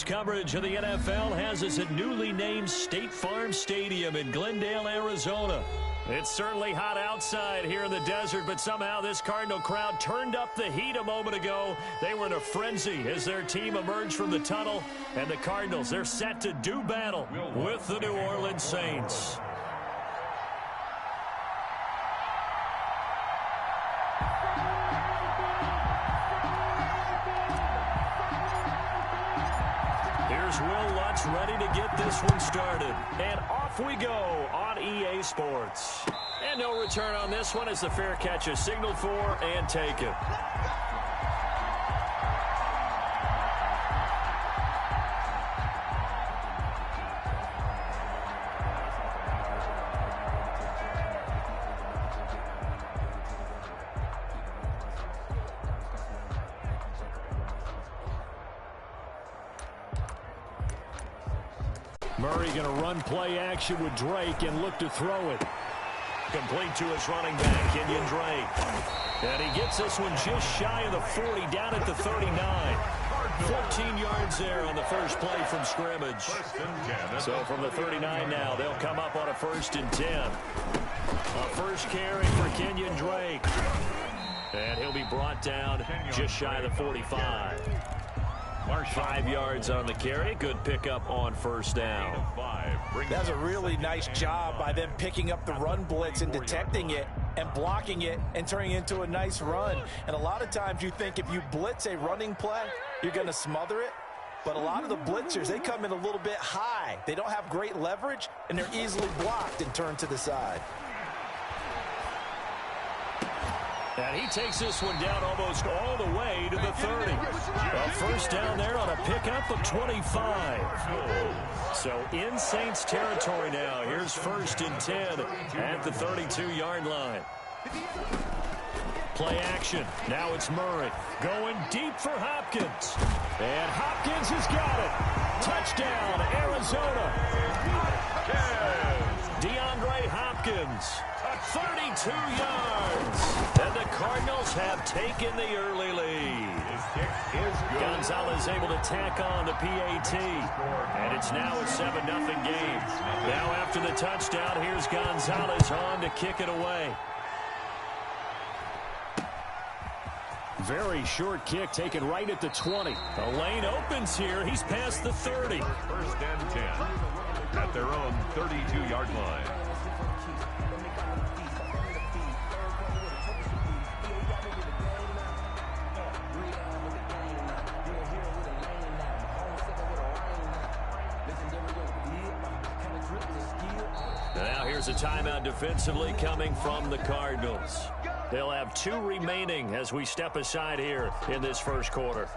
coverage of the NFL has us at newly named State Farm Stadium in Glendale, Arizona. It's certainly hot outside here in the desert, but somehow this Cardinal crowd turned up the heat a moment ago. They were in a frenzy as their team emerged from the tunnel, and the Cardinals, they're set to do battle with the New Orleans Saints. Here's Will Lutz ready to get this one started. And off we go on EA Sports. And no return on this one as the fair catch is signaled for and taken. Murray going to run play action with Drake and look to throw it. Complete to his running back, Kenyon Drake. And he gets this one just shy of the 40, down at the 39. 14 yards there on the first play from scrimmage. So from the 39 now, they'll come up on a 1st and 10. A first carry for Kenyon Drake. And he'll be brought down just shy of the 45. 5 yards on the carry. Good pickup on 1st down. That's a really nice job by them picking up the run blitz and detecting it and blocking it and turning it into a nice run. And a lot of times you think if you blitz a running play, you're going to smother it. But a lot of the blitzers, they come in a little bit high. They don't have great leverage, and they're easily blocked and turned to the side. And he takes this one down almost all the way to the 30. A first down there on a pickup of 25. So in Saints territory now. Here's 1st and 10 at the 32-yard line. Play action. Now it's Murray going deep for Hopkins. And Hopkins has got it. Touchdown, Arizona. DeAndre Hopkins. 32 yards. And the Cardinals have taken the early lead. Gonzalez able to tack on the PAT. And it's now a 7-0 game. Now after the touchdown, here's Gonzalez on to kick it away. Very short kick taken right at the 20. The lane opens here. He's past the 30. 1st and 10 at their own 32-yard line. Now here's a timeout defensively coming from the Cardinals. They'll have 2 remaining as we step aside here in this first quarter.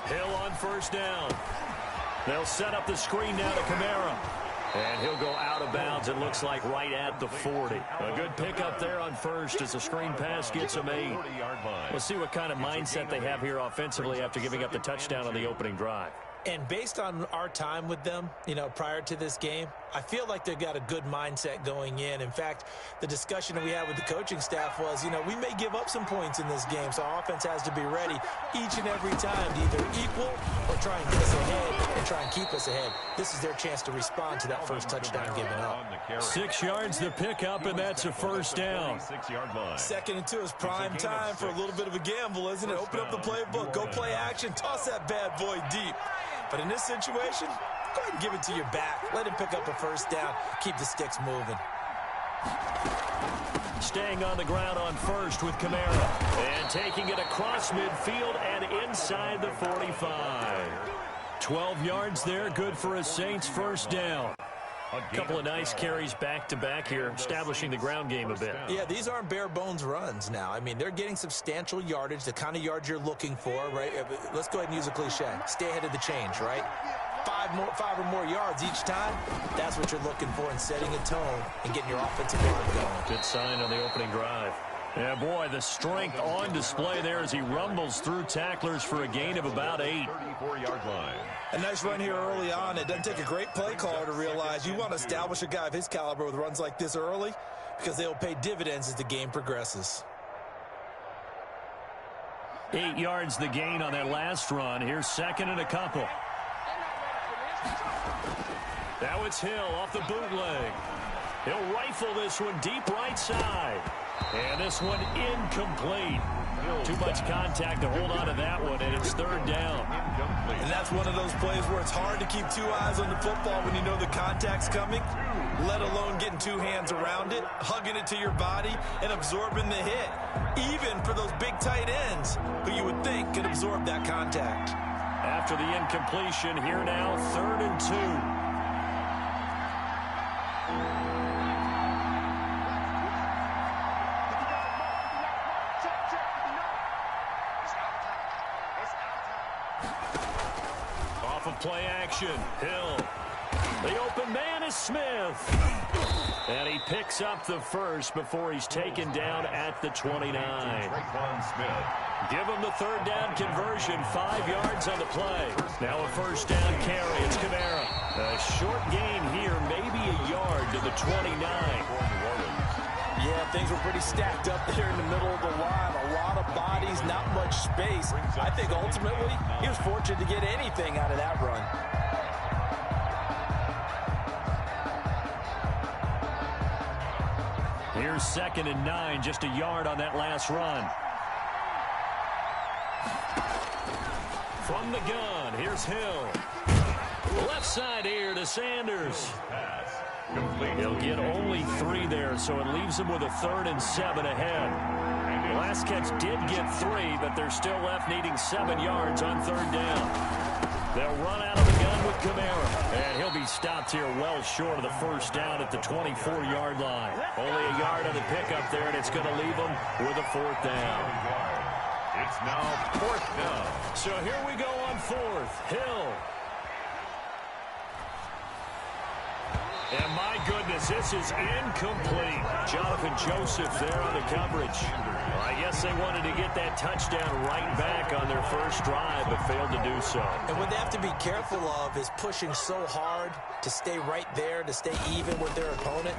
Hill on 1st down. They'll set up the screen now to Kamara. And he'll go out of bounds, it looks like, right at the 40. A good pickup there on 1st as the screen pass gets him 8. We'll see what kind of mindset they have here offensively after giving up the touchdown on the opening drive. And based on our time with them, prior to this game, I feel like they've got a good mindset going in. In fact, the discussion that we had with the coaching staff was, we may give up some points in this game, so our offense has to be ready each and every time to either equal or try and get us ahead and try and keep us ahead. This is their chance to respond to that first touchdown given up. 6 yards to pick up, and that's a 1st down. 2nd and 2 is prime time for a little bit of a gamble, isn't it? Open up the playbook, go play action, toss that bad boy deep. But in this situation, go ahead and give it to your back. Let him pick up a 1st down. Keep the sticks moving. Staying on the ground on 1st with Kamara. And taking it across midfield and inside the 45. 12 yards there, good for a Saints 1st down. A couple of nice carries back-to-back here, establishing the ground game a bit. Yeah, these aren't bare-bones runs now. I mean, they're getting substantial yardage, the kind of yards you're looking for, right? Let's go ahead and use a cliche. Stay ahead of the change, right? 5 or more yards each time, that's what you're looking for in setting a tone and getting your offensive line going. Good sign on the opening drive. Yeah, boy, the strength on display there as he rumbles through tacklers for a gain of about 8. 34-yard line. A nice run here early on. It doesn't take a great play caller to realize you want to establish a guy of his caliber with runs like this early because they'll pay dividends as the game progresses. 8 yards the gain on that last run. Here's second and a couple. Now it's Hill off the bootleg. He'll rifle this one deep right side. And this one incomplete. Too much contact to hold on to that one, and it's third down. And that's one of those plays where it's hard to keep two eyes on the football when you know the contact's coming, let alone getting two hands around it, hugging it to your body, and absorbing the hit, even for those big tight ends who you would think could absorb that contact. After the incompletion, here now, 3rd and 2. Play action. Hill. The open man is Smith. And he picks up the first before he's taken down at the 29. Give him the third down conversion. 5 yards on the play. Now a first down carry. It's Kamara. A short gain here, maybe a yard to the 29. Yeah, things were pretty stacked up there in the middle of the line. A lot of bodies, not much space. I think ultimately he was fortunate to get anything out of that run. Here's 2nd and 9, just a yard on that last run. From the gun, here's Hill. Left side here to Sanders. He'll get only 3 there, so it leaves him with a 3rd and 7 ahead. The last catch did get 3, but they're still left needing 7 yards on 3rd down. They'll run out of the gun with Kamara, and he'll be stopped here well short of the first down at the 24-yard line. Only a yard on the pickup there, and it's going to leave him with a 4th down. It's now 4th down. So here we go on 4th. Hill. And my goodness, this is incomplete. Jonathan Joseph there on the coverage. Well, I guess they wanted to get that touchdown right back on their first drive, but failed to do so. And what they have to be careful of is pushing so hard to stay right there, to stay even with their opponent,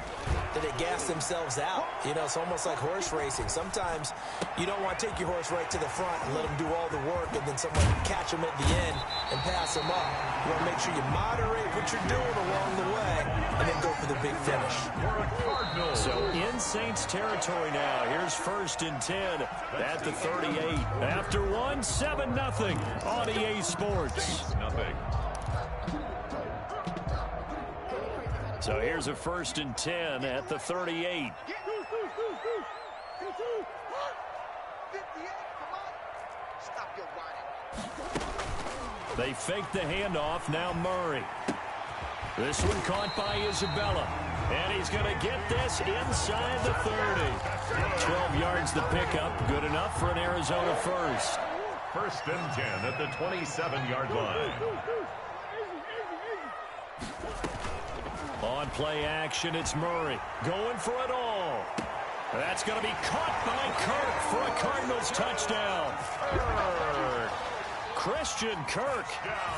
that they gas themselves out. You know, it's almost like horse racing. Sometimes you don't want to take your horse right to the front and let them do all the work, and then someone catch them at the end and pass them up. You want to make sure you moderate what you're doing along the way, and then go for the big finish. So in Saints territory now. Here's 1st and 10 at the 38. After 1, 7-0 on EA Sports. So here's a 1st and 10 at the 38. They fake the handoff. Now Murray. This one caught by Isabella. And he's going to get this inside the 30. 12 yards the pickup. Good enough for an Arizona first. 1st and 10 at the 27-yard line. On play action, it's Murray. Going for it all. That's going to be caught by Kirk for a Cardinals touchdown. Christian Kirk,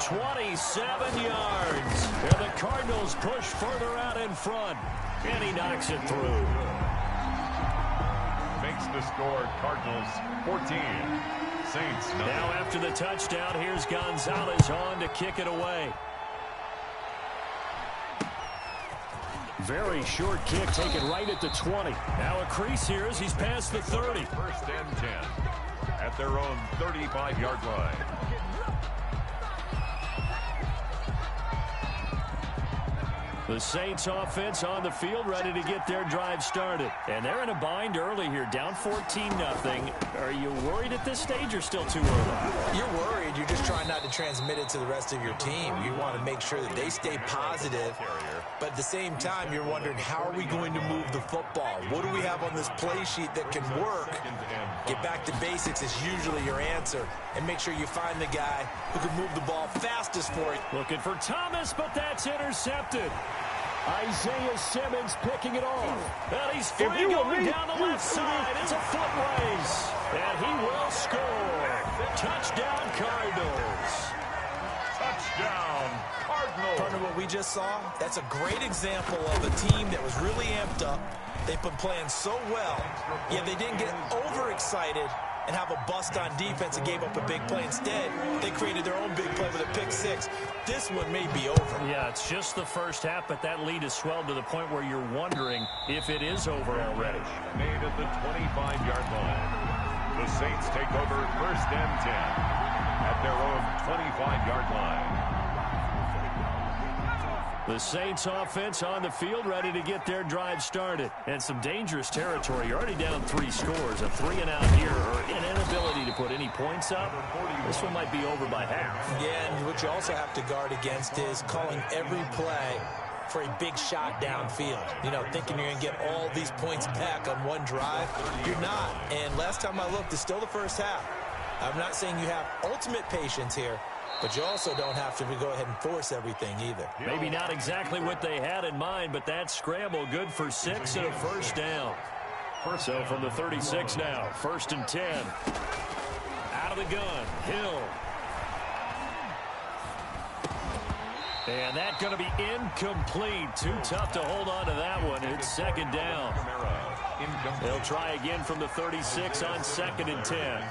27 yards. And the Cardinals push further out in front. And he knocks it through. Makes the score Cardinals 14. Saints 9. Now after the touchdown, here's Gonzalez on to kick it away. Very short kick taken right at the 20. Now a crease here as he's past the 30. 1st and 10 at their own 35-yard line. The Saints offense on the field ready to get their drive started. And they're in a bind early here, down 14-0. Are you worried at this stage or still too early? You're worried. You're just trying not to transmit it to the rest of your team. You want to make sure that they stay positive. But at the same time, you're wondering, how are we going to move the football? What do we have on this play sheet that can work? Get back to basics is usually your answer. And make sure you find the guy who can move the ball fastest for you. Looking for Thomas, but that's intercepted. Isaiah Simmons picking it off. And he's free going down the left side. It's a foot race. And he will score. Touchdown, Cardinals. Touchdown, Cardinals. Partner, what we just saw, that's a great example of a team that was really amped up. They've been playing so well, yet they didn't get overexcited and have a bust on defense and gave up a big play. Instead, they created their own big play with a pick six. This one may be over. Yeah, it's just the first half, but that lead has swelled to the point where you're wondering if it is over already. Made at the 25-yard line. The Saints take over 1st and 10 at their own 25-yard line. The Saints offense on the field, ready to get their drive started. And some dangerous territory. You're already down 3 scores. A 3-and-out here, or an inability to put any points up. This one might be over by half. Yeah, and what you also have to guard against is calling every play for a big shot downfield. You know, thinking you're going to get all these points back on one drive. You're not. And last time I looked, it's still the first half. I'm not saying you have ultimate patience here, but you also don't have to go ahead and force everything either. Maybe not exactly what they had in mind, but that scramble good for 6 and a first down. So from the 36 now, 1st and 10. Out of the gun, Hill. And that's going to be incomplete. Too tough to hold on to that one. It's 2nd down. They'll try again from the 36 on 2nd and 10.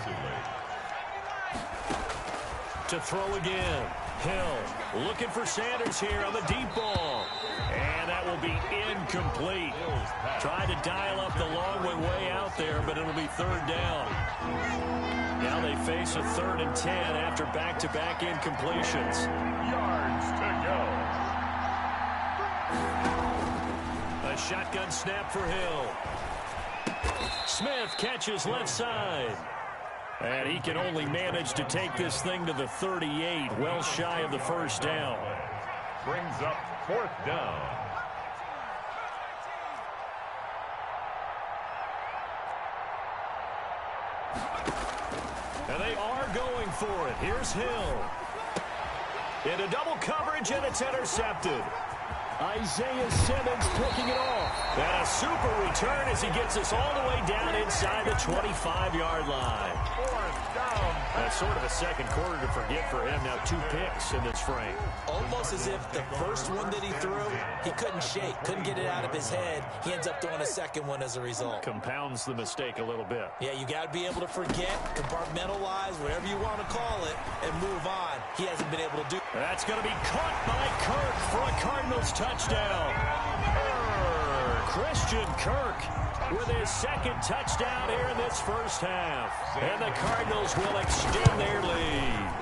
To throw again. Hill looking for Sanders here on the deep ball. And that will be incomplete. Tried to dial up the long way out there, but it'll be 3rd down. Now they face a 3rd and 10 after back-to-back incompletions. Yards to go. A shotgun snap for Hill. Smith catches left side. And he can only manage to take this thing to the 38, well shy of the first down. Brings up 4th down. And they are going for it. Here's Hill. Into double coverage, and it's intercepted. Isaiah Simmons picking it off. And a super return as he gets us all the way down inside the 25-yard line. 4th down. That's sort of a second quarter to forget for him. Now 2 picks in this frame. Almost as if the first one that he threw, he couldn't shake, couldn't get it out of his head. He ends up throwing a second one as a result. Compounds the mistake a little bit. Yeah, you got to be able to forget, compartmentalize, whatever you want to call it, and move on. He hasn't been able to do. That's going to be caught by Kirk for a Cardinals touchdown. Christian Kirk with his 2nd touchdown here in this first half. And the Cardinals will extend their lead.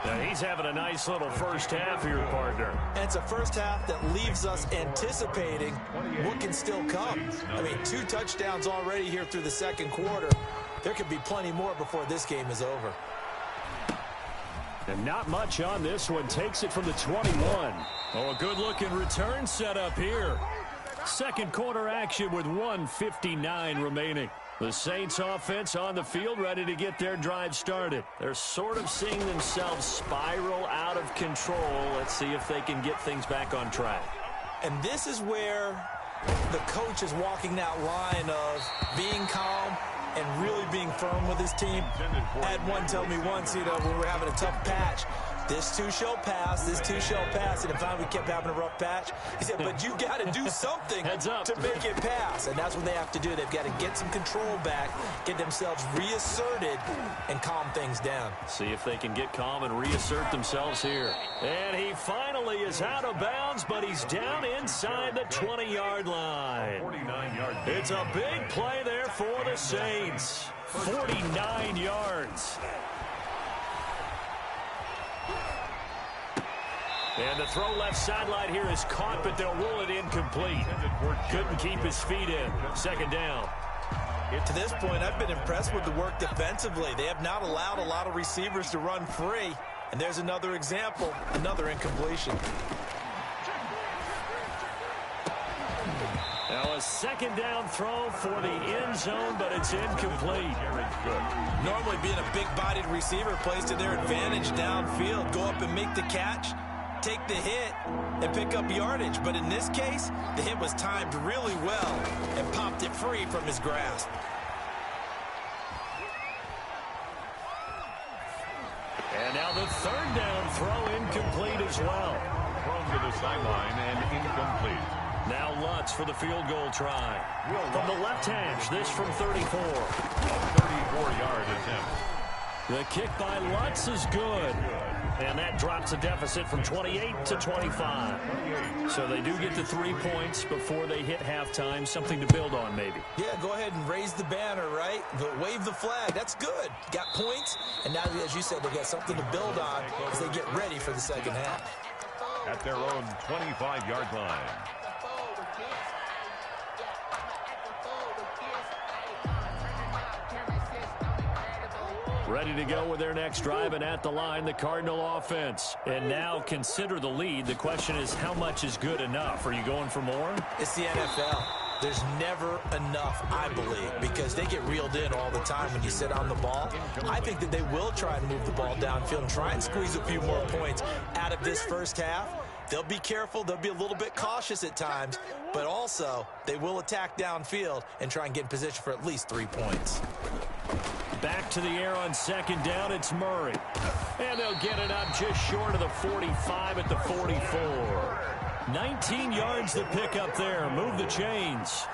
Now he's having a nice little first half here, partner. And it's a first half that leaves us anticipating what can still come. I mean, 2 touchdowns already here through the 2nd quarter. There could be plenty more before this game is over. And not much on this one. Takes it from the 21. Oh, a good-looking return set up here. 2nd quarter action with 1:59 remaining. The Saints offense on the field ready to get their drive started. They're sort of seeing themselves spiral out of control. Let's see if they can get things back on track. And this is where the coach is walking that line of being calm and really being firm with his team. I had one tell me once, you know, when we were having a tough patch, this too shall pass, this too shall pass. And if we kept having a rough patch, he said, but you got to do something to make it pass. And that's what they have to do. They've got to get some control back, get themselves reasserted, and calm things down. See if they can get calm and reassert themselves here. And he finally is out of bounds, but he's down inside the 20-yard line. 49-yard. It's a big play there for the Saints. 49 yards. And the throw left sideline here is caught, but they'll rule it incomplete. Couldn't keep his feet in. 2nd down. To this point, I've been impressed with the work defensively. They have not allowed a lot of receivers to run free. And there's another example, another incompletion. Now a 2nd down throw for the end zone, but it's incomplete. Normally being a big-bodied receiver plays to their advantage downfield. Go up and make the catch. take the hit and pick up yardage. But in this case, the hit was timed really well and popped it free from his grasp. And now the third down throw incomplete as well. Thrown to the sideline and incomplete. Now Lutz for the field goal try. From the left hash, this from 34. A 34-yard attempt. The kick by Lutz is good. And that drops the deficit from 28 to 25. So they do get the 3 points before they hit halftime. Something to build on, maybe. Yeah, go ahead and raise the banner, right? But wave the flag. That's good. Got points. And now, as you said, they got something to build on as they get ready for the second half. At their own 25-yard line. Ready to go with their next drive, and at the line, the Cardinal offense. And now consider the lead. The question is, how much is good enough? Are you going for more? It's the NFL. There's never enough, I believe, because they get reeled in all the time when you sit on the ball. I think that they will try and move the ball downfield and try and squeeze a few more points out of this first half. They'll be careful. They'll be a little bit cautious at times, but also they will attack downfield and try and get in position for at least 3 points. Back to the air on second down, it's Murray. And they'll get it up just short of the 45 at the 44. 19 yards to pick up there. Move the chains.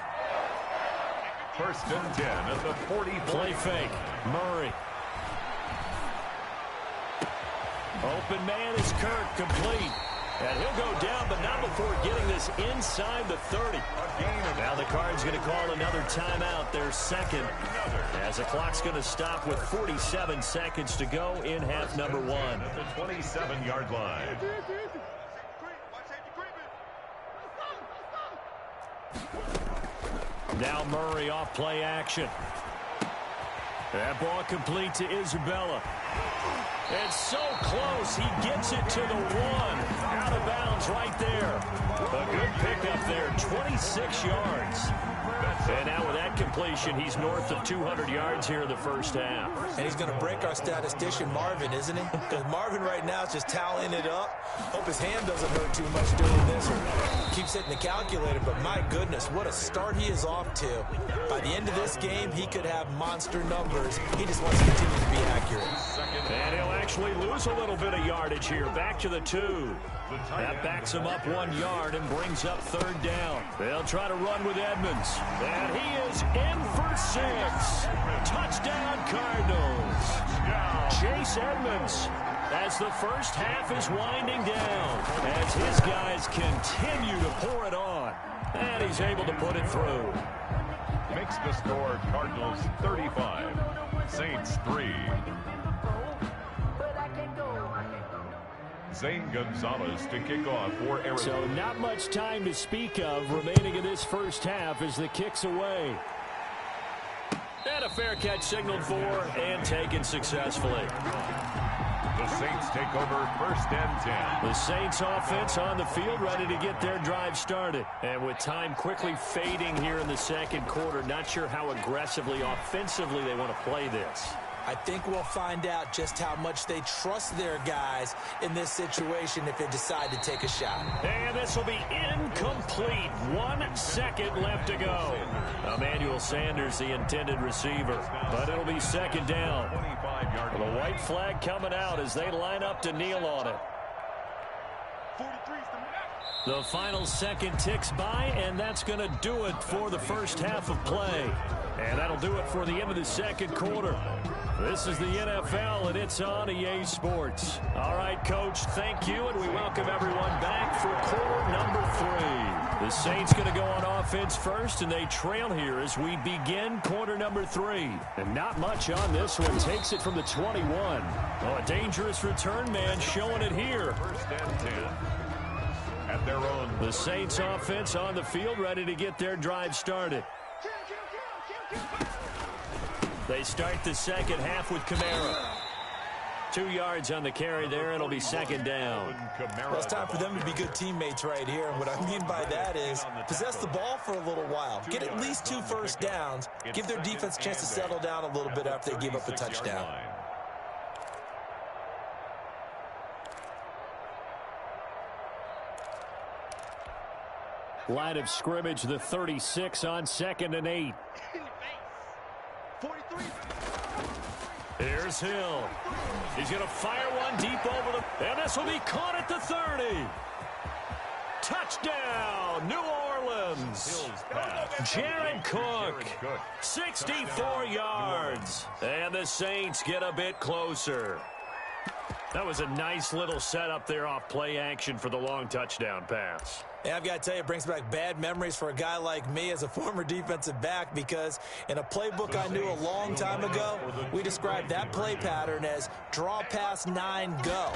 First and 10 at the 40. Play fake. Murray. Open man is Kirk, complete. And he'll go down, but not before getting this inside the 30. Now the Cards going to call another timeout, their second, as the clock's going to stop with 47 seconds to go in half number one. At the 27-yard line. Now Murray off play action. That ball complete to Isabella. It's so close. He gets it to the one. Out of bounds right there. A good pickup there. 26 yards. And now with that completion, he's north of 200 yards here in the first half. And he's going to break our statistician, Marvin, isn't he? Because Marvin right now is just tallying it up. Hope his hand doesn't hurt too much doing this or keeps hitting the calculator. But my goodness, what a start he is off to. By the end of this game, he could have monster numbers. He just wants to continue to be accurate. And he'll actually lose a little bit of yardage here. Back to the 2. That backs him up 1 yard and brings up third down. They'll try to run with Edmonds. And he is in for 6. Touchdown, Cardinals. Chase Edmonds, as the first half is winding down, as his guys continue to pour it on. And he's able to put it through. Makes the score Cardinals 35, Saints 3. Zane Gonzalez to kick off for Arizona. So not much time to speak of remaining in this first half as the kick's away. And a fair catch signaled for and taken successfully. The Saints take over first and 10. The Saints offense on the field ready to get their drive started. And with time quickly fading here in the second quarter, not sure how aggressively, offensively they want to play this. I think we'll find out just how much they trust their guys in this situation if they decide to take a shot. And this will be incomplete. 1 second left to go. Emmanuel Sanders, the intended receiver. But it'll be second down. The white flag coming out as they line up to kneel on it. The final second ticks by, and that's going to do it for the first half of play. And that'll do it for the end of the second quarter. This is the NFL, and it's on EA Sports. All right, Coach, thank you, and we welcome everyone back for quarter number 3. The Saints going to go on offense first, and they trail here as we begin quarter number 3. And not much on this one. Takes it from the 21. Oh, a dangerous return man showing it here. First and 10. At their own. The Saints offense on the field, ready to get their drive started. They start the second half with Kamara. 2 yards on the carry there. It'll be second down. Well, it's time for them to be good teammates right here. And what I mean by that is possess the ball for a little while. Get at least 2 first downs. Give their defense a chance to settle down a little bit after they give up a touchdown. Line of scrimmage, the 36 on 2nd and 8. Here's Hill. He's going to fire one deep over the... And this will be caught at the 30. Touchdown, New Orleans. Jared Cook, 64 yards. And the Saints get a bit closer. That was a nice little setup there off play action for the long touchdown pass. Yeah, I've got to tell you, it brings back bad memories for a guy like me as a former defensive back, because in a playbook I knew a long time ago, we described that play pattern as draw pass 9 go,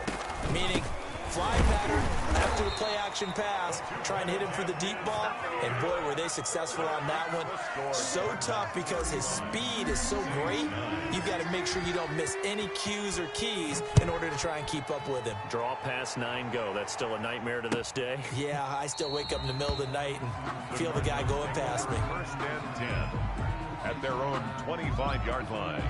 meaning fly pattern after the play action pass, trying to hit him for the deep ball, and boy, were they successful on that one. So tough because his speed is so great, you've got to make sure you don't miss any cues or keys in order to try and keep up with him. Draw pass 9 go. That's still a nightmare to this day. Yeah, I still wake up in the middle of the night and feel the guy going past me. 1st and 10 at their own 25-yard line.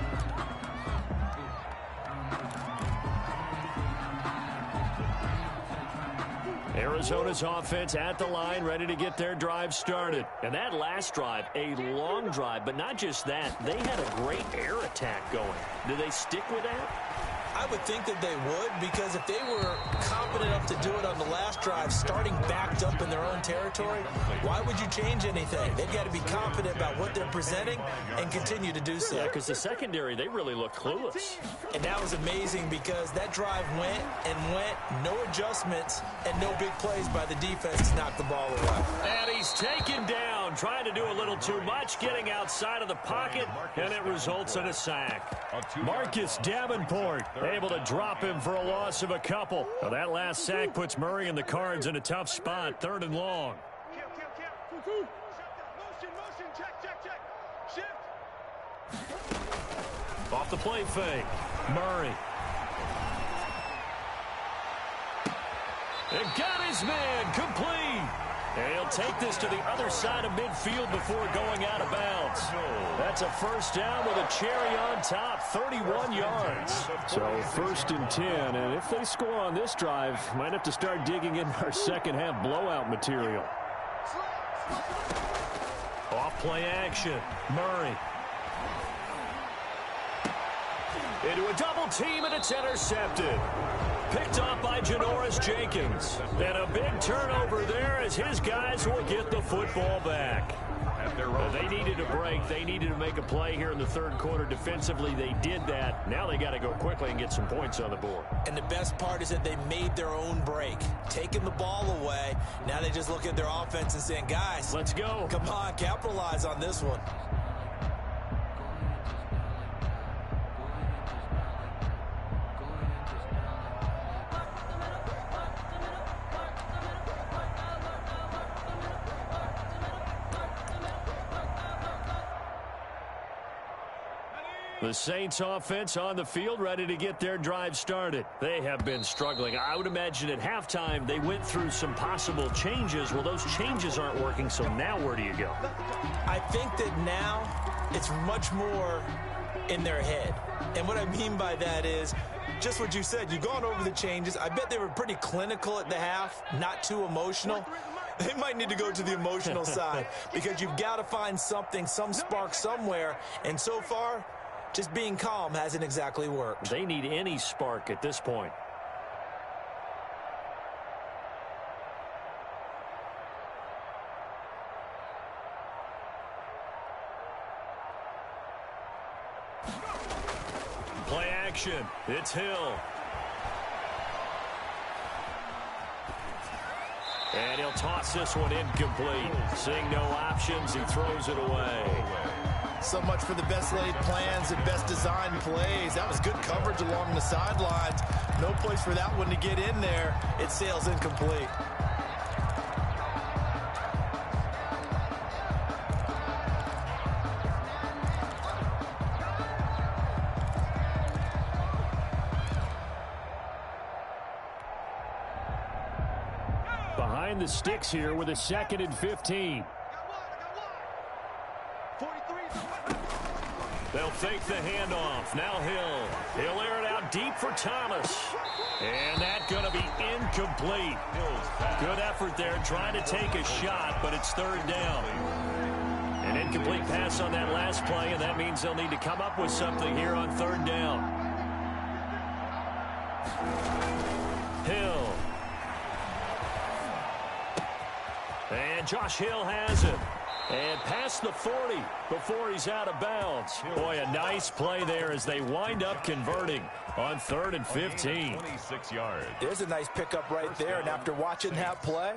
Arizona's offense at the line, ready to get their drive started. And that last drive, a long drive, but not just that. They had a great air attack going. Do they stick with that? I would think that they would, because if they were confident enough to do it on the last drive, starting backed up in their own territory, why would you change anything? They've got to be confident about what they're presenting and continue to do so. Yeah, because the secondary, they really looked clueless. And that was amazing, because that drive went and went, no adjustments, and no big plays by the defense to knock the ball away. And he's taken down, trying to do a little too much, getting outside of the pocket, and it results in a sack. Marcus Davenport able to drop him for a loss of a couple. Now that last sack puts Murray and the Cards in a tough spot, 3rd and long. Off the play fake, Murray. And got his man complete. And he'll take this to the other side of midfield before going out of bounds. That's a 1st down with a cherry on top, 31 yards. So 1st and 10, and if they score on this drive, might have to start digging in our second half blowout material. Off play action, Murray. Into a double team, and it's intercepted. Picked off by Janoris Jenkins. And a big turnover there as his guys will get the football back. They needed a break. They needed to make a play here in the 3rd quarter. Defensively, they did that. Now they got to go quickly and get some points on the board. And the best part is that they made their own break, taking the ball away. Now they just look at their offense and saying, guys, let's go. Come on, capitalize on this one. The Saints offense on the field, ready to get their drive started. They have been struggling. I would imagine at halftime they went through some possible changes. Well, those changes aren't working, so now where do you go? I think that now it's much more in their head. And what I mean by that is just what you said. You've gone over the changes. I bet they were pretty clinical at the half, not too emotional. They might need to go to the emotional side, because you've got to find something, some spark somewhere. And so far, just being calm hasn't exactly worked. They need any spark at this point. Play action. It's Hill. And he'll toss this one incomplete. Seeing no options, he throws it away. So much for the best laid plans and best designed plays. That was good coverage along the sidelines. No place for that one to get in there. It sails incomplete. Behind the sticks here with a 2nd and 15. They'll fake the handoff. Now Hill. He'll air it out deep for Thomas. And that's going to be incomplete. Good effort there trying to take a shot, but it's third down. An incomplete pass on that last play, and that means they'll need to come up with something here on third down. Hill. And Josh Hill has it. And past the 40 before he's out of bounds. Boy, a nice play there as they wind up converting on 3rd and 15. 26 yards. There's a nice pickup right there, and after watching that play,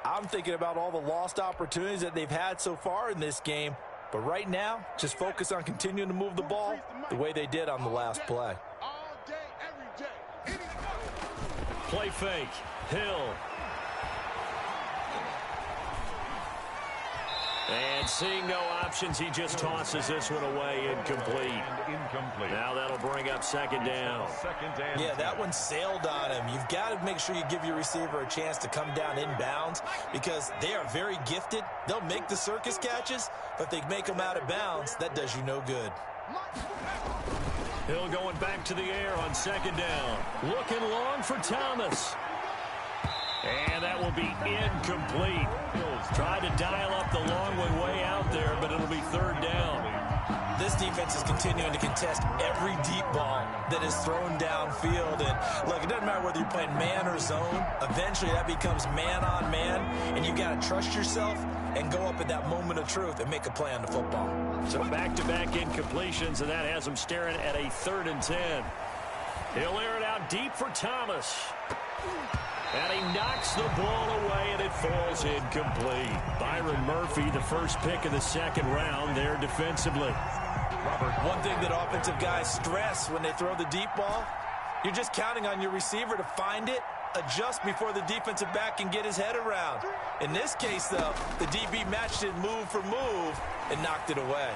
I'm thinking about all the lost opportunities that they've had so far in this game. But right now, just focus on continuing to move the ball the way they did on the last play. Play fake. Hill. And seeing no options, he just tosses this one away, incomplete. Now that'll bring up second down. Yeah, that one sailed on him. You've got to make sure you give your receiver a chance to come down inbounds because they are very gifted. They'll make the circus catches, but if they make them out of bounds, that does you no good. Hill going back to the air on second down. Looking long for Thomas. And that will be incomplete. Tried to dial up the long way out there, but it'll be third down. This defense is continuing to contest every deep ball that is thrown downfield. And, look, it doesn't matter whether you're playing man or zone. Eventually, that becomes man-on-man, and you've got to trust yourself and go up at that moment of truth and make a play on the football. So back-to-back incompletions, and that has him staring at a 3rd and 10. He'll air it out deep for Thomas. And he knocks the ball away, and it falls incomplete. Byron Murphy, the first pick of the second round there defensively. One thing that offensive guys stress when they throw the deep ball, you're just counting on your receiver to find it, adjust before the defensive back can get his head around. In this case, though, the DB matched it move for move and knocked it away.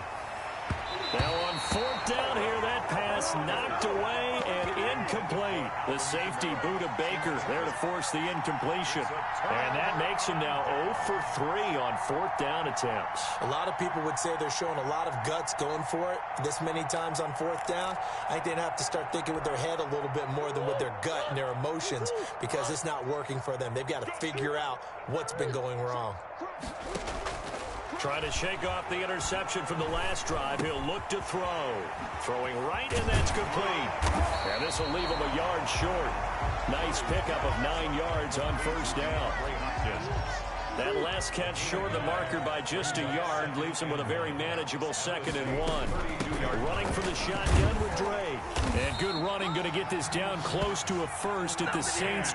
Now on 4th down here, that pass knocked away and incomplete. The safety, Buda Baker, there to force the incompletion. And that makes him now 0 for 3 on 4th down attempts. A lot of people would say they're showing a lot of guts going for it this many times on 4th down. I think they'd have to start thinking with their head a little bit more than with their gut and their emotions because it's not working for them. They've got to figure out what's been going wrong. Trying to shake off the interception from the last drive. He'll look to throw. Throwing right, and that's complete. And this will leave him a yard short. Nice pickup of 9 yards on 1st down. That last catch short the marker by just a yard leaves him with a very manageable 2nd and 1. Running from the shotgun with Drake. And good running, going to get this down close to a first at the Saints.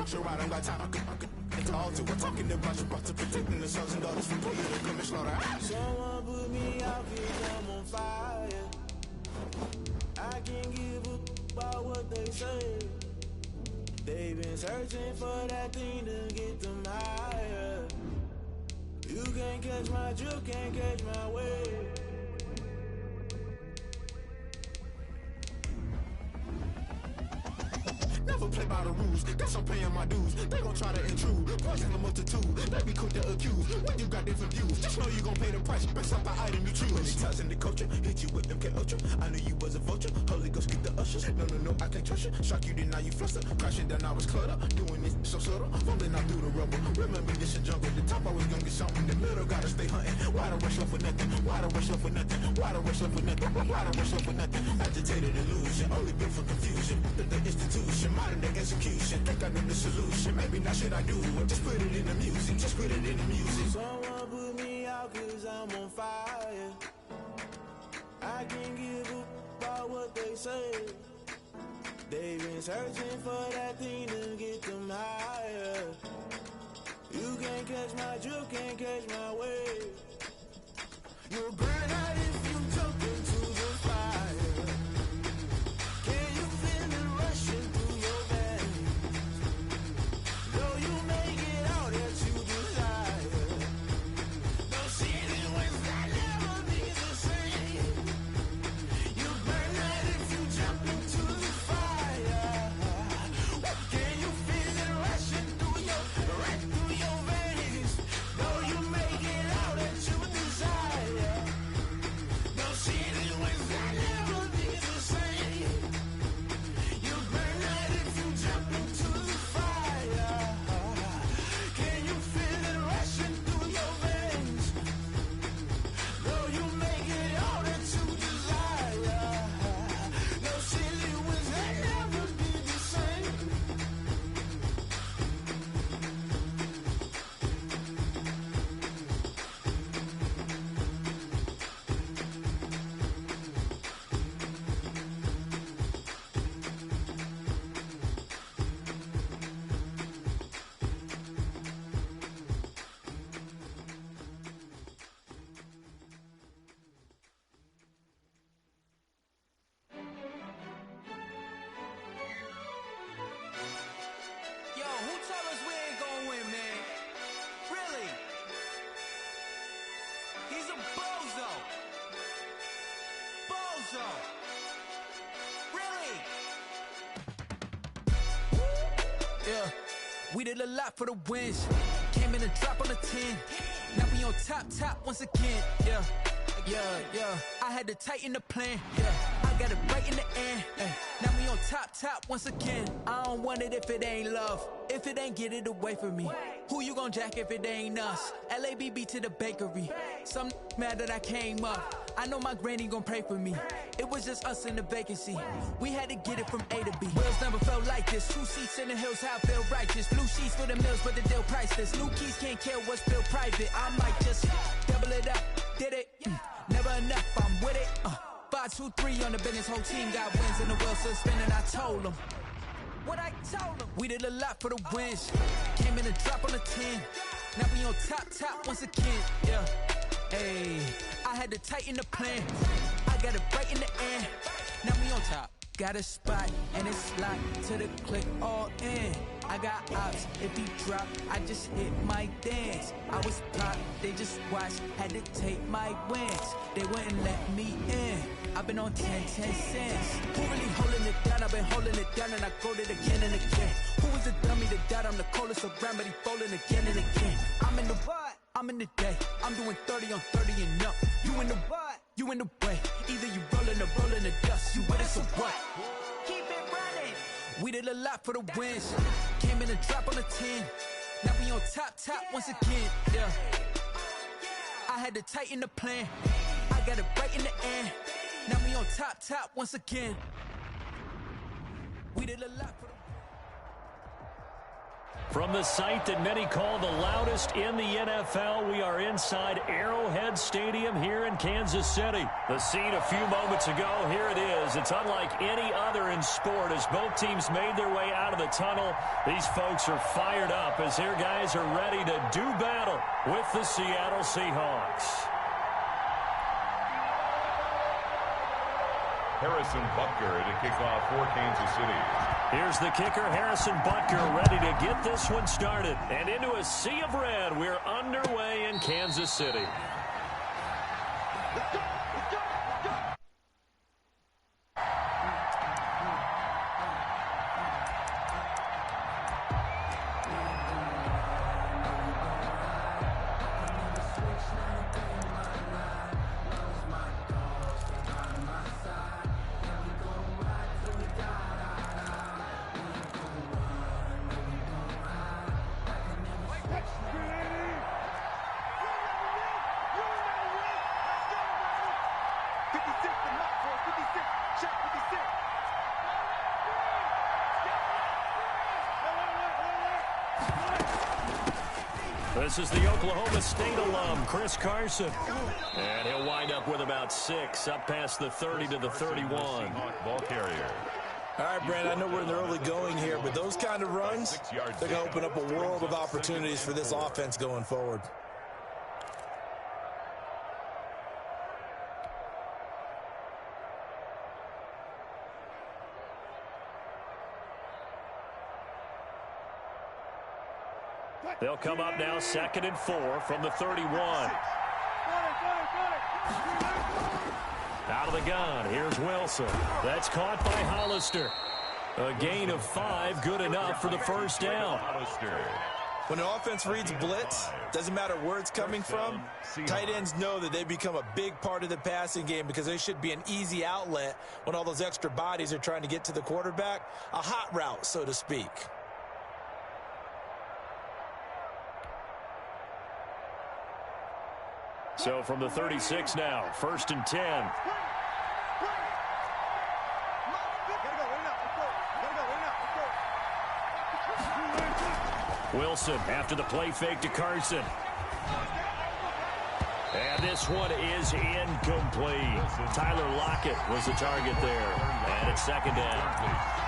Sure, I don't got time. It's all to we're talking about you, about to protecting the sons and daughters from bullying and come and slaughter. Someone put me out, cause I'm on fire. I can't give a about what they say. They've been searching for that thing to get them higher. You can't catch my drift, can't catch my wave. Never play by the rules, guess I'm paying my dues. They gon' try to intrude, poison the multitude. They be quick to accuse, when you got different views. Just know you gon' pay the price, based off the item you choose. Many times in the culture, hit you with them K-Ultra. I knew you was a vulture, Holy Ghost kick the ushers. No, I can't trust you. Shock you, then now you fluster. Crashing down, I was cluttered. Doing this so subtle, fumbling out through the rubble. Remember this in jungle, the top always gonna get something. The middle gotta stay hunting. Why the rush up for nothing? Why the rush up for nothing? Why the rush up for nothing? Why the rush up for nothing? Agitated illusion, only built for confusion. The institution, modern day execution. Think I know the solution. Maybe not should I do it? Just put it in the music. Just put it in the music. Someone put me out 'cause I'm on fire. I can't give up about what they say. They've been searching for that thing to get them higher. You can't catch my drift, can't catch my wave. You'll burn out if you jump into the fire. Can you feel it rushing through your veins? Though you make it out that you desire. No city was that never be the same. You burn out if you jump into the fire. Can you feel it rushing right through your veins? Though you make it out that you desire. No city was that never be the same. You burn out if you jump into the fire. Can you feel it rushing through your veins? Though you make it all that you desire. No city was that never be the same. Yo, who tell us we ain't gonna win, man? Really? He's a bozo. Bozo. Really? Yeah, we did a lot for the wins. Came in a drop on the 10. Now we on top once again. Yeah. I had to tighten the plan. Yeah, I got it right in the end. Now we on top once again. I don't want it if it ain't love. If it ain't, get it away from me. Who you gon' jack if it ain't us? LABB to the bakery. Some mad that I came up. I know my granny gon' pray for me. It was just us in the vacancy. We had to get it from A to B. Wheels never felt like this. 2 seats in the hills, how I feel righteous. Blue sheets for the mills, but the deal priceless. New keys can't care what's still private. I might just double it up. Did it? Never enough, I'm with it. 5, 2, 3 on the business. Whole team got wins and the wheels still spinning. I told them what I told them. We did a lot for the wins. Came in a drop on the 10. Now we on top once again. Yeah. Hey, I had to tighten the plan. I got it right in the end. Now we on top. Got a spot and it's locked to the click all in. I got ops, if he drop, I just hit my dance. I was popped, they just watched, had to take my wins. They wouldn't let me in. I've been on 10 cents. Who really holding it down? I've been holding it down and I go it again and again. Who was the dummy that died? I'm the coldest around, but he folding again and again. I'm in the what? I'm in the day. I'm doing 30 on 30 and up. You in the what? You in the way. Either you rolling or rolling the dust. You with us or what? Keep it running. We did a lot for the wins. Came in a drop on the 10. Now we on top once again. Yeah. I had to tighten the plan. I got it right in the end. Now we on top once again. We did a lot for the From the site that many call the loudest in the NFL, we are inside Arrowhead Stadium here in Kansas City. The scene a few moments ago, here it is. It's unlike any other in sport as both teams made their way out of the tunnel. These folks are fired up as their guys are ready to do battle with the Seattle Seahawks. Harrison Butker to kick off for Kansas City. Here's the kicker, Harrison Butker, ready to get this one started. And into a sea of red, we're underway in Kansas City. This is the Oklahoma State alum, Chris Carson. And he'll wind up with about 6, up past the 30 to the 31. Ball carrier. All right, Brent, I know we're in the early going here, but those kind of runs, they're going to open up a world of opportunities for this offense going forward. They'll come up now 2nd and 4 from the 31. Out of the gun, here's Wilson. That's caught by Hollister. A gain of 5, good enough for the first down. When an offense reads blitz, doesn't matter where it's coming from, tight ends know that they become a big part of the passing game because they should be an easy outlet when all those extra bodies are trying to get to the quarterback. A hot route, so to speak. So from the 36 now, 1st and 10. Wilson after the play fake to Carson. And this one is incomplete. Tyler Lockett was the target there. And it's 2nd down.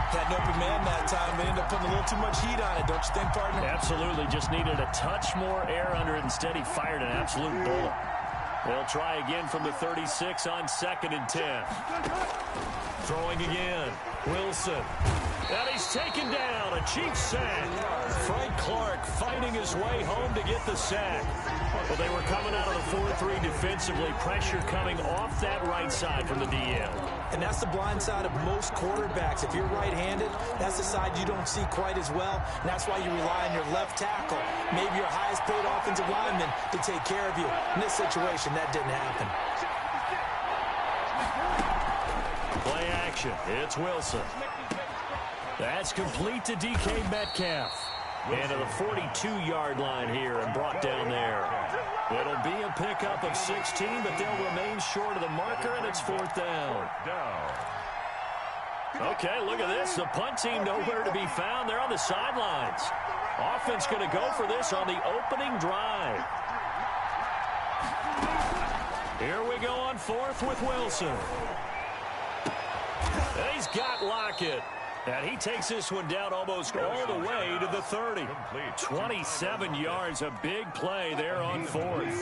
Had an open man that time, but ended up putting a little too much heat on it, don't you think, partner? Absolutely. Just needed a touch more air under it. Instead, he fired an absolute bullet. They'll try again from the 36 on 2nd and 10. Throwing again. Wilson. And he's taken down. A cheap sack. Frank Clark fighting his way home to get the sack. Well, they were coming out of the 4-3 defensively. Pressure coming off that right side from the DM. And that's the blind side of most quarterbacks. If you're right-handed, that's the side you don't see quite as well. And that's why you rely on your left tackle, maybe your highest-paid offensive lineman, to take care of you. In this situation, that didn't happen. Play action. It's Wilson. That's complete to DK Metcalf. And to the 42-yard line here and brought down there. It'll be a pickup of 16, but they'll remain short of the marker, and it's 4th down. Okay, look at this. The punt team nowhere to be found. They're on the sidelines. Offense going to go for this on the opening drive. Here we go on 4th with Wilson. And he's got Lockett. And he takes this one down almost all the way to the 30. 27 yards, a big play there on 4th.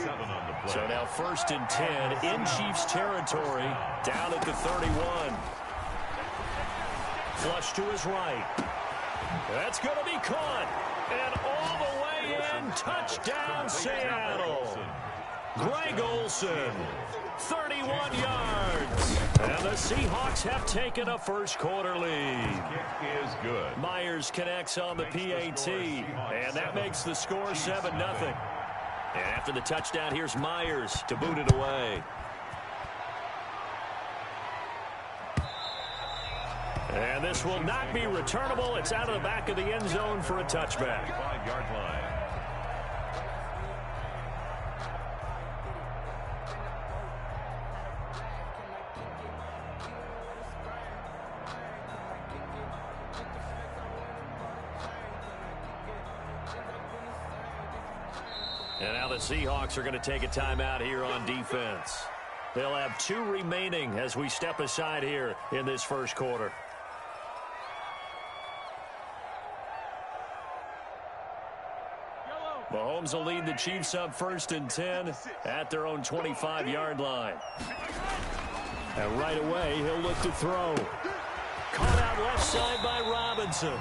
So now 1st and 10 in Chiefs territory, down at the 31. Flush to his right. That's going to be caught. And all the way in, touchdown Seattle. Greg Olsen, 31 yards. And the Seahawks have taken a first-quarter lead. Kick is good. Myers connects on the PAT, and that makes the score 7-0. And after the touchdown, here's Myers to boot it away. And this will not be returnable. It's out of the back of the end zone for a touchback. 5-yard line. And now the Seahawks are going to take a timeout here on defense. They'll have 2 remaining as we step aside here in this first quarter. Mahomes will lead the Chiefs up 1st and 10 at their own 25-yard line. And right away, he'll look to throw. Caught out left side by Robinson.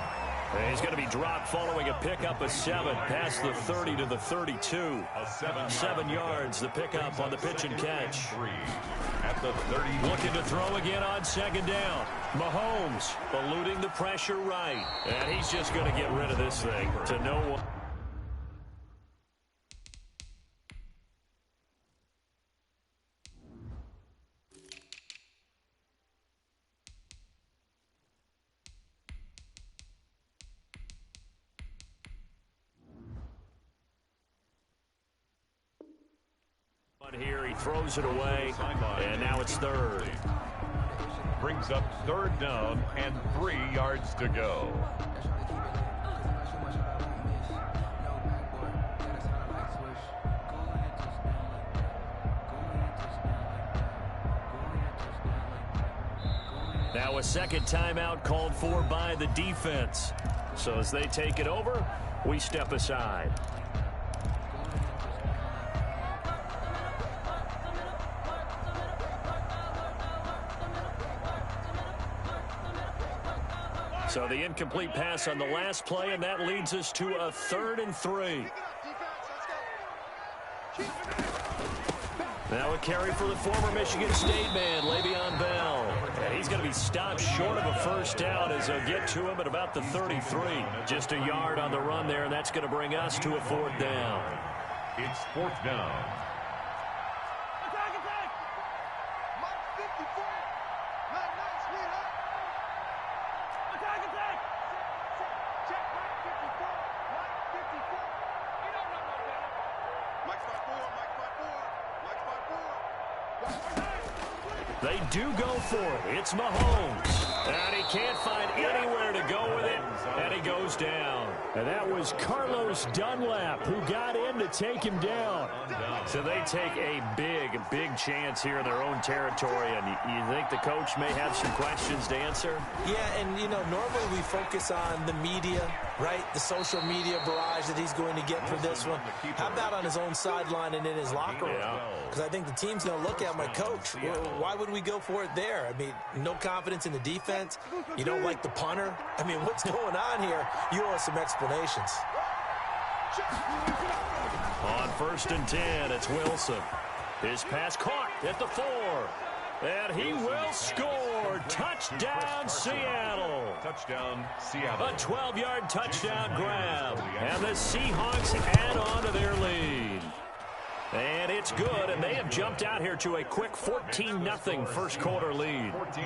And he's going to be dropped following a pickup of 7 past the 30 to the 32. 7 yards, the pickup on the pitch and catch. At the 30. Looking to throw again on 2nd down. Mahomes eluding the pressure right. And he's just going to get rid of this thing to no one. Here he throws it away, and now it's 3rd. Brings up 3rd down and 3 yards to go. Now a second timeout called for by the defense. So as they take it over, we step aside. So the incomplete pass on the last play, and that leads us to a 3rd and 3. Now a carry for the former Michigan State man, Le'Veon Bell. And he's going to be stopped short of a first down as they'll get to him at about the 33. Just a yard on the run there, and that's going to bring us to a 4th down. It's 4th down. They do go for it. It's Mahomes. And he can't find anywhere to go with it. And he goes down. And that was Carlos Dunlap who got in to take him down. So they take a big chance here in their own territory. And you think the coach may have some questions to answer? Yeah, and, you know, normally we focus on the media, right? The social media barrage that he's going to get for this one. How about on his own sideline and in his locker room? Because I think the team's going to look at my coach. Why would we go for it there? I mean, no confidence in the defense. You don't like the punter. I mean, what's going on here? You owe us some explanations. On 1st and 10, it's Wilson. His pass caught at the 4. And he will score. Touchdown, Seattle. Touchdown, Seattle. A 12-yard touchdown grab. And the Seahawks add on to their lead. And it's good, and they have jumped out here to a quick 14-0 first quarter lead. 14.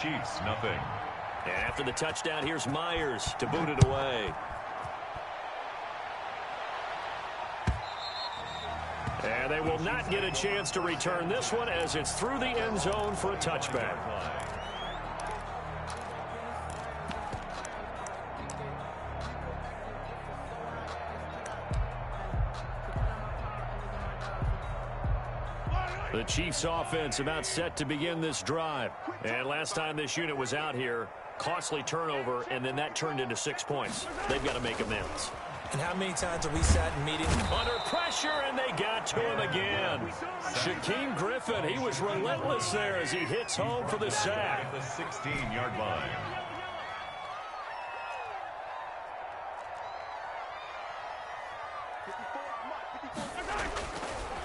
Chiefs, nothing. And after the touchdown, here's Myers to boot it away. And they will not get a chance to return this one as it's through the end zone for a touchback. The Chiefs offense about set to begin this drive. And last time this unit was out here, costly turnover, and then that turned into 6 points. They've got to make amends. And how many times have we sat in meetings? Under pressure, and they got to him again. Shaquem Griffin, he was relentless there as he hits home for the sack. At the 16-yard line.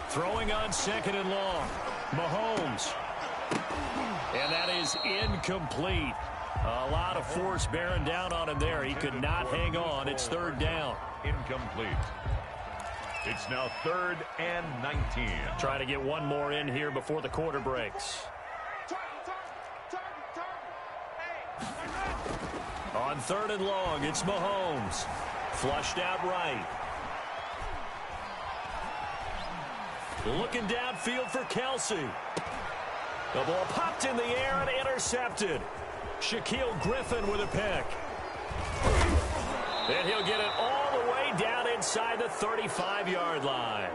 Throwing on 2nd and long. Mahomes. And that is incomplete. A lot of force bearing down on him there. He could not hang on. It's 3rd down. Incomplete. It's now 3rd and 19. Try to get one more in here before the quarter breaks. On 3rd and long, it's Mahomes. Flushed out right. Looking downfield for Kelsey. The ball popped in the air and intercepted. Shaquille Griffin with a pick. And he'll get it all the way down inside the 35-yard line.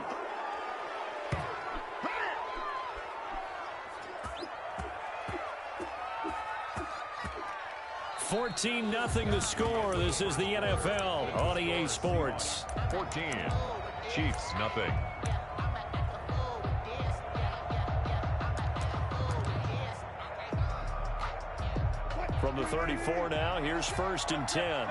$14-0 the score. This is the NFL on EA Sports. 14. Chiefs, nothing. From the 34 now, here's 1st and 10.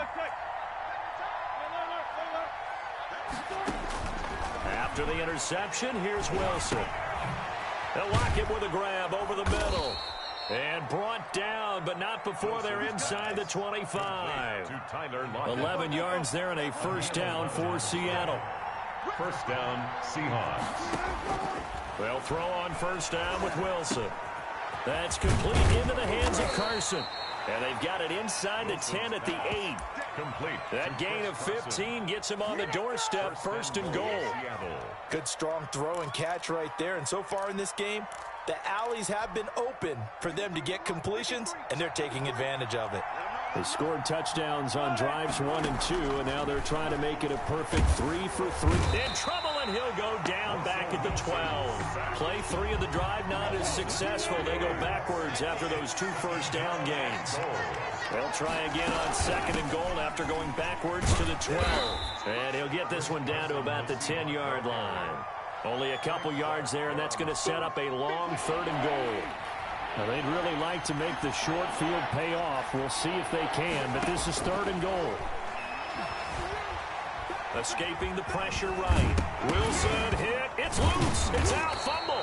After the interception, here's Wilson. They'll lock him with a grab over the middle. And brought down, but not before they're inside the 25. 11 yards there and a first down for Seattle. First down, Seahawks. They'll throw on first down with Wilson. That's complete into the hands of Carson. And they've got it inside the 10 at the 8. Complete. That gain of 15 gets him on the doorstep, 1st and goal. Good strong throw and catch right there. And so far in this game, the alleys have been open for them to get completions, and they're taking advantage of it. They scored touchdowns on drives 1 and 2, and now they're trying to make it a perfect 3 for 3. In trouble, and And he'll go down back at the 12. Play 3 of the drive not as successful. They go backwards after those 2 first down gains. They'll try again on 2nd and goal after going backwards to the 12. And he'll get this one down to about the 10-yard line. Only a couple yards there, and that's going to set up a long 3rd and goal. Now, they'd really like to make the short field pay off. We'll see if they can, but this is 3rd and goal. Escaping the pressure right. Wilson hit. It's loose. It's out. Fumble.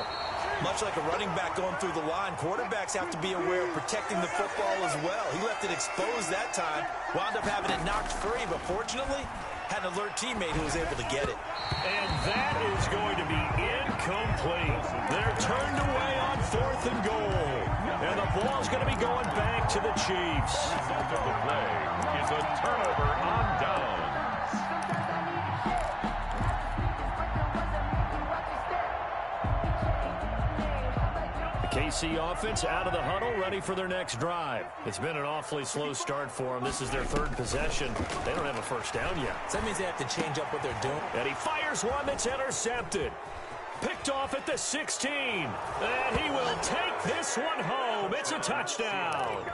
Much like a running back going through the line, quarterbacks have to be aware of protecting the football as well. He left it exposed that time, wound up having it knocked free, but fortunately had an alert teammate who was able to get it. And that is going to be incomplete. They're turned away on 4th and goal. And the ball's going to be going back to the Chiefs. The result of the play is a turnover on downs. KC offense out of the huddle, ready for their next drive. It's been an awfully slow start for them. This is their 3rd possession. They don't have a first down yet. So that means they have to change up what they're doing. And he fires one that's intercepted. Picked off at the 16. And he will take this one home. It's a touchdown.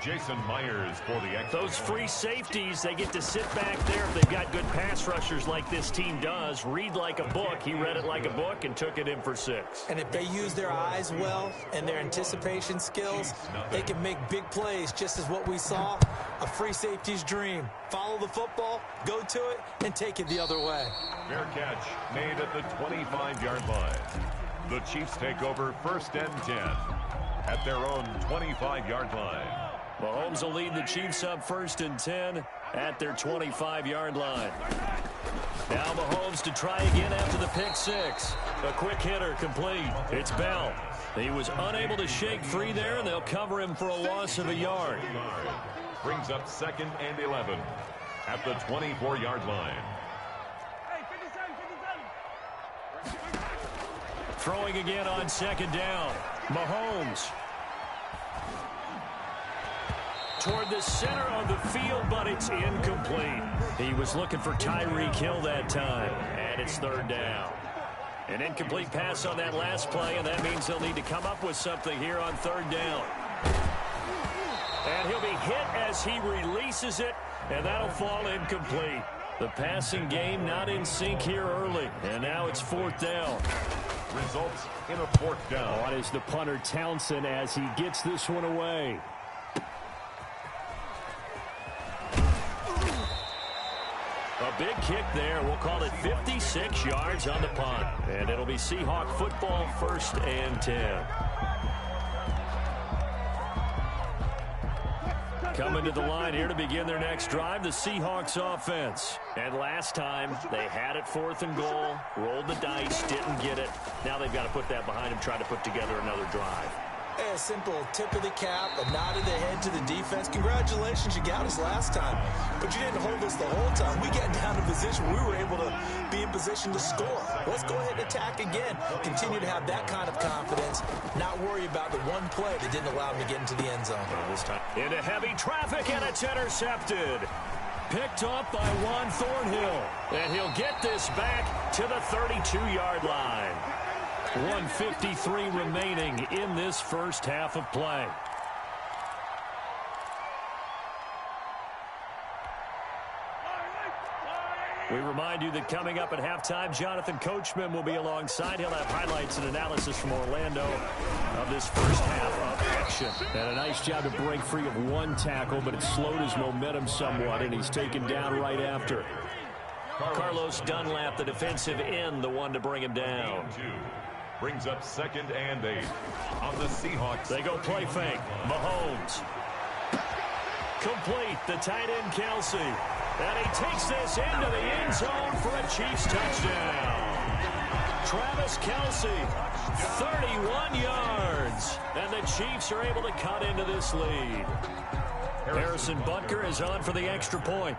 Jason Myers for the extra. Those free safeties, they get to sit back there if they've got good pass rushers like this team does. Read like a book. He read it like a book and took it in for 6. And if they use their eyes well and their anticipation skills, they can make big plays, just as what we saw, a free safety's dream. Follow the football, go to it, and take it the other way. Fair catch made at the 25-yard line. The Chiefs take over 1st and 10 at their own 25-yard line. Mahomes will lead the Chiefs up 1st and 10 at their 25-yard line. Now Mahomes to try again after the pick 6. A quick hitter complete. It's Bell. He was unable to shake free there, and they'll cover him for a loss of a yard. Brings up 2nd and 11 at the 24-yard line. Throwing again on 2nd down. Mahomes. Toward the center of the field, but it's incomplete. He was looking for Tyreek Hill that time, and it's 3rd down. An incomplete pass on that last play, and that means they'll need to come up with something here on 3rd down. And he'll be hit as he releases it, and that'll fall incomplete. The passing game not in sync here early, and now it's 4th down. Results in a 4th down. On is the punter Townsend as he gets this one away. A big kick there. We'll call it 56 yards on the punt. And it'll be Seahawk football 1st and 10. Coming to the line here to begin their next drive, the Seahawks offense. And last time, they had it 4th and goal, rolled the dice, didn't get it. Now they've got to put that behind them, try to put together another drive. A simple tip of the cap, a nod of the head to the defense. Congratulations, you got us last time. But you didn't hold us the whole time. We got down to position. We were able to be in position to score. Let's go ahead and attack again. Continue to have that kind of confidence. Not worry about the one play that didn't allow him to get into the end zone. This time into heavy traffic, and it's intercepted. Picked off by Juan Thornhill. And he'll get this back to the 32-yard line. 1:53 remaining in this first half of play. We remind you that coming up at halftime, Jonathan Coachman will be alongside. He'll have highlights and analysis from Orlando of this first half of action. And a nice job to break free of one tackle, but it slowed his momentum somewhat, and he's taken down right after. Carlos Dunlap, the defensive end, the one to bring him down. Brings up 2nd and 8 on the Seahawks. They go play fake. Mahomes. Complete. The tight end, Kelsey. And he takes this into the end zone for a Chiefs touchdown. Travis Kelsey, 31 yards. And the Chiefs are able to cut into this lead. Harrison Butker is on for the extra point.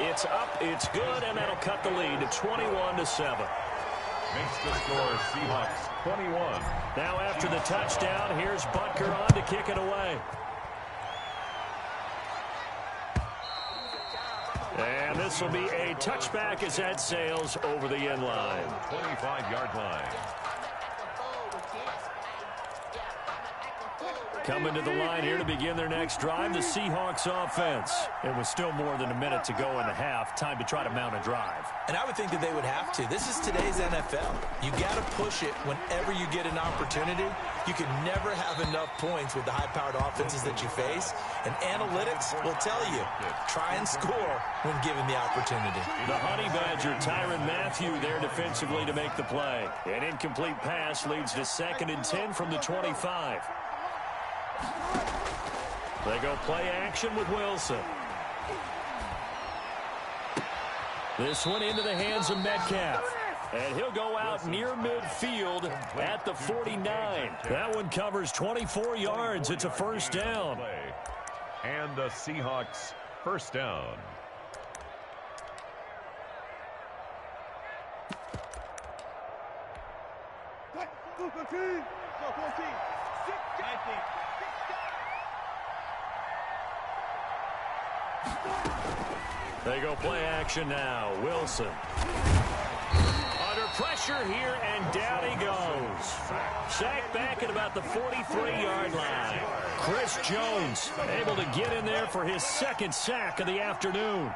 It's up, it's good, and that'll cut the lead to 21-7. Makes the score Seahawks 21. Now after the touchdown, here's Butker on to kick it away. And this will be a touchback as that sails over the end line. 25-yard line. Coming to the line here to begin their next drive, the Seahawks offense. It was still more than a minute to go in the half. Time to try to mount a drive. And I would think that they would have to. This is today's NFL. You got to push it whenever you get an opportunity. You can never have enough points with the high-powered offenses that you face. And analytics will tell you, try and score when given the opportunity. The Honey Badger, Tyrann Mathieu there defensively to make the play. An incomplete pass leads to 2nd and 10 from the 25. They go play action with Wilson. This one into the hands of Metcalf. And he'll go out near midfield at the 49. That one covers 24 yards. It's a first down. And the Seahawks first down. They go play action now. Wilson. Under pressure here, and down he goes. Sacked back at about the 43-yard line. Chris Jones able to get in there for his 2nd sack of the afternoon.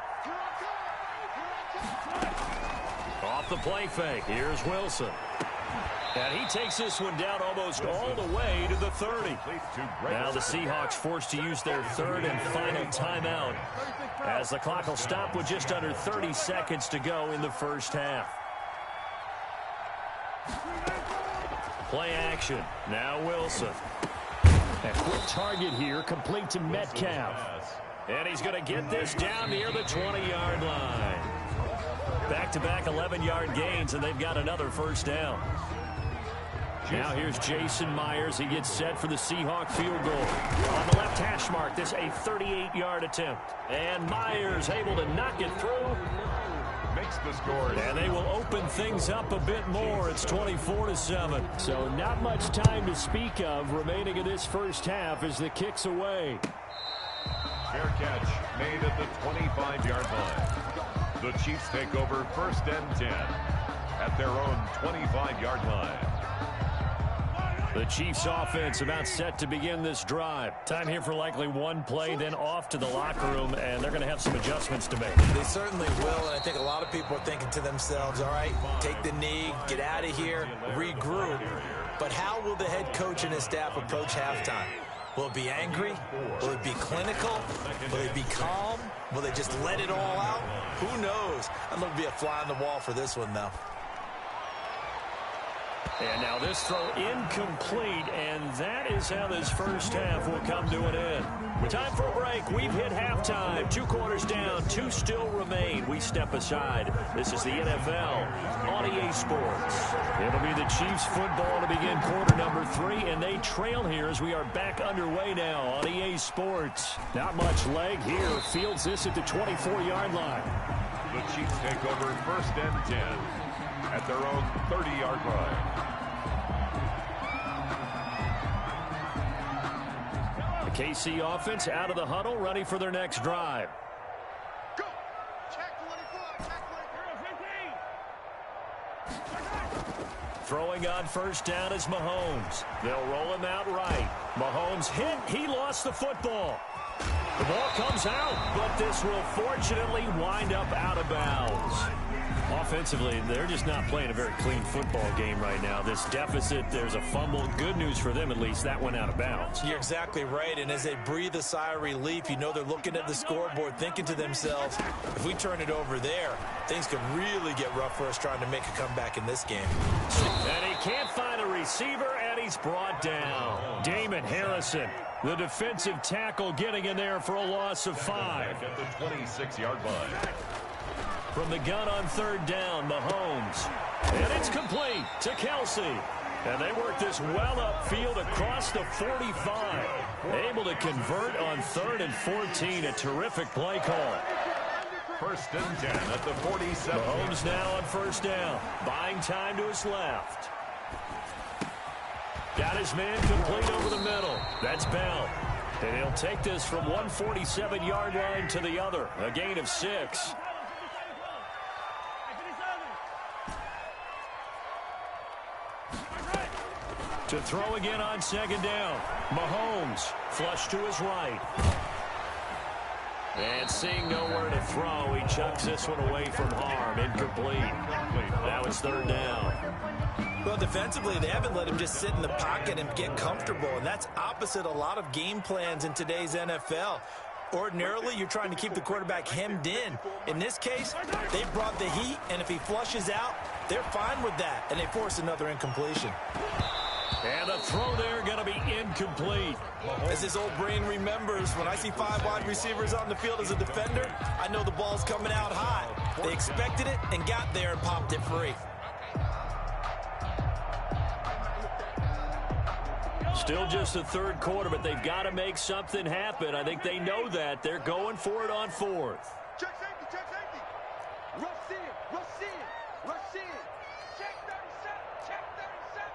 Off the play fake. Here's Wilson. And he takes this one down almost all the way to the 30. Now the Seahawks forced to use their 3rd and final timeout, as the clock will stop with just under 30 seconds to go in the first half. Play action. Now Wilson. A quick target here, complete to Metcalf. And he's going to get this down near the 20-yard line. Back-to-back 11-yard gains, and they've got another first down. Now here's Jason Myers. He gets set for the Seahawk field goal. On the left hash mark, this a 38-yard attempt. And Myers able to knock it through. Makes the score. And they will open things up a bit more. It's 24-7. So not much time to speak of remaining in this first half as the kick's away. Fair catch made at the 25-yard line. The Chiefs take over 1st and 10 at their own 25-yard line. The Chiefs offense about set to begin this drive. Time here for likely one play, then off to the locker room, and they're going to have some adjustments to make. They certainly will, and I think a lot of people are thinking to themselves, all right, take the knee, get out of here, regroup. But how will the head coach and his staff approach halftime? Will it be angry? Will it be clinical? Will it be calm? Will they just let it all out? Who knows? I'd love to be a fly on the wall for this one, though. And now this throw incomplete, and that is how this first half will come to an end. Time for a break. We've hit halftime. 2 quarters down, 2 still remain. We step aside. This is the NFL on EA Sports. It'll be the Chiefs football to begin quarter number 3, and they trail here as we are back underway now on EA Sports. Not much leg here. Fields this at the 24-yard line. The Chiefs take over 1st and 10 at their own 30-yard line. The KC offense out of the huddle, ready for their next drive. Go. Check 24. Check 24. Throwing on first down is Mahomes. They'll roll him out right. Mahomes hit. He lost the football. The ball comes out, but this will fortunately wind up out of bounds. Offensively, they're just not playing a very clean football game right now. This deficit, there's a fumble. Good news for them, at least. That went out of bounds. You're exactly right, and as they breathe a sigh of relief, you know they're looking at the scoreboard, thinking to themselves, if we turn it over there, things could really get rough for us trying to make a comeback in this game. And he can't find a receiver, and he's brought down. Damon Harrison, the defensive tackle, getting in there for a loss of 5. At the 26-yard line. From the gun on third down, Mahomes. And it's complete to Kelsey. And they work this well upfield across the 45. Able to convert on 3rd and 14. A terrific play call. 1st and 10 at the 47. Mahomes now on first down. Buying time to his left. Got his man complete over the middle. That's Bell. And he'll take this from 147-yard line to the other. A gain of 6. To throw again on second down. Mahomes flush to his right. And seeing nowhere to throw, he chucks this one away from harm. Incomplete. Now it's third down. Well, defensively, they haven't let him just sit in the pocket and get comfortable, and that's opposite a lot of game plans in today's NFL. Ordinarily, you're trying to keep the quarterback hemmed in. In this case, they brought the heat, and if he flushes out, they're fine with that, and they force another incompletion. And the throw there going to be incomplete. As his old brain remembers, when I see 5 wide receivers on the field as a defender, I know the ball's coming out high. They expected it and got there and popped it free. Still just the third quarter, but they've got to make something happen. I think they know that. They're going for it on fourth. Check safety, check safety. Rush in, rush in, rush in. Check 37, check 37.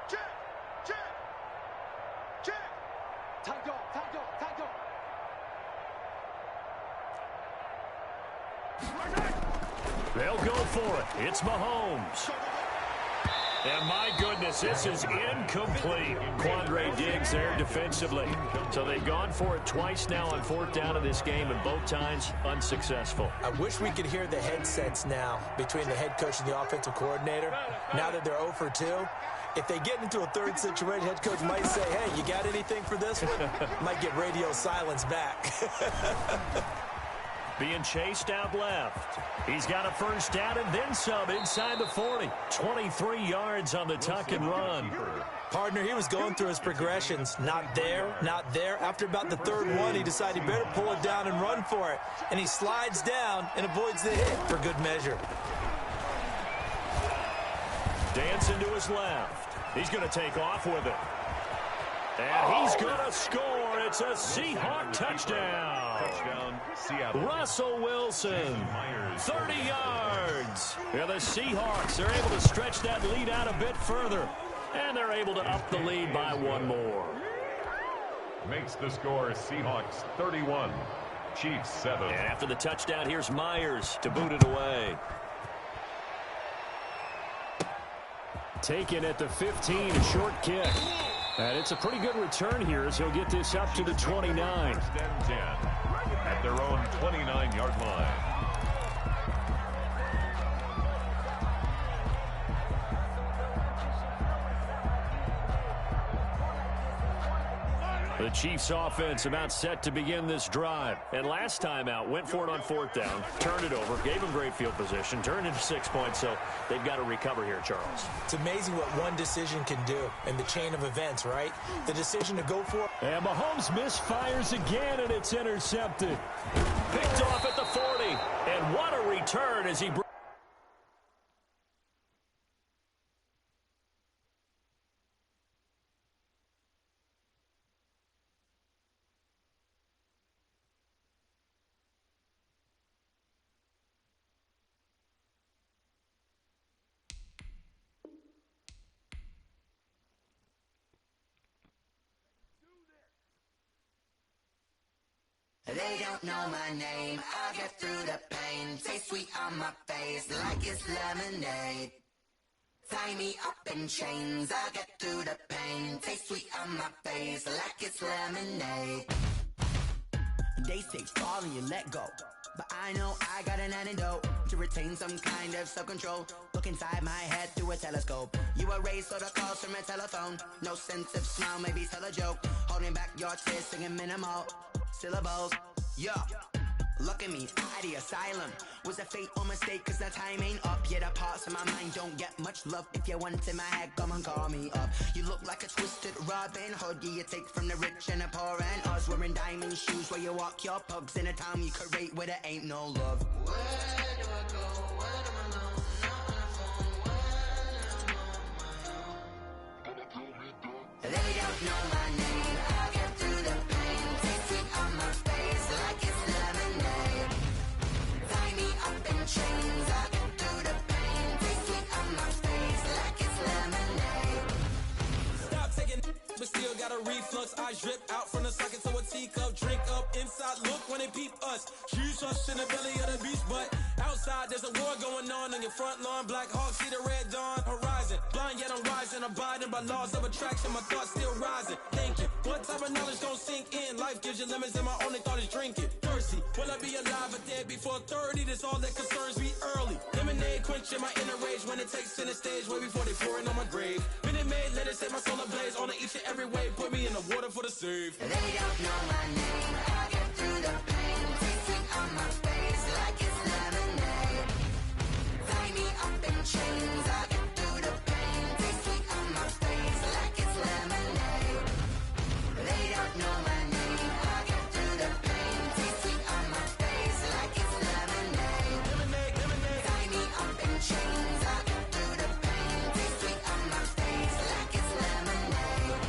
Check, check, check. Tight dog, tight dog, tight dog. They'll go for it. It's Mahomes. And my goodness, this is incomplete. Quandre Diggs there defensively. So they've gone for it twice now on fourth down in this game, and both times unsuccessful. I wish we could hear the headsets now between the head coach and the offensive coordinator. Now that they're 0 for 2, if they get into a third situation, head coach might say, hey, you got anything for this one? Might get radio silence back. Being chased out left. He's got a first down and then some inside the 40. 23 yards on the tuck and run. Partner, he was going through his progressions. Not there, not there. After about the third one, he decided he better pull it down and run for it. And he slides down and avoids the hit for good measure. Dancing to his left. He's going to take off with it. And he's going to score. It's a Seahawk touchdown. Seattle. Russell Wilson, 30 yards. Yeah, the Seahawks are able to stretch that lead out a bit further. And they're able to up the lead by one more. Makes the score Seahawks 31, Chiefs 7. And after the touchdown, here's Myers to boot it away. Taken at the 15, a short kick. And it's a pretty good return here as he'll get this up to the 29. First and 10 at their own 29-yard line. The Chiefs offense about set to begin this drive. And last time out, went for it on fourth down, turned it over, gave them great field position, turned into 6 points, so they've got to recover here, Charles. It's amazing what one decision can do in the chain of events, right? The decision to go for it. And Mahomes misfires again, and it's intercepted. Picked off at the 40. And what a return as he... They don't know my name, I get through the pain. Taste sweet on my face like it's lemonade. Tie me up in chains, I get through the pain. Taste sweet on my face like it's lemonade. They say fall and you let go, but I know I got an antidote to retain some kind of self-control. Look inside my head through a telescope. You erase all the calls from a telephone. No sense of smile, maybe tell a joke. Holding back your tears, singing minimal syllables. Yo, look at me, out the asylum. Was a fate or mistake, cause the time ain't up. Yeah, the parts of my mind don't get much love. If you want in my head, come and call me up. You look like a twisted Robin Hood. Yeah, you take from the rich and the poor and us. Wearing diamond shoes where you walk your pugs in a town you create where there ain't no love. Where do I go? Where do I know? Not on the phone. When I'm on my own. They don't know my name. I get through the pain. Taste sweet on my face like it's lemonade. Tie me up in chains. I get through the pain. Taste sweet on my face like it's lemonade. Stop taking, but still got a reflux. I drip out from the socket to a T there's a war going on your front lawn. Black Hawk, see the red dawn horizon. Blind yet I'm rising, abiding by laws of attraction. My thoughts still rising, thinking, what type of knowledge gon' sink in? Life gives you limits and my only thought is drinking. Thirsty, will I be alive or dead before 30? That's all that concerns me early. Lemonade quenching my inner rage when it takes center stage way before they pouring on my grave. Minute Maid, let it set my soul ablaze on each and every way. Put me in the water for the save. They don't know my name. I get through the pain. Taste sweet on my face like it's lemonade. Tie me up in chains. I get through the pain. Taste sweet on my face like it's lemonade. They don't know my name. I get through the pain. Taste sweet on my face like it's lemonade. Lemonade, lemonade. Tie me up in chains. I get through the pain. Taste sweet on my face like it's lemonade.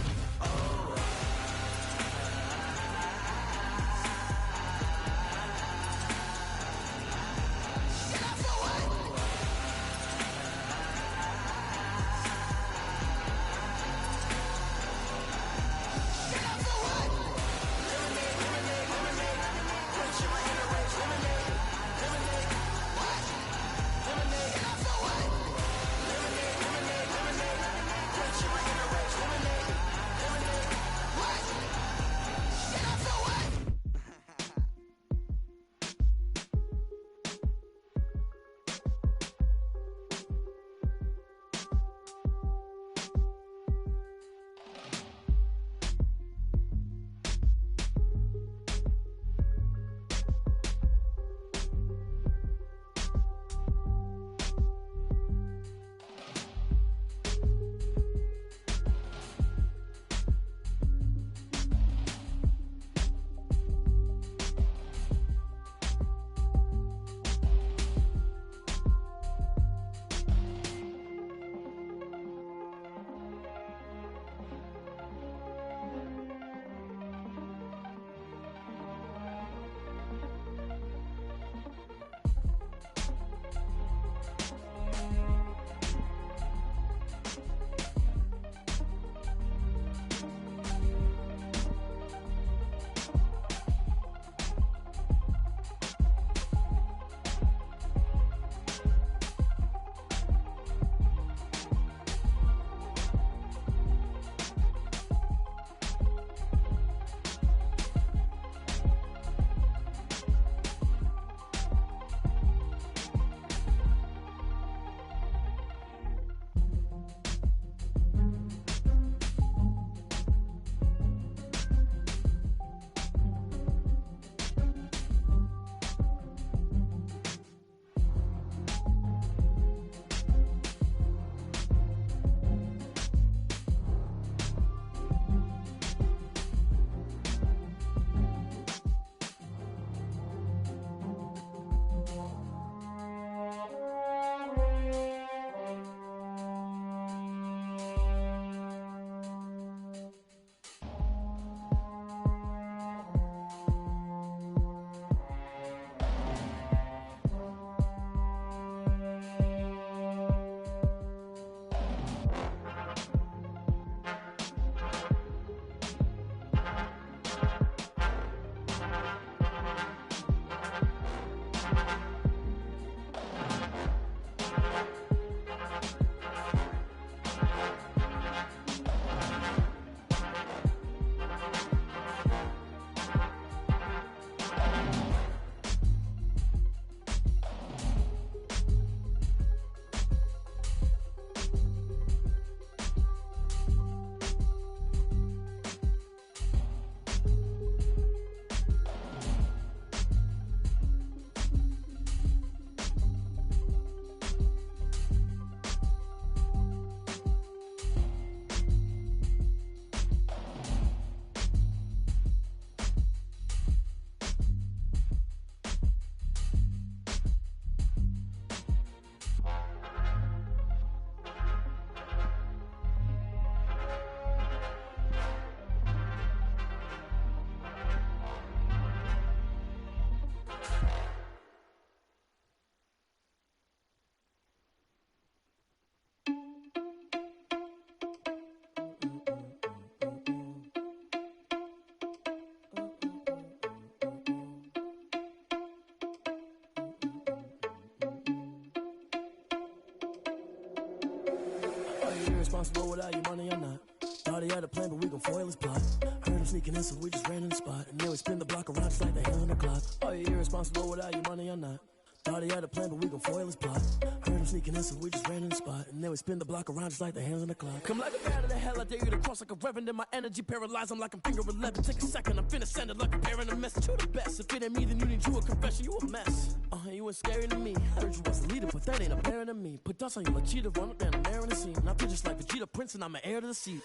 you irresponsible without your money or not? Thought he had a plan, but we gon' foil his plot. Heard him sneaking in, so we just ran in the spot. And then we spin the block around just like the hands on the clock. Are you irresponsible without your money or not? Thought he had a plan, but we gon' foil his plot. Heard him sneaking in, so we just ran in the spot. And then we spin the block around just like the hands on the clock. Come like a bat of the hell, I dare you to cross like a reverend. In my energy paralyzed, I'm like I'm finger 11. Take a second, I'm finna send it like a parent a message. You the best, if it ain't me, then you need you a confession. You a mess. You ain't scary to me. Heard you was a leader, but that ain't apparent to me. Put dust on you like cheetah, run up down the air in the scene. I feel just like Vegeta Prince, and I'm an heir to the seat.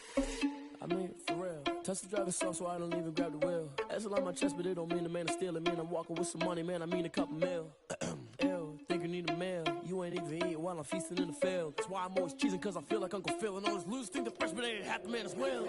I mean, for real. Touch the driver's soft, so I don't even grab the wheel. That's on my chest, but it don't mean the man is stealing. Man, I'm walking with some money, man, I mean a couple mil. Ew, think you need a meal. You ain't even eating while I'm feasting in the field. That's why I'm always cheesing, cause I feel like Uncle Phil. And all those losers think the freshman ain't half the man as well.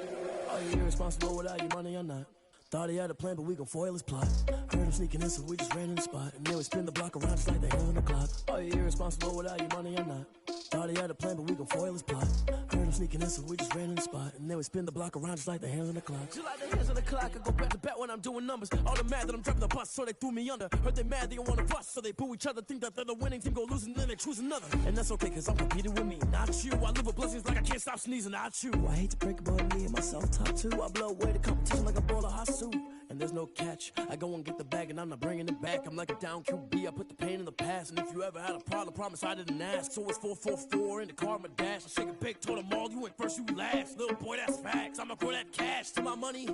Are you irresponsible without your money or not? Thought he had a plan, but we gon' foil his plot. Heard him sneaking in, so we just ran in the spot. And then we spin the block around just like the hands on the clock. Are you irresponsible without your money or not? Thought he had a plan, but we gon' foil his plot. Heard him sneaking in, so we just ran in the spot. And then we spin the block around just like the hands on the clock. Just like the hands on the clock, I go back to back when I'm doing numbers. All the mad that I'm driving the bus, so they threw me under. Heard they mad, they don't wanna bust, so they boo each other. Think that they're the winning team, go losing, then they choose another. And that's okay, cause I'm competing with me, not you. I live with blessings like I can't stop sneezing, not you. I hate to break it, but me and myself top two. I blow away the competition like a ball of hot soup. And there's no catch. I go and get the bag and I'm not bringing it back. I'm like a down QB, I put the pain in the past. And if you ever had a problem, promise I didn't ask. So it's 444 in the car, my dash. I shake a big, told them all, you went first, you last. Little boy, that's facts. I'ma throw that cash to my money. You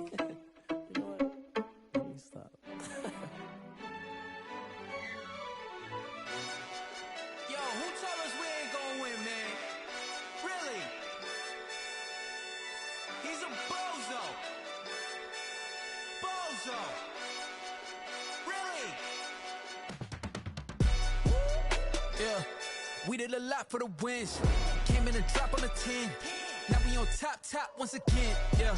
know what? Let me stop. Yo, who told us we ain't gonna win, man? Really? He's a bozo. Bozo. Really? Yeah, we did a lot for the wins. Came in and drop on the 10. Now we on top once again. Yeah.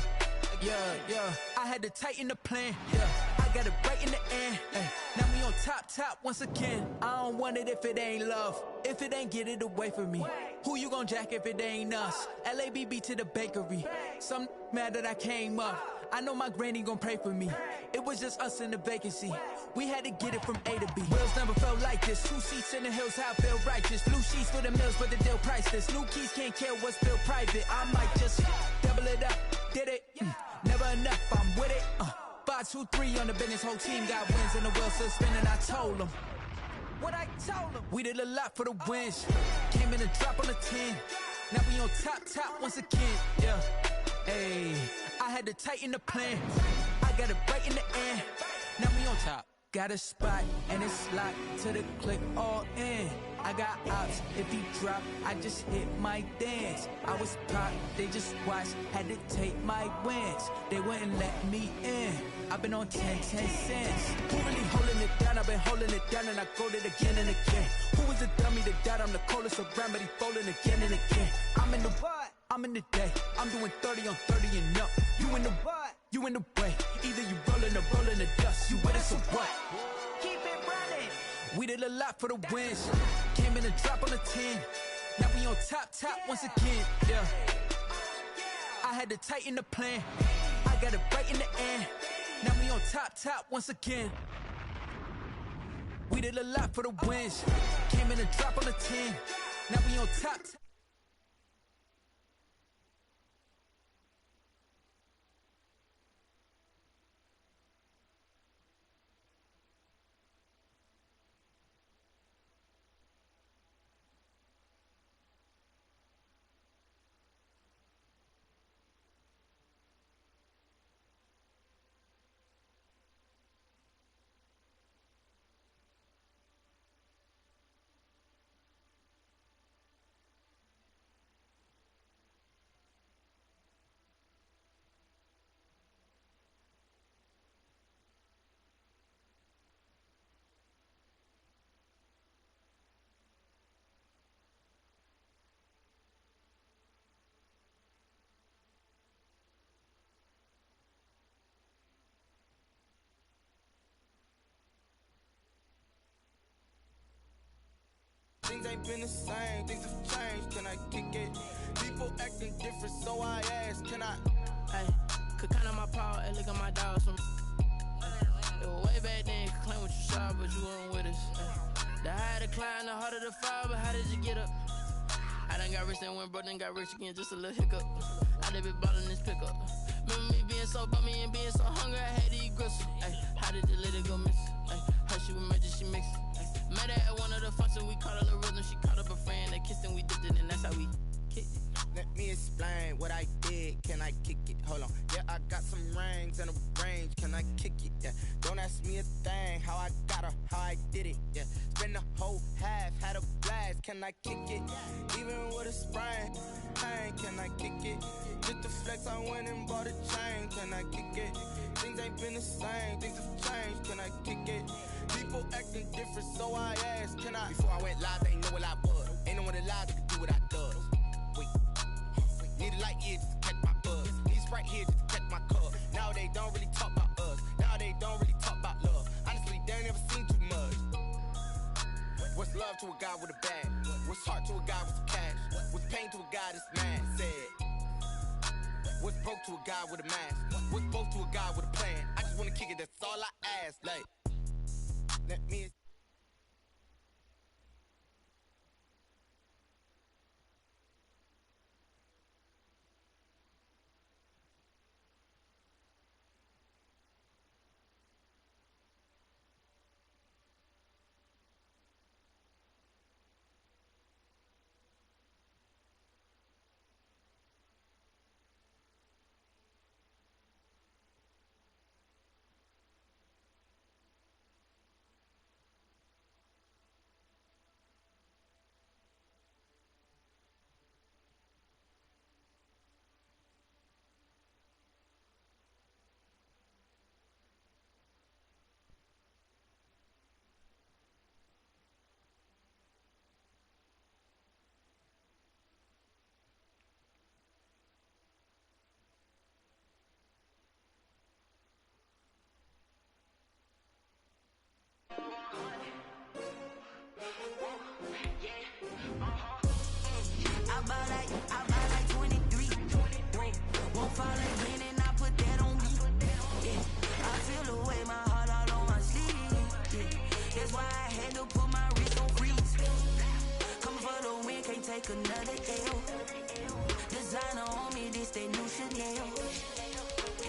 I had to tighten the plan. Yeah, I got it right in the end. Ay. Now we on top once again. I don't want it if it ain't love. If it ain't, get it away from me. Who you gon' jack if it ain't us? LABB to the bakery. Some mad that I came up. I know my granny gon' pray for me. It was just us in the vacancy. We had to get it from A to B. Wheels never felt like this. 2 seats in the hills, how I feel righteous. Blue sheets for the mills, but the deal priceless. New keys can't care what's still private. I might just double it up. Did it? Never enough, I'm with it. 5, 2, 3 on the business. Whole team got wins and the wheels still spinning. I told them what I told them. We did a lot for the wins. Came in and drop on the 10. Now we on top once again. Yeah. Hey, I had to tighten the plan. I got it right in the end. Now we on top. Got a spot and it's locked to the click all in. I got ops, if he drop, I just hit my dance. I was pop, they just watched, had to take my wins. They wouldn't let me in. I've been on 10 cents. Who really holding it down? I've been holding it down and I go it again and again. Who was the dummy that died? I'm the coldest around, but he folding again and again. I'm in the what? I'm in the day. I'm doing 30 on 30 and up. You in the what? You in the way. Either you rolling the dust. You with us or what? Keep it running. We did a lot for the wins. Came in and drop on the 10. Now we on top once again. Yeah. I had to tighten the plan. I got it right in the end. Now we on top once again. We did a lot for the wins. Came in and drop on the 10. Now we on top. Things ain't been the same, things have changed, can I kick it? People acting different, so I ask, can I? Hey, could count on my power, hey, look at my dogs. It was way back then, could claim what you saw, but you weren't with us. The higher the climb, the harder the fall, but how did you get up? I I done got rich and went broke, then got rich again, just a little hiccup. I done been ballin' this pickup. Remember me being so bummy and being so hungry, I had to eat gristle. Ay, how did the lady go miss? Ay, her she was major, she mixed. Met her at one of the functions, we caught a little rhythm. She caught up a friend, they kissed and we dipped it, and that's how we kicked it. Let me explain what I did. Can I kick it? Hold on. Yeah, I got some rings and a range. Can I kick it? Yeah. Don't ask me a thing. How I got her, how I did it. Yeah. Spend the whole half, had a blast. Can I kick it? Even with a sprain. Pain, can I kick it? Just the flex, I went and bought a chain. Can I kick it? Things ain't been the same. Things have changed. Can I kick it? People acting different, so I asked. Can I? Before I went live, they ain't know what I was. Ain't no one alive that could do what I does. Wait. Need a light here just to catch my buzz. Need Sprite here just to catch my cup. Now they don't really talk about us. Now they don't really talk about love. Honestly, they ain't never seen too much. What's love to a guy with a bag? What's heart to a guy with some cash? What's pain to a guy that's mad? Said. What's broke to a guy with a mask? What's broke to a guy with a plan? I just wanna kick it, that's all I ask. Like, let me... Another L. Designer on me, this that new Chanel.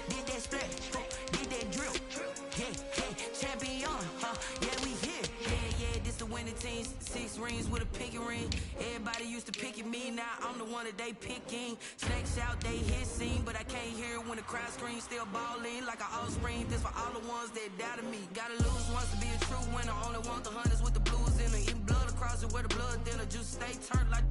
Did that split, did that drill. Yeah, champion, yeah, we here. Yeah, this the winning team. 6 rings with a pinky ring. Everybody used to pick at me, now I'm the one that they picking. Snakes out, they hit scene, but I can't hear it when the crowd screams. Still balling like an offspring. This for all the ones that doubted me. Gotta lose once to be a true winner. Only want the hunters with the blues in it. Eating blood across it where the blood thinner. Juice stay turned like.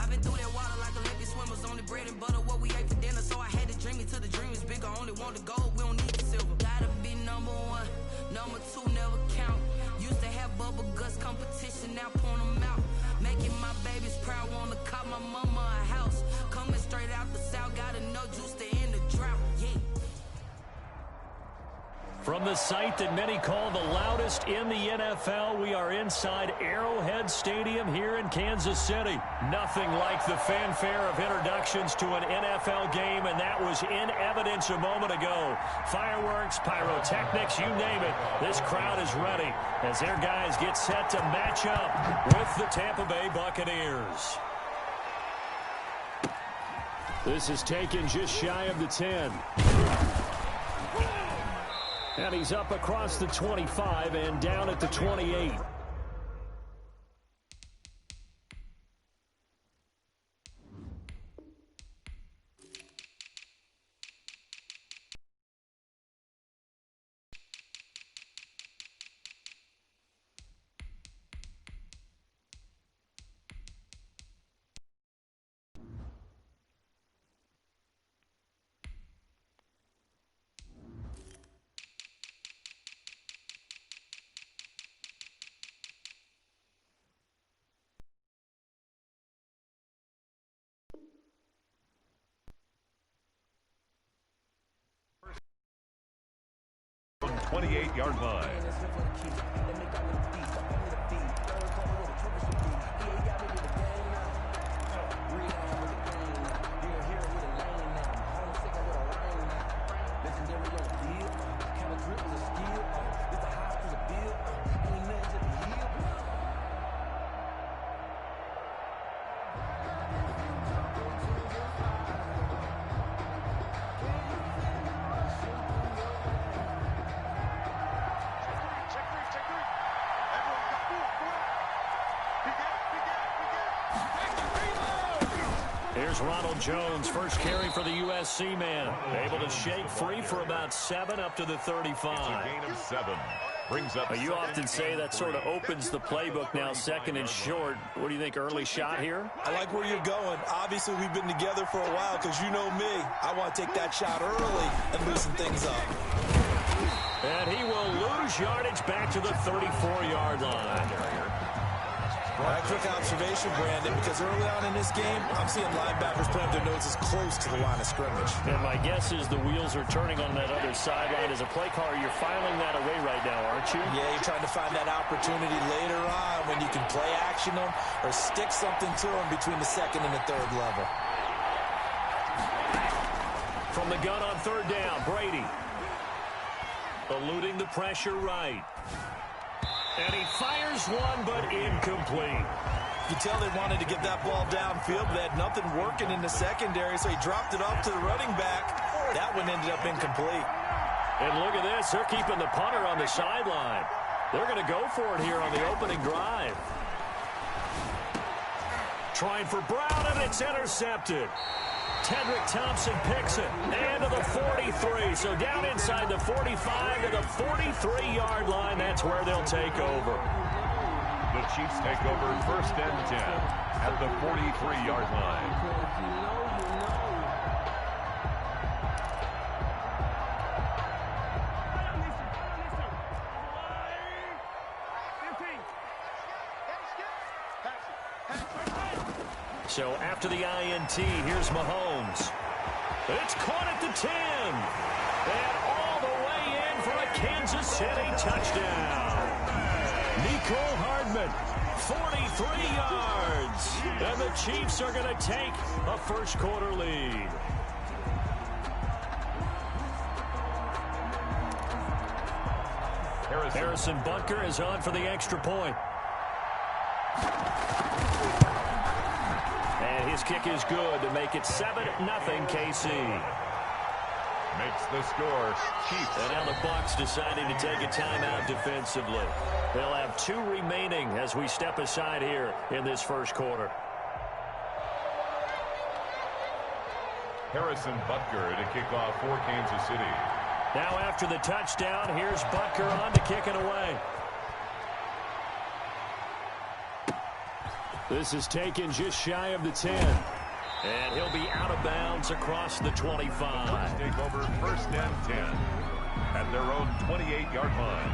I've been through that water like Olympic swimmers. Only bread and butter, what we ate for dinner. So I had to dream it till the dream is bigger. Only want the gold, we don't need the silver. Gotta be number 1, number 2 never count. Used to have bubble guts competition, now point them out. Making my babies proud, wanna call my mama a house. Coming straight out the south, gotta know juice to end the drought, yeah. From the site that many call the loudest in the NFL, we are inside Arrowhead Stadium here in Kansas City. Nothing like the fanfare of introductions to an NFL game, and that was in evidence a moment ago. Fireworks, pyrotechnics, you name it. This crowd is ready as their guys get set to match up with the Tampa Bay Buccaneers. This is taken just shy of the 10. And he's up across the 25 and down at the 28. On 28-yard line. Here's Ronald Jones, first carry for the USC man. Able to shake free for about 7 up to the 35. It's a gain of 7. Brings up You often say that sort of opens the playbook now, second and short. What do you think, early shot here? I like where you're going. Obviously, we've been together for a while because you know me. I want to take that shot early and loosen things up. And he will lose yardage back to the 34-yard line. Quick observation, Brandon, because early on in this game, I'm seeing linebackers putting their noses close to the line of scrimmage. And my guess is the wheels are turning on that other sideline. As a play caller, you're filing that away right now, aren't you? Yeah, you're trying to find that opportunity later on when you can play action them or stick something to them between the second and the third level. From the gun on third down, Brady. Eluding the pressure right. And he fires one, but incomplete. You tell they wanted to get that ball downfield, but they had nothing working in the secondary, so he dropped it off to the running back. That one ended up incomplete. And look at this. They're keeping the punter on the sideline. They're going to go for it here on the opening drive. Trying for Brown, and it's intercepted. Tedrick Thompson picks it. And to the 43. So down inside the 45 to the 43-yard line. That's where they'll take over. The Chiefs take over first and 10 at the 43-yard line. So after the INT, here's Mahomes. It's caught at the 10. And all the way in for a Kansas City touchdown. Nicole Hardman, 43 yards. And the Chiefs are going to take a first quarter lead. Harrison Butker is on for the extra point. And his kick is good to make it 7-0 KC. Makes the score. Chiefs. And now the Bucs deciding to take a timeout defensively. They'll have 2 remaining as we step aside here in this first quarter. Harrison Butker to kick off for Kansas City. Now after the touchdown, here's Butker on to kick it away. This is taken just shy of the 10. And he'll be out of bounds across the 25. Take over first and 10 at their own 28-yard line.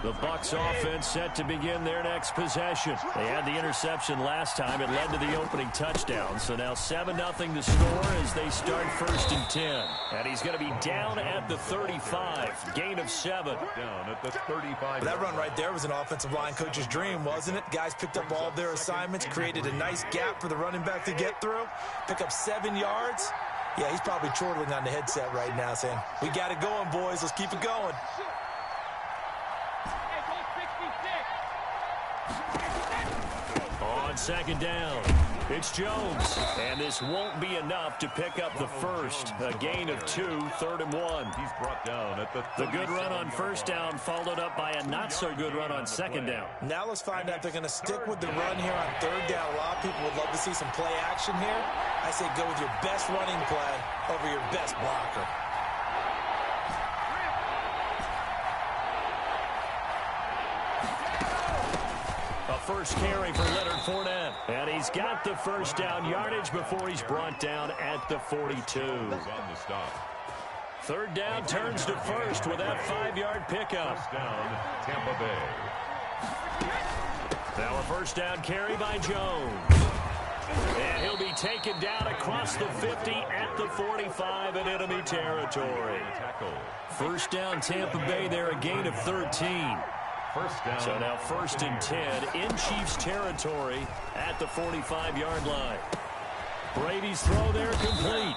The Bucs offense set to begin their next possession. They had the interception last time. It led to the opening touchdown. So now 7-0 the score as they start first and 10. And he's going to be down at the 35. Gain of 7. Down at the 35. That run right there was an offensive line coach's dream, wasn't it? Guys picked up all their assignments, created a nice gap for the running back to get through, pick up 7 yards. Yeah, he's probably chortling on the headset right now saying, we got it going, boys. Let's keep it going. On second down, it's Jones. And this won't be enough to pick up the first. A gain of 2, 3rd and 1. He's brought down at the good run on first down followed up by a not-so-good run on second down. Now let's find out if they're going to stick with the run here on third down. A lot of people would love to see some play action here. I say go with your best running play over your best blocker. First carry for Leonard Fournette. And he's got the first down yardage before he's brought down at the 42. Third down turns to first with that 5-yard pickup. First down, Tampa Bay. Now a first down carry by Jones. And he'll be taken down across the 50 at the 45 in enemy territory. First down Tampa Bay there, a gain of 13. First down. So now first and 10 in Chiefs territory at the 45-yard line. Brady's throw there complete.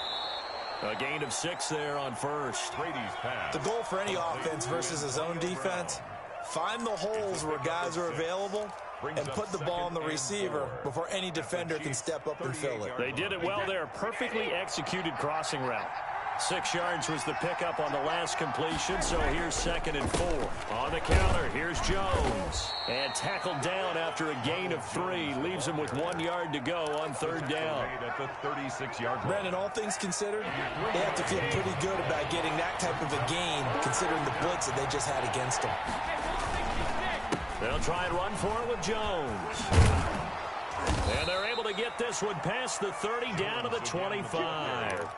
A gain of 6 there on first. Brady's pass. The goal for any offense versus his own defense, find the holes where guys are available and put the ball on the receiver before any defender can step up and fill it. They did it well there. Perfectly executed crossing route. 6 yards was the pickup on the last completion, so here's 2nd and 4. On the counter, here's Jones. And tackled down after a gain of 3. Leaves him with 1 yard to go on 3rd down. At the 36-yard line. Brandon, all things considered, they have to feel pretty good about getting that type of a gain, considering the blitz that they just had against them. They'll try and run for it with Jones. And they're able to get this one past the 30 down to the 25.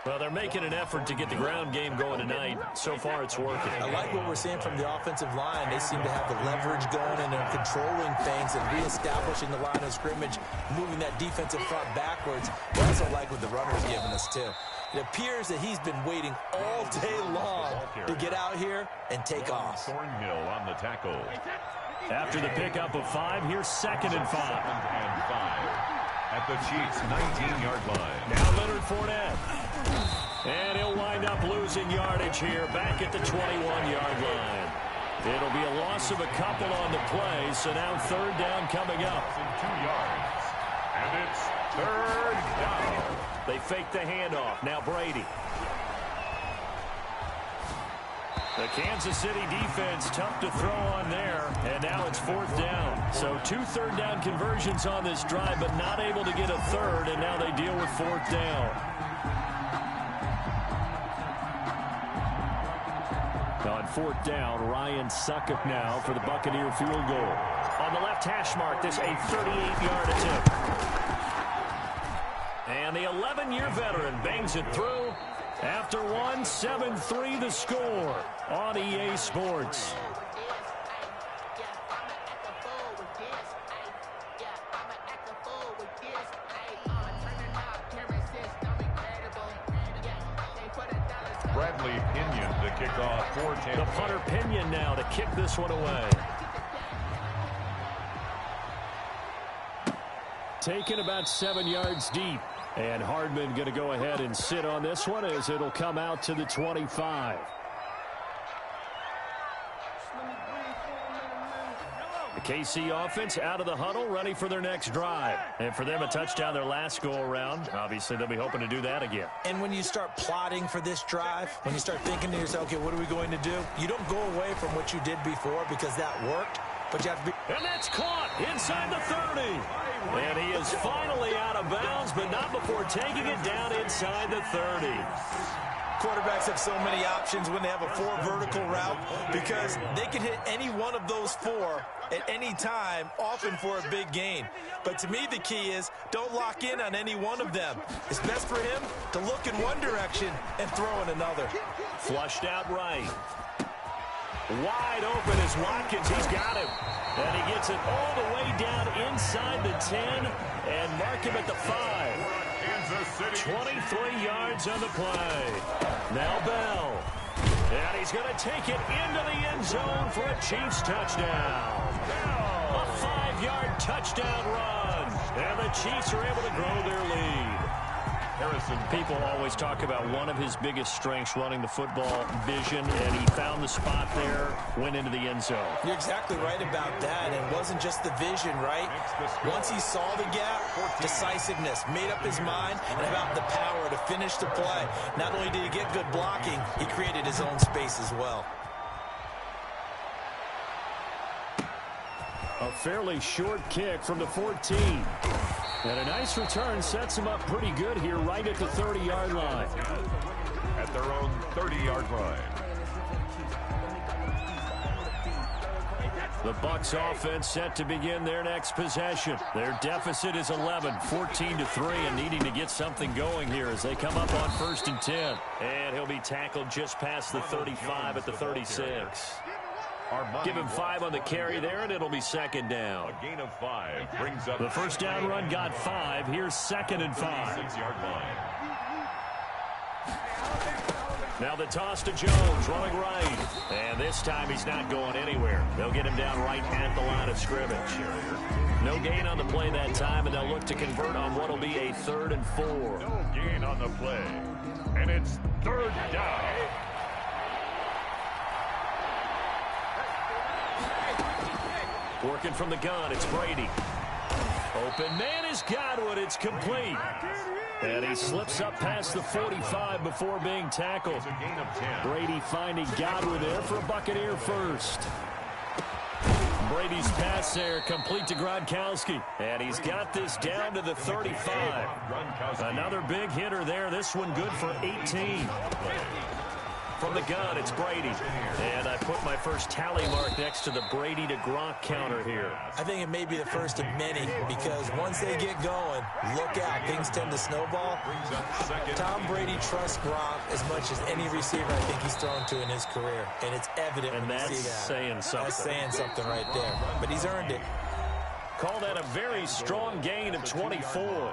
Well, they're making an effort to get the ground game going tonight. So far, it's working. I like what we're seeing from the offensive line. They seem to have the leverage going, and they're controlling things and reestablishing the line of scrimmage, moving that defensive front backwards. I also like what the runner's giving us, too. It appears that he's been waiting all day long to get out here and take off. Thornhill on the tackle. After the pickup of 5, here's 2nd and 5. 2nd and 5. At the Chiefs' 19-yard line. Now Leonard Fournette. And he'll wind up losing yardage here back at the 21-yard line. It'll be a loss of a couple on the play, so now 3rd down coming up. 2 yards. And it's 3rd down. They fake the handoff. Now Brady. The Kansas City defense tough to throw on there, and now it's 4th down. So 2 3rd down conversions on this drive, but not able to get a 3rd, and now they deal with 4th down. On 4th down, Ryan Succop now for the Buccaneer field goal. On the left hash mark, this a 38-yard attempt. And the 11-year veteran bangs it through. After 1, 7-3 the score on EA Sports. Bradley Pinion to kick off for Tampa. The punter Pinion now to kick this one away. Taken about 7 yards deep. And Hardman going to go ahead and sit on this one as it'll come out to the 25. The KC offense out of the huddle, ready for their next drive. And for them, a touchdown their last go-around. Obviously, they'll be hoping to do that again. And when you start plotting for this drive, when you start thinking to yourself, okay, what are we going to do? You don't go away from what you did before because that worked. But you have to be... And that's caught inside the 30. And he is finally out of bounds, but not before taking it down inside the 30. Quarterbacks have so many options when they have a 4 vertical route because they can hit any one of those 4 at any time, often for a big gain. But to me, the key is don't lock in on any one of them. It's best for him to look in one direction and throw in another. Flushed out right. Wide open is Watkins. He's got him. And he gets it all the way down inside the 10 and mark him at the 5. 23 yards on the play. Now Bell. And he's going to take it into the end zone for a Chiefs touchdown. A 5-yard touchdown run. And the Chiefs are able to grow their lead. People always talk about one of his biggest strengths, running the football, vision, and he found the spot there, went into the end zone. You're exactly right about that. It wasn't just the vision, right? Once he saw the gap, decisiveness, made up his mind, and about the power to finish the play. Not only did he get good blocking, he created his own space as well. A fairly short kick from the 14. And a nice return sets him up pretty good here right at the 30-yard line. At their own 30-yard line. The Bucs offense set to begin their next possession. Their deficit is 11, 14-3, and needing to get something going here as they come up on 1st and 10. And he'll be tackled just past the 35 at the 36. Give him 5 on the carry there, and it'll be 2nd down. A gain of 5 brings up the first down run got 5. Here's 2nd and 5. 6-yard line. Now the toss to Jones, running right. And this time he's not going anywhere. They'll get him down right at the line of scrimmage. No gain on the play that time, and they'll look to convert on what will be a 3rd and 4. No gain on the play. And it's 3rd down. Working from the gun, it's Brady. Open man is Godwin. It's complete. And he slips up past the 45 before being tackled. Brady finding Godwin there for a Buccaneer first. Brady's pass there, complete to Gronkowski. And he's got this down to the 35. Another big hitter there. This one good for 18. From the gun, it's Brady. And I put my first tally mark next to the Brady to Gronk counter here. I think it may be the first of many, because once they get going, look out. Things tend to snowball. Tom Brady trusts Gronk as much as any receiver I think he's thrown to in his career. And it's evident when you see that. Saying something. That's saying something right there. But he's earned it. Call that a very strong gain of 24.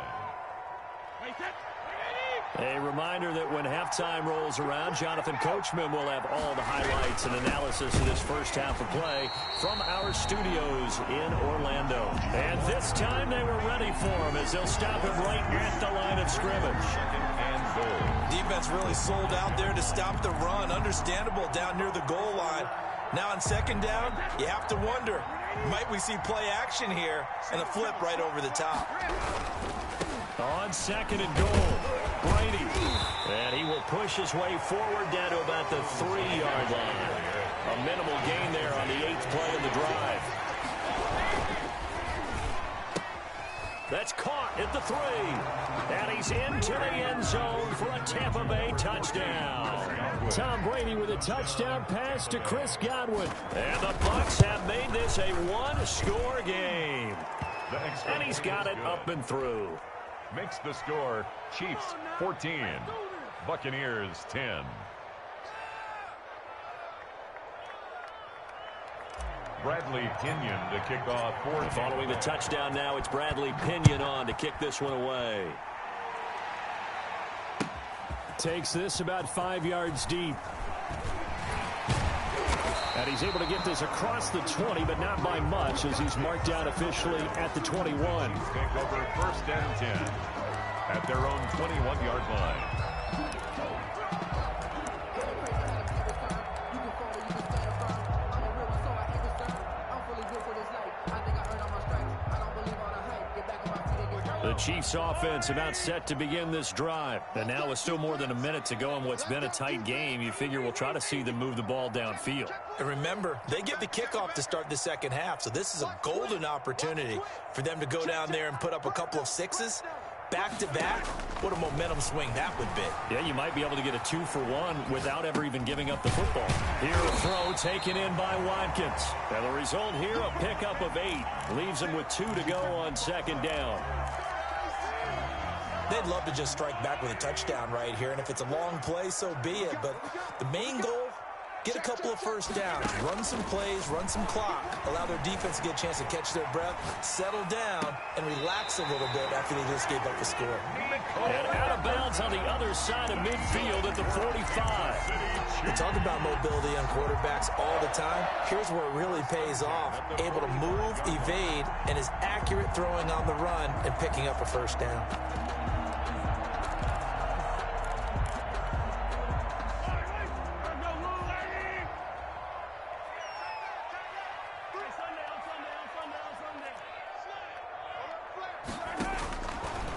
A reminder that when halftime rolls around, Jonathan Coachman will have all the highlights and analysis of this first half of play from our studios in Orlando. And this time they were ready for him as they'll stop him right at the line of scrimmage. Defense really sold out there to stop the run. Understandable down near the goal line. Now on second down, you have to wonder, might we see play action here and a flip right over the top? On second and goal, Brady. And he will push his way forward down to about the 3-yard line. A minimal gain there on the 8th play of the drive. That's caught at the 3. And he's into the end zone for a Tampa Bay touchdown. Tom Brady with a touchdown pass to Chris Godwin. And the Bucs have made this a one-score game. And he's got it up and through. Makes the score Chiefs 14, Buccaneers 10. Bradley Pinion to kick off. Following the touchdown now, it's Bradley Pinion on to kick this one away. Takes this about 5 yards deep. And he's able to get this across the 20, but not by much, as he's marked down officially at the 21. Take over first and 10 at their own 21-yard line. The Chiefs offense about set to begin this drive. And now with still more than a minute to go in what's been a tight game, you figure we'll try to see them move the ball downfield. And remember, they get the kickoff to start the second half, so this is a golden opportunity for them to go down there and put up a couple of sixes back-to-back. What a momentum swing that would be. Yeah, you might be able to get a 2-for-1 without ever even giving up the football. Here a throw taken in by Watkins. And the result here, a pickup of 8. Leaves him with 2 to go on second down. They'd love to just strike back with a touchdown right here, and if it's a long play, so be it. But the main goal, get a couple of first downs, run some plays, run some clock, allow their defense to get a chance to catch their breath, settle down, and relax a little bit after they just gave up the score. And out of bounds on the other side of midfield at the 45. We talk about mobility on quarterbacks all the time. Here's where it really pays off. Able to move, evade, and is accurate throwing on the run and picking up a first down.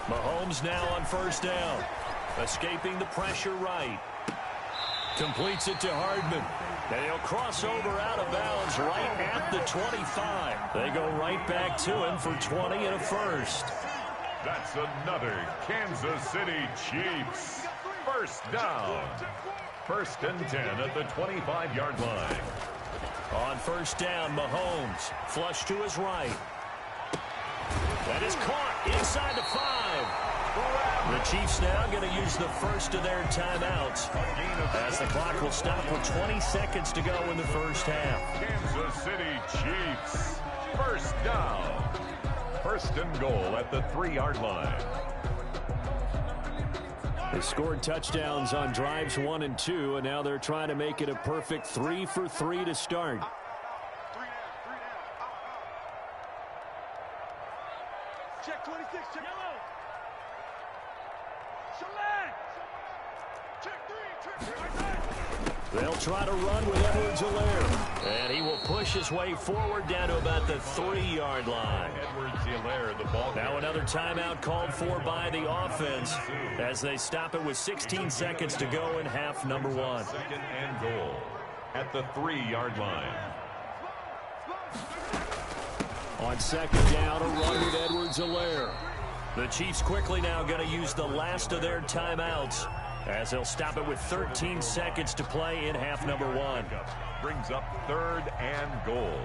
Mahomes now on first down. Escaping the pressure right. Completes it to Hardman. And he'll cross over out of bounds right at the 25. They go right back to him for 20 and a first. That's another Kansas City Chiefs. First down. First and 10 at the 25-yard line. On first down, Mahomes. Flush to his right. That is caught inside the 5. The Chiefs now going to use the first of their timeouts as the clock will stop with 20 seconds to go in the first half. Kansas City Chiefs. First down. First and goal at the 3-yard line. They scored touchdowns on drives 1 and 2, and now they're trying to make it a perfect 3 for 3 to start. Check 26, check yellow. They'll try to run with Edwards-Helaire. And he will push his way forward down to about the 3-yard line. Edwards-Helaire, Now another timeout called for by the offense as they stop it with 16 seconds to go in half number 1. Second and goal at the 3-yard line. On second down, a run with Edwards-Helaire. The Chiefs quickly now going to use the last of their timeouts as they'll stop it with 13 seconds to play in half number 1. Brings up 3rd and goal.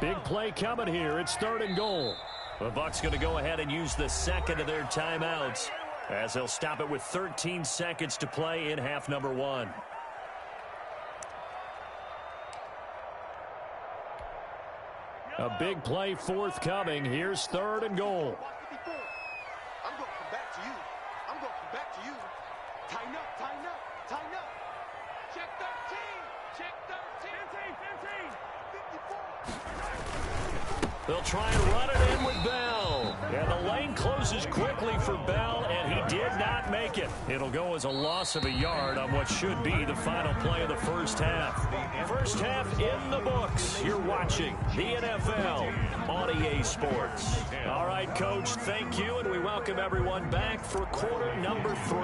Big play coming here. It's 3rd and goal. The Bucs going to go ahead and use the second of their timeouts as they'll stop it with 13 seconds to play in half number 1. A big play forthcoming. Here's 3rd and goal. I'm going to come back to you. I'm going to come back to you. Tighten up, tighten up, tighten up. Check 13. Check 13. 15, 54. They'll try and run it in with Bell. And the lane closes quickly for Bell, and he did not make it. It'll go as a loss of a yard on what should be the final play of the first half. First half in the books. You're watching the NFL on EA Sports. All right, Coach, thank you, and we welcome everyone back for quarter number 3.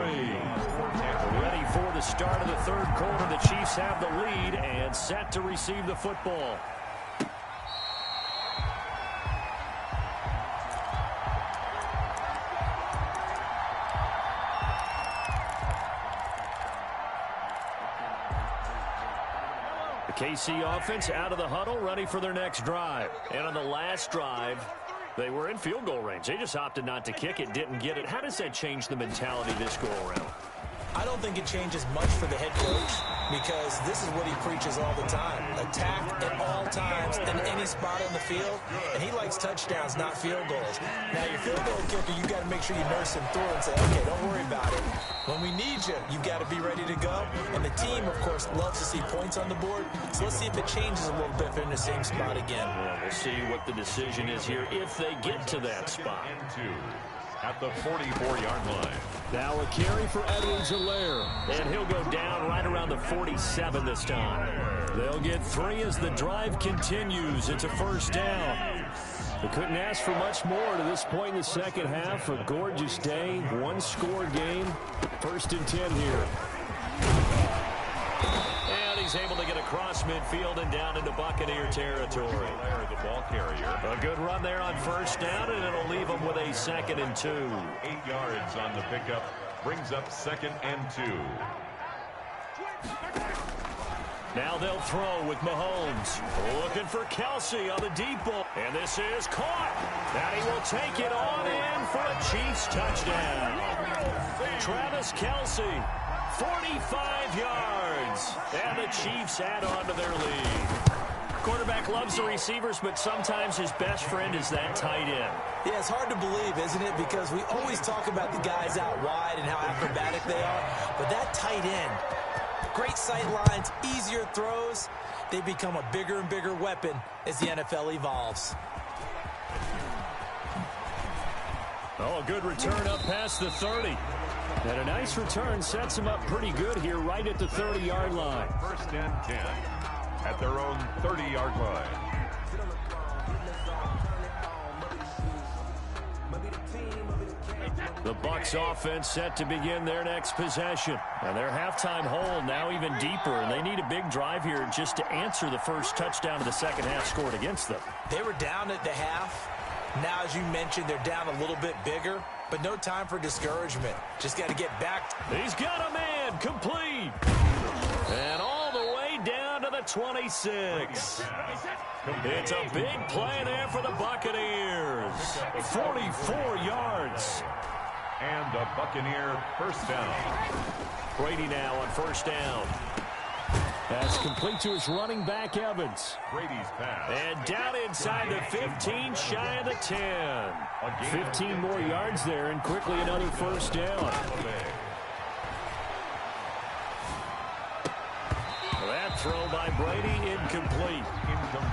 Ready for the start of the 3rd quarter. The Chiefs have the lead and set to receive the football. The KC offense out of the huddle, ready for their next drive. And on the last drive, they were in field goal range. They just opted not to kick it, didn't get it. How does that change the mentality this go around? I don't think it changes much for the head coach because this is what he preaches all the time. Attack at all times in any spot on the field, and he likes touchdowns, not field goals. Now, your field goal kicker, you got to make sure you nurse him through and say, okay, don't worry about it. When we need you, you've got to be ready to go. And the team, of course, loves to see points on the board. So let's see if it changes a little bit if they're in the same spot again. Well, we'll see what the decision is here if they get to that spot. At the 44-yard line. Now a carry for Edwards-Helaire. And he'll go down right around the 47 this time. They'll get 3 as the drive continues. It's a first down. They couldn't ask for much more to this point in the second half. A gorgeous day, one-score game. 1st and 10 here. And he's able to get across midfield and down into Buccaneer territory. The ball carrier. A good run there on first down, and it'll leave him with a 2nd and 2. 8 yards on the pickup. Brings up 2nd and 2. Now they'll throw with Mahomes. Looking for Kelsey on the deep ball. And this is caught. And he will take it on in for a Chiefs touchdown. Travis Kelsey, 45 yards. And the Chiefs add on to their lead. Quarterback loves the receivers, but sometimes his best friend is that tight end. Yeah, it's hard to believe, isn't it? Because we always talk about the guys out wide and how acrobatic they are. But that tight end, great sight lines, easier throws. They become a bigger and bigger weapon as the NFL evolves. Oh, a good return up past the 30. And a nice return sets them up pretty good here right at the 30-yard line. 1st and 10 at their own 30-yard line. The Bucs offense set to begin their next possession. And their halftime hole now even deeper, and they need a big drive here just to answer the first touchdown of the second half scored against them. They were down at the half. Now, as you mentioned, they're down a little bit bigger, but no time for discouragement. Just got to get back. He's got a man, complete. And all the way down to the 26. It's a big play there for the Buccaneers. 44 yards. And a Buccaneer first down. Brady now on first down. That's complete to his running back, Evans. Brady's pass. And down inside the 15, shy of the 10. 15 more yards there, and quickly another first down. That throw by Brady, incomplete.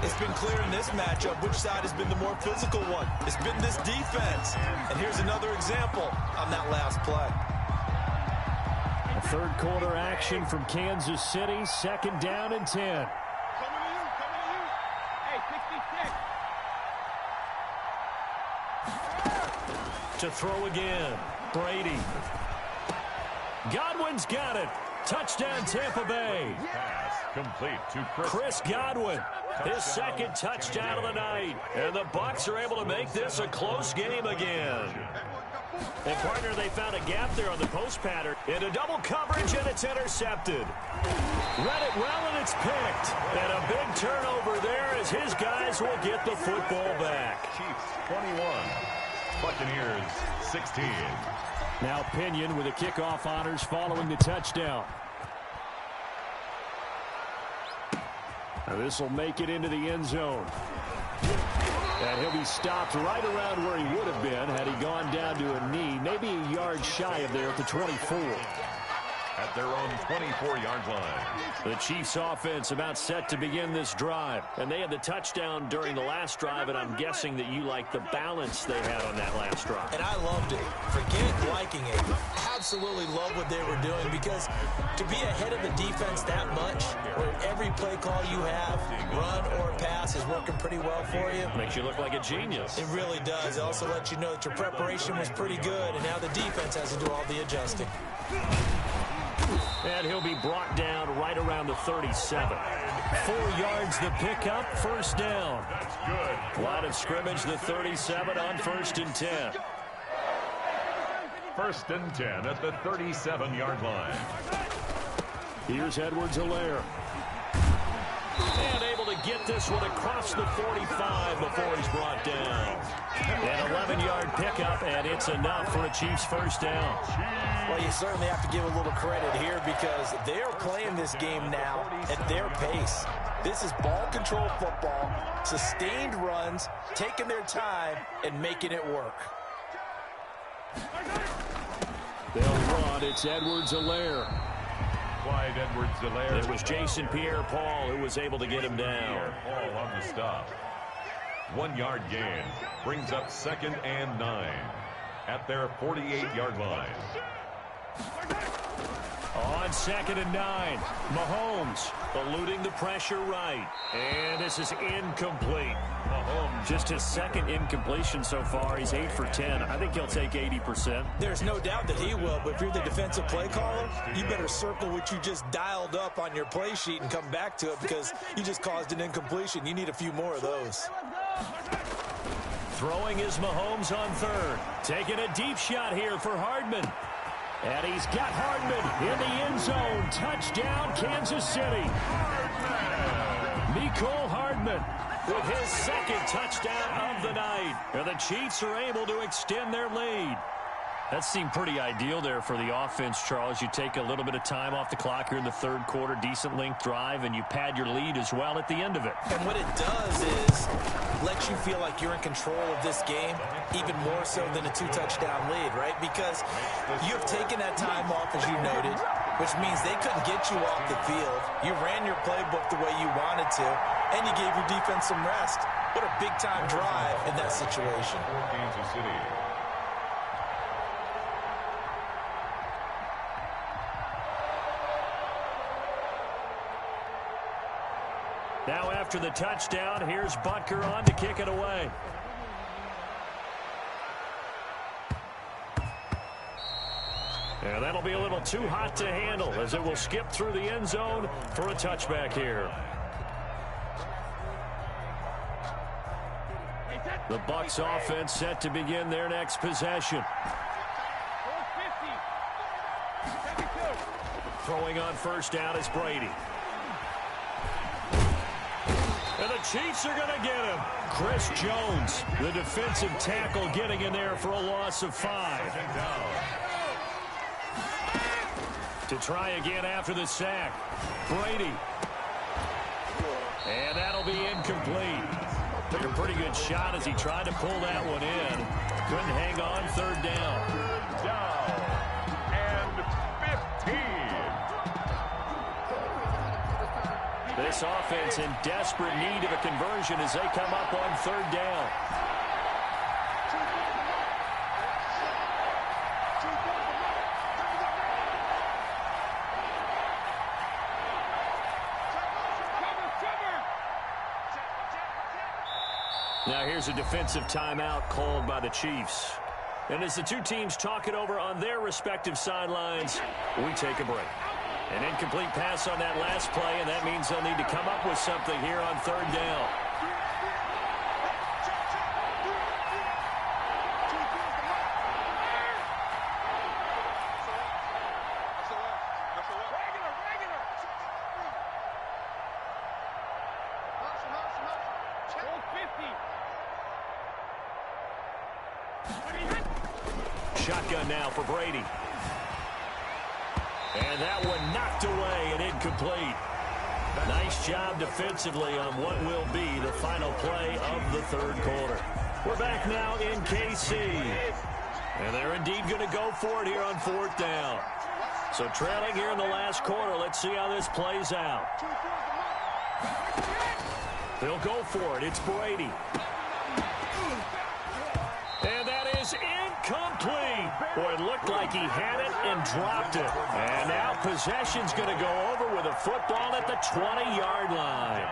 It's been clear in this matchup which side has been the more physical one. It's been this defense. And here's another example on that last play. A third quarter action from Kansas City. 2nd down and 10. Coming to you, coming to you. Hey, 66. To throw again. Brady. Godwin's got it. Touchdown, Tampa Bay. Pass complete to Chris Godwin. His second touchdown of the night. And the Bucs are able to make this a close game again. And, partner, they found a gap there on the post pattern. Into double coverage, and it's intercepted. Read it well, and it's picked. And a big turnover there as his guys will get the football back. Chiefs 21, Buccaneers 16. Now Pinion with the kickoff honors following the touchdown. Now this will make it into the end zone. And he'll be stopped right around where he would have been had he gone down to a knee, maybe a yard shy of there at the 24. At their own 24-yard line. The Chiefs offense about set to begin this drive. And they had the touchdown during the last drive, and I'm guessing that you like the balance they had on that last drive. And I loved it. Forget liking it. Absolutely love what they were doing, because to be ahead of the defense that much, where every play call you have, run or pass, is working pretty well for you. Makes you look like a genius. It really does. It also lets you know that your preparation was pretty good, and now the defense has to do all the adjusting. And he'll be brought down right around the 37. 4 yards the pickup, first down. That's good. Line of scrimmage, the 37 on 1st and 10. 1st and 10 at the 37-yard line. Here's Edwards-Helaire. And able to get this one across the 45 before he's brought down. An 11-yard pickup, and it's enough for a Chiefs first down. Well, you certainly have to give a little credit here, because they are playing this game now at their pace. This is ball control football, sustained runs, taking their time, and making it work. They'll run. It's Edwards-Helaire. Clyde Edwards-Helaire. It was Jason Pierre-Paul who was able to get him down. Pierre-Paul on the stop. 1-yard gain brings up 2nd and 9 at their 48-yard line. On 2nd and 9, Mahomes eluding the pressure right. And this is incomplete. Mahomes, just his second incompletion so far. He's 8 for 10. I think he'll take 80%. There's no doubt that he will, but if you're the defensive play caller, you better circle what you just dialed up on your play sheet and come back to it, because you just caused an incompletion. You need a few more of those. Throwing is Mahomes on 3rd. Taking a deep shot here for Hardman. And he's got Hardman in the end zone. Touchdown, Kansas City. Mecole Hardman with his second touchdown of the night. And the Chiefs are able to extend their lead. That seemed pretty ideal there for the offense, Charles. You take a little bit of time off the clock here in the 3rd quarter, decent length drive, and you pad your lead as well at the end of it. And what it does is let you feel like you're in control of this game, even more so than a 2-touchdown lead, right? Because you've taken that time off, as you noted, which means they couldn't get you off the field. You ran your playbook the way you wanted to, and you gave your defense some rest. What a big-time drive in that situation. Kansas City. Now after the touchdown, here's Butker on to kick it away. And that'll be a little too hot to handle as it will skip through the end zone for a touchback here. The Bucs offense set to begin their next possession. Throwing on 1st down is Brady. And the Chiefs are going to get him. Chris Jones, the defensive tackle, getting in there for a loss of 5. To try again after the sack. Brady. And that'll be incomplete. Took a pretty good shot as he tried to pull that one in. Couldn't hang on, 3rd down. Down. And 15. This offense in desperate need of a conversion as they come up on 3rd down. Now here's a defensive timeout called by the Chiefs. And as the two teams talk it over on their respective sidelines, we take a break. An incomplete pass on that last play, and that means they'll need to come up with something here on third down. Shotgun now for Brady. And that one knocked away and incomplete. Nice job defensively on what will be the final play of the third quarter. We're back now in KC. And they're indeed going to go for it here on fourth down. So trailing here in the last quarter, let's see how this plays out. They'll go for it. It's Brady. And that is incomplete. Boy, it looked like he had it and dropped it. And now possession's going to go over with a football at the 20-yard line.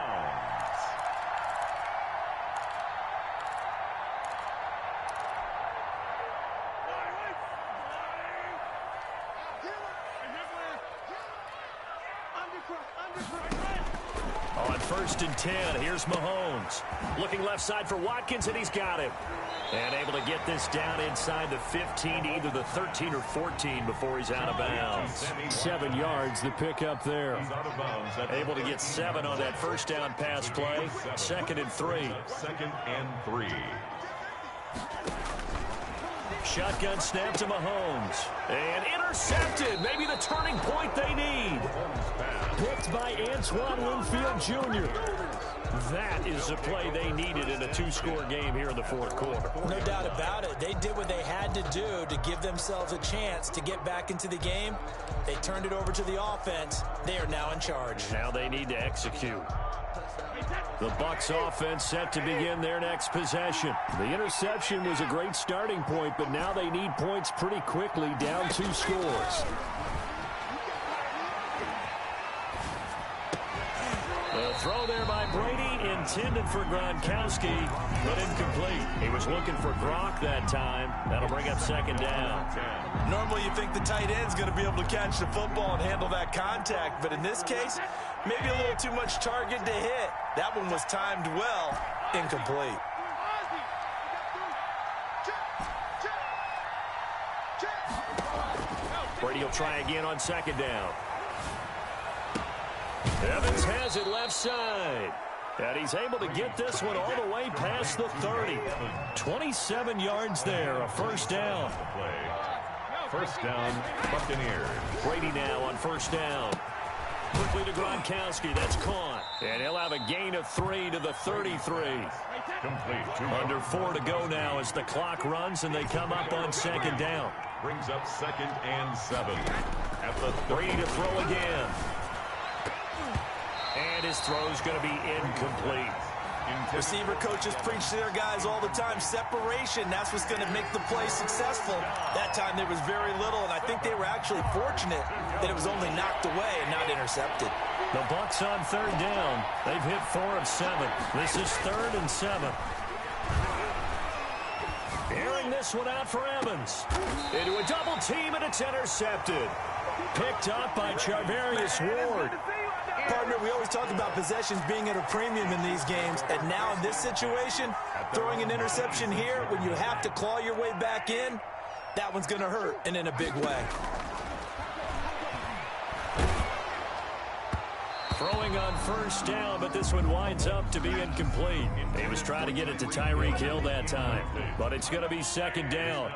On 1st and 10, here's Mahomes. Looking left side for Watkins, and he's got him. And able to get this down inside the 15, either the 13 or 14 before he's out of bounds. 7 yards, the pickup there. Able to get 7 on that first down pass play. 2nd and 3. 2nd and 3. Shotgun snap to Mahomes. And intercepted. Maybe the turning point they need. Picked by Antoine Winfield Jr. That is the play they needed in a 2-score game here in the fourth quarter. No doubt about it. They did what they had to do to give themselves a chance to get back into the game. They turned it over to the offense. They are now in charge. Now they need to execute. The Bucs offense set to begin their next possession. The interception was a great starting point, but now they need points pretty quickly, down 2 scores. The throw there by Brady, intended for Gronkowski, but incomplete. He was looking for Gronk that time. That'll bring up 2nd down. Normally you think the tight end's going to be able to catch the football and handle that contact, but in this case, maybe a little too much target to hit. That one was timed well, incomplete. Brady will try again on 2nd down. Evans has it left side. And he's able to get this one all the way past the 30. 27 yards there, a first down. First down, Buccaneers. Brady now on 1st down. Quickly to Gronkowski, that's caught. And he'll have a gain of 3 to the 33. Complete. Under 4 to go now as the clock runs and they come up on 2nd down. Brings up 2nd and 7. At the Brady to throw again. And his throw's going to be incomplete. Receiver coaches preach to their guys all the time. Separation, that's what's going to make the play successful. That time there was very little, and I think they were actually fortunate that it was only knocked away and not intercepted. The Bucs on 3rd down. They've hit 4 of 7. This is 3rd and 7. Airing this one out for Evans. Into a double team, and it's intercepted. Picked up by Charvarius Ward. Partner, we always talk about possessions being at a premium in these games, and now in this situation, throwing an interception here when you have to claw your way back in, that one's going to hurt, and in a big way. Throwing on 1st down, but this one winds up to be incomplete. He was trying to get it to Tyreek Hill that time, but it's going to be 2nd down.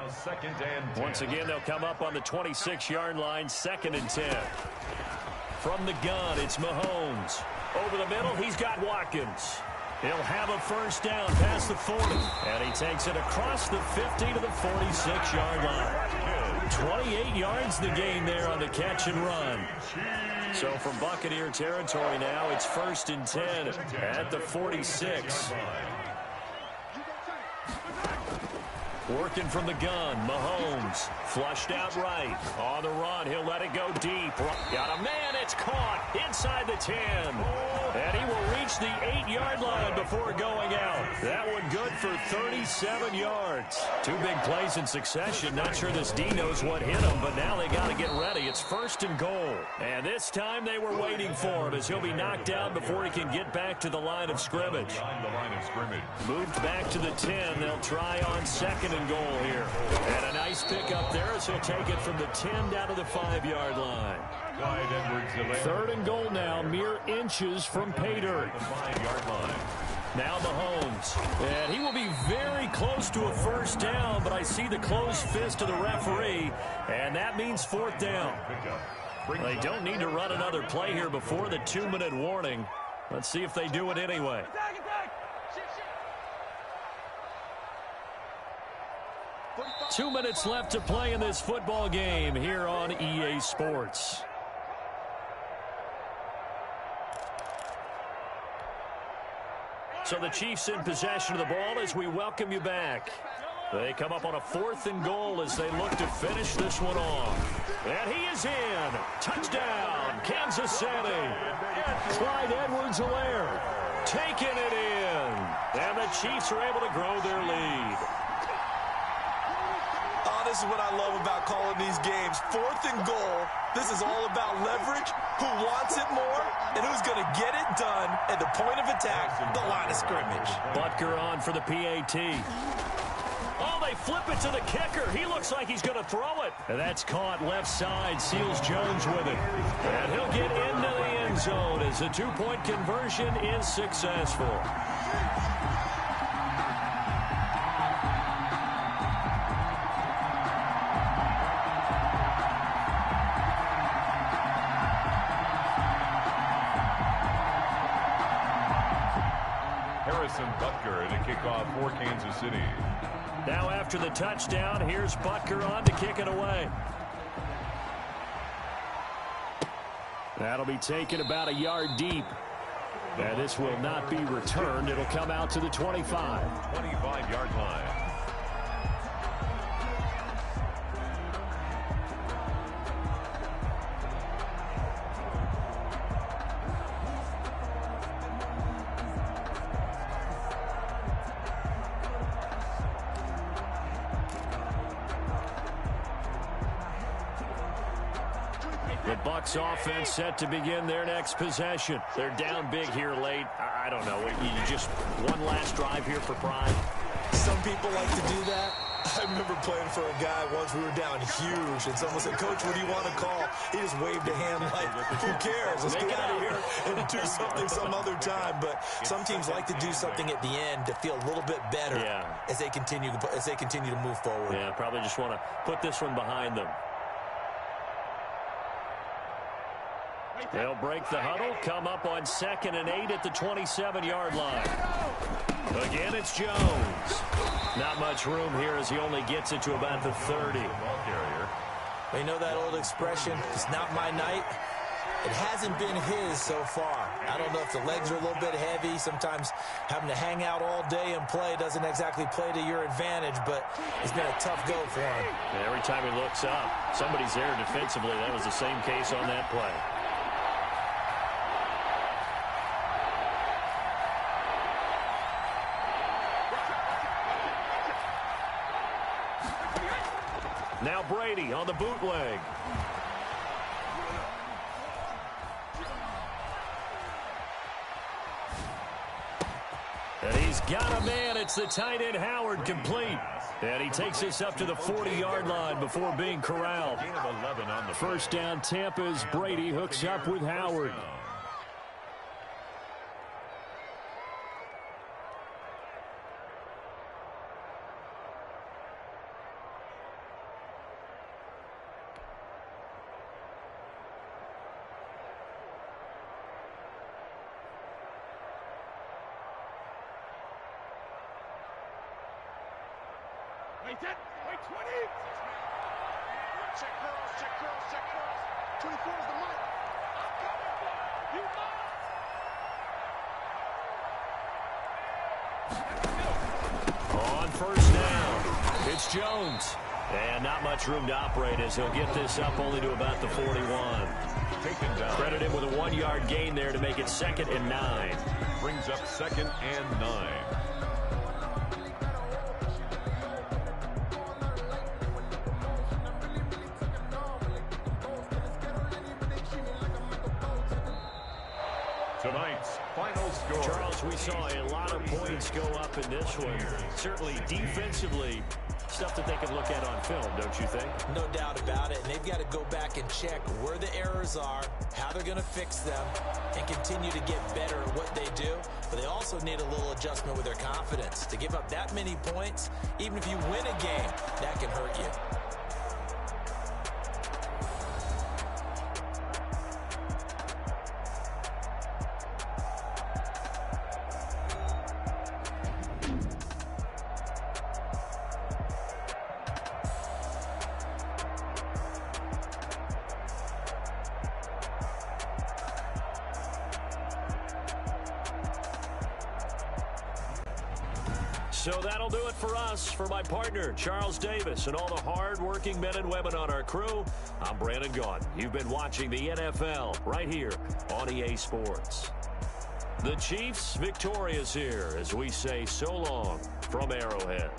Once again, they'll come up on the 26-yard line, 2nd and 10. From the gun, it's Mahomes. Over the middle, he's got Watkins. He'll have a 1st down past the 40. And he takes it across the 50 to the 46-yard line. 28 yards the gain there on the catch and run. So from Buccaneer territory now, it's 1st and 10 at the 46. Working from the gun, Mahomes flushed out right. On the run, he'll let it go deep. Got a man, it's caught inside the 10. And he will reach the 8-yard line before going out. That one good for 37 yards. Two big plays in succession. Not sure this D knows what hit him, but now they got to get ready. It's 1st and goal. And this time they were waiting for him as he'll be knocked down before he can get back to the line of scrimmage. Moved back to the 10. They'll try on 2nd and goal here. And a nice pick up there as he'll take it from the 10 down to the 5-yard line. 3rd and goal now, mere inches from pay dirt. Now Mahomes, and he will be very close to a 1st down, but I see the closed fist of the referee, and that means 4th down. They don't need to run another play here before the 2-minute warning. Let's see if they do it anyway. 2 minutes left to play in this football game here on EA Sports. So the Chiefs in possession of the ball as we welcome you back. They come up on a 4th and goal as they look to finish this one off. And he is in. Touchdown, Kansas City. Clyde Edwards-Helaire taking it in. And the Chiefs are able to grow their lead. Oh, this is what I love about calling these games. 4th and goal. This is all about leverage, who wants it more, and who's going to get it done at the point of attack, the line of scrimmage. Butker on for the PAT. Oh, they flip it to the kicker. He looks like he's going to throw it. And that's caught left side. Seals Jones with it. And he'll get into the end zone as the 2-point conversion is successful. Butker to kick off for Kansas City. Now after the touchdown, here's Butker on to kick it away. That'll be taken about a yard deep. And this will not be returned. It'll come out to the 25. 25-yard line. The Bucs offense set to begin their next possession. They're down big here late. I don't know. You just one last drive here for pride. Some people like to do that. I remember playing for a guy once. We were down huge, and someone said, "Coach, what do you want to call?" He just waved a hand like, "Who cares? Let's get out of here and do something some other time." But some teams like to do something at the end to feel a little bit better as they continue to move forward. Yeah, probably just want to put this one behind them. They'll break the huddle, come up on 2nd and 8 at the 27-yard line. Again, it's Jones. Not much room here as he only gets it to about the 30. You know that old expression, it's not my night? It hasn't been his so far. I don't know if the legs are a little bit heavy. Sometimes having to hang out all day and play doesn't exactly play to your advantage, but it's been a tough go for him. And every time he looks up, somebody's there defensively. That was the same case on that play. Now Brady on the bootleg. And he's got a man. It's the tight end Howard, complete. And he takes this up to the 40-yard line before being corralled. 1st down Tampa as Brady hooks up with Howard. Wait, 20. Check curls. 24 is the mark. I'm coming for you. You must. On 1st down, it's Jones. And not much room to operate as he'll get this up only to about the 41. Taken down. Credit him with a 1-yard gain there to make it 2nd and 9. Brings up 2nd and 9. Tonight's final score. Charles, we saw a lot of points go up in this one. Certainly defensively, stuff that they can look at on film, don't you think? No doubt about it. And they've got to go back and check where the errors are, how they're going to fix them, and continue to get better at what they do. But they also need a little adjustment with their confidence. To give up that many points, even if you win a game, that can hurt you. So that'll do it for us. For my partner, Charles Davis, and all the hard-working men and women on our crew, I'm Brandon Gaudin. You've been watching the NFL right here on EA Sports. The Chiefs victorious here as we say so long from Arrowhead.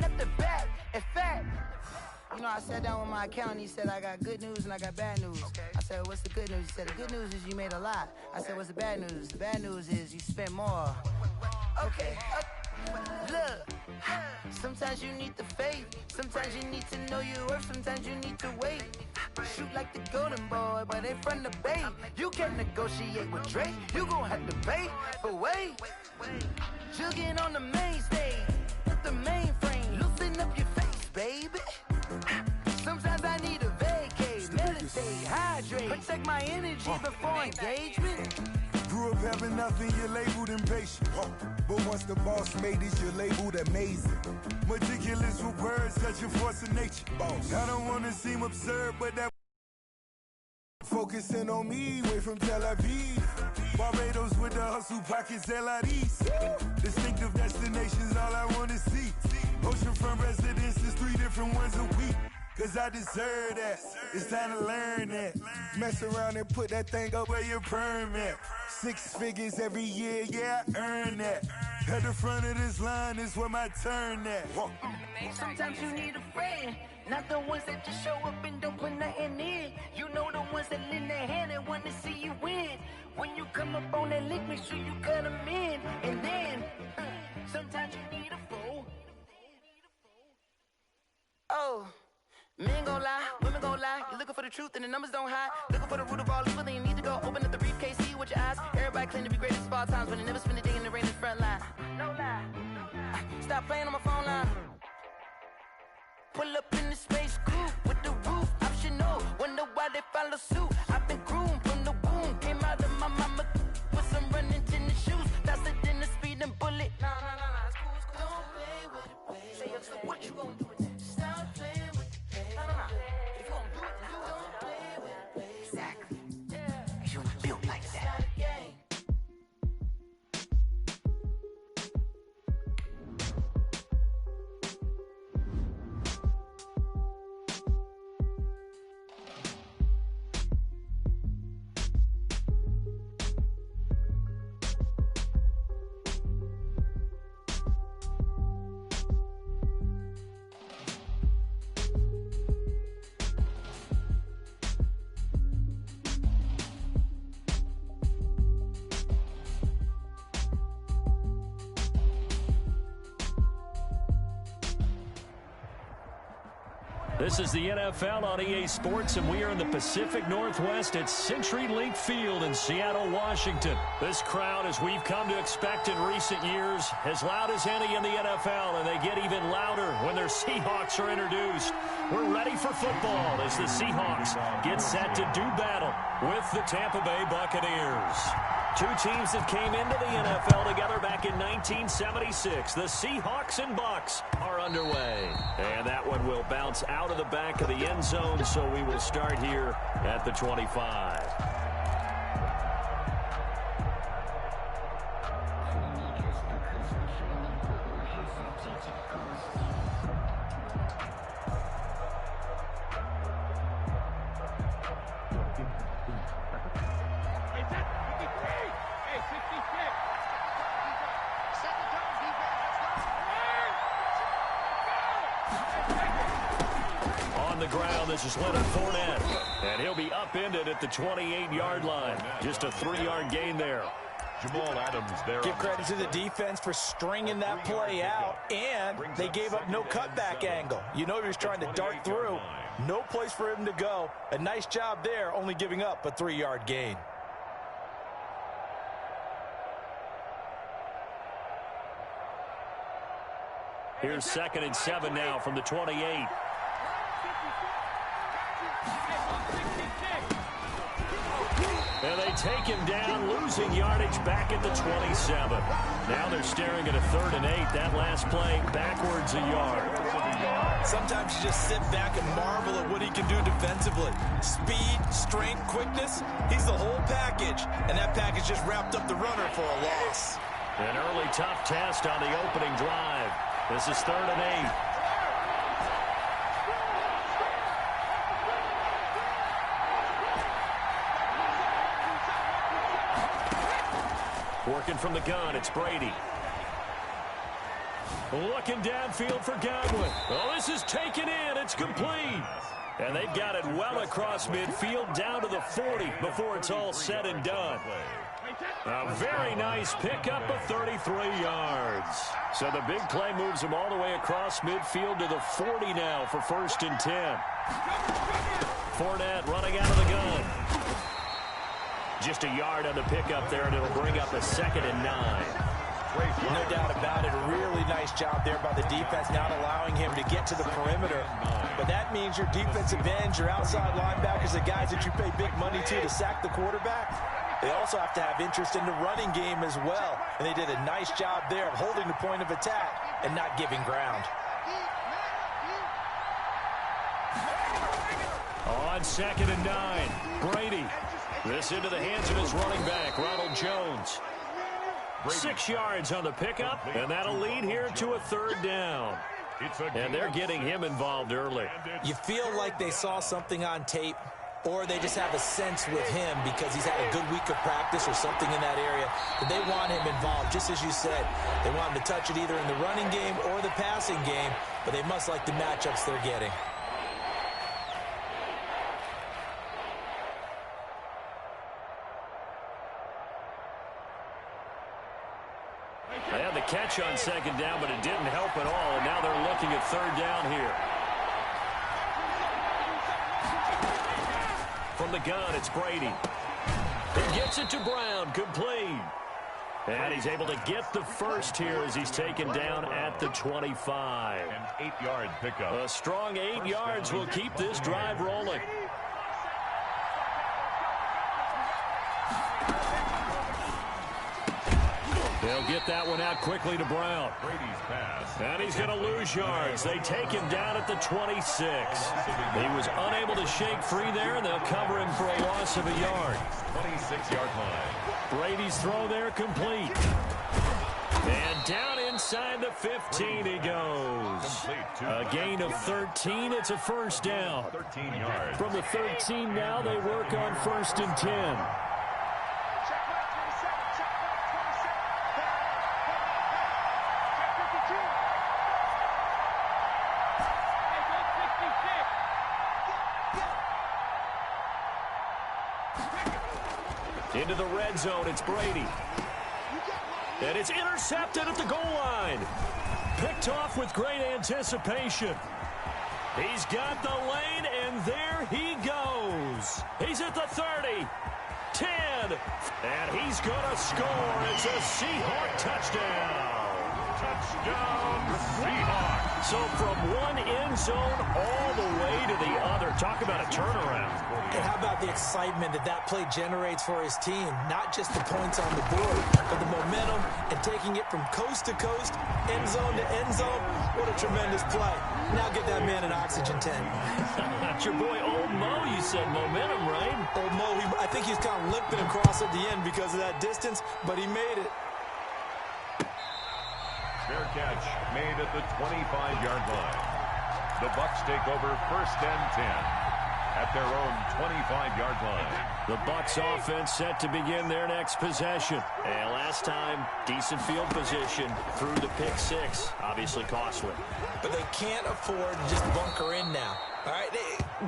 At the back, in fact, you know, I sat down with my accountant. He said, I got good news and I got bad news. Okay. I said, what's the good news? He said, the good news is you made a lot. I said, what's the bad news? The bad news is you spent more. Okay, look, sometimes you need the faith. Sometimes you need to know your worth. Sometimes you need to wait. Shoot like the golden boy, but ain't from the bay. You can't negotiate with Drake. You gon' have to pay, but wait. Jugging on the main stage. The mainframe, loosen up your face, baby. Sometimes I need a vacate, meditate, hydrate, protect my energy before engagement. Grew up having nothing, you're labeled impatient. But once the boss made it, you're labeled amazing. Meticulous with words, such a force of nature. I don't wanna seem absurd, but that focusing on me, way from Tel Aviv. Barbados with the hustle pockets, LIDs. Distinctive destinations, all I wanna see. Oceanfront residences, 3 different ones a week. Cause I deserve that, it's time to learn that. Mess around and put that thing up where your permit. 6 figures every year, yeah, I earn that. At the front of this line is where my turn at. Sometimes you need a friend, not the ones that just show up and don't put nothing in. You know the ones that lend their hand and want to see you win. When you come up on that lick, make sure you cut them in. And then, sometimes you need a fool. Oh, men gon' lie, women gon' lie. You're looking for the truth and the numbers don't hide. Looking for the root of all evil, then you need to go open up the briefcase, see with your eyes. Everybody claim to be greatest of all times, but they never spend a day in the rain in the front line. No lie. Stop playing on my phone line. Pull up in the space coupe with the roof optional. Wonder why they follow suit. I've been groomed from the womb. Came out of my mama with some running tennis shoes. Faster than the speeding bullet. Nah, it's cool, it's cool. Don't play with it, baby. Say up, so what you gon' do with it? Stop playing with it, baby. Nah. If you gon' do it, then don't play with it, baby. Exactly. Yeah. Cause you was built like that. It's not a game. This is the NFL on EA Sports, and we are in the Pacific Northwest at CenturyLink Field in Seattle, Washington. This crowd, as we've come to expect in recent years, as loud as any in the NFL, and they get even louder when their Seahawks are introduced. We're ready for football as the Seahawks get set to do battle with the Tampa Bay Buccaneers. Two teams that came into the NFL together back in 1976. The Seahawks and Bucs are underway. And that one will bounce out of the back of the end zone, so we will start here at the 25. The ground, this is Leonard Fournette, and he'll be upended at the 28-yard line. Just a 3-yard gain there. Jamal Adams there. Give credit to the defense for stringing that play out, and they gave up no cutback angle. You know he was trying to dart through. No place for him to go. A nice job there, only giving up a 3-yard gain. Here's 2nd and 7 now from the 28. And they take him down, losing yardage back at the 27. Now they're staring at a 3rd and 8. That last play, backwards a yard. Sometimes you just sit back and marvel at what he can do defensively. Speed, strength, quickness, he's the whole package. And that package just wrapped up the runner for a loss. An early tough test on the opening drive. This is 3rd and 8. Working from the gun, it's Brady. Looking downfield for Godwin. Oh, this is taken in. It's complete. And they've got it well across midfield down to the 40 before it's all said and done. A very nice pickup of 33 yards. So the big play moves them all the way across midfield to the 40 now for 1st and 10. Fournette running out of the gun. Just a yard on the pickup there, and it'll bring up a 2nd and 9. No doubt about it. A really nice job there by the defense, not allowing him to get to the perimeter. But that means your defensive ends, your outside linebackers, the guys that you pay big money to sack the quarterback, they also have to have interest in the running game as well. And they did a nice job there of holding the point of attack and not giving ground. On 2nd and 9, Brady. This into the hands of his running back, Ronald Jones. 6 yards on the pickup, and that'll lead here to a 3rd down. And they're getting him involved early. You feel like they saw something on tape, or they just have a sense with him because he's had a good week of practice or something in that area, that they want him involved, just as you said. They want him to touch it either in the running game or the passing game, but they must like the matchups they're getting. They had the catch on 2nd down, but it didn't help at all, and now they're looking at 3rd down here. From the gun, it's Brady. He gets it to Brown, complete. And he's able to get the first here as he's taken down at the 25. An 8-yard pickup. A strong 8 yards will keep this drive rolling. They'll get that one out quickly to Brown. Brady's pass. And he's going to lose yards. They take him down at the 26. He was unable to shake free there, and they'll cover him for a loss of a yard. 26-yard line. Brady's throw there complete. And down inside the 15 he goes. A gain of 13. It's a 1st down. 13 yards. From the 13 now, they work on 1st and 10. Into the red zone, it's Brady. And it's intercepted at the goal line. Picked off with great anticipation. He's got the lane, and there he goes. He's at the 30, 10, and he's going to score. It's a Seahawk touchdown. Touchdown, Seahawks. So from one end zone all the way to the other. Talk about a turnaround. And how about the excitement that play generates for his team? Not just the points on the board, but the momentum and taking it from coast to coast, end zone to end zone. What a tremendous play. Now get that man an oxygen tank. That's your boy Old Mo. You said momentum, right? Old Mo, I think he's kind of limping across at the end because of that distance, but he made it. Fair catch made at the 25-yard line. The Bucs take over 1st and 10 at their own 25-yard line. The Bucs offense set to begin their next possession. And last time, decent field position through the pick 6. Obviously costly. But they can't afford to just bunker in now. All right,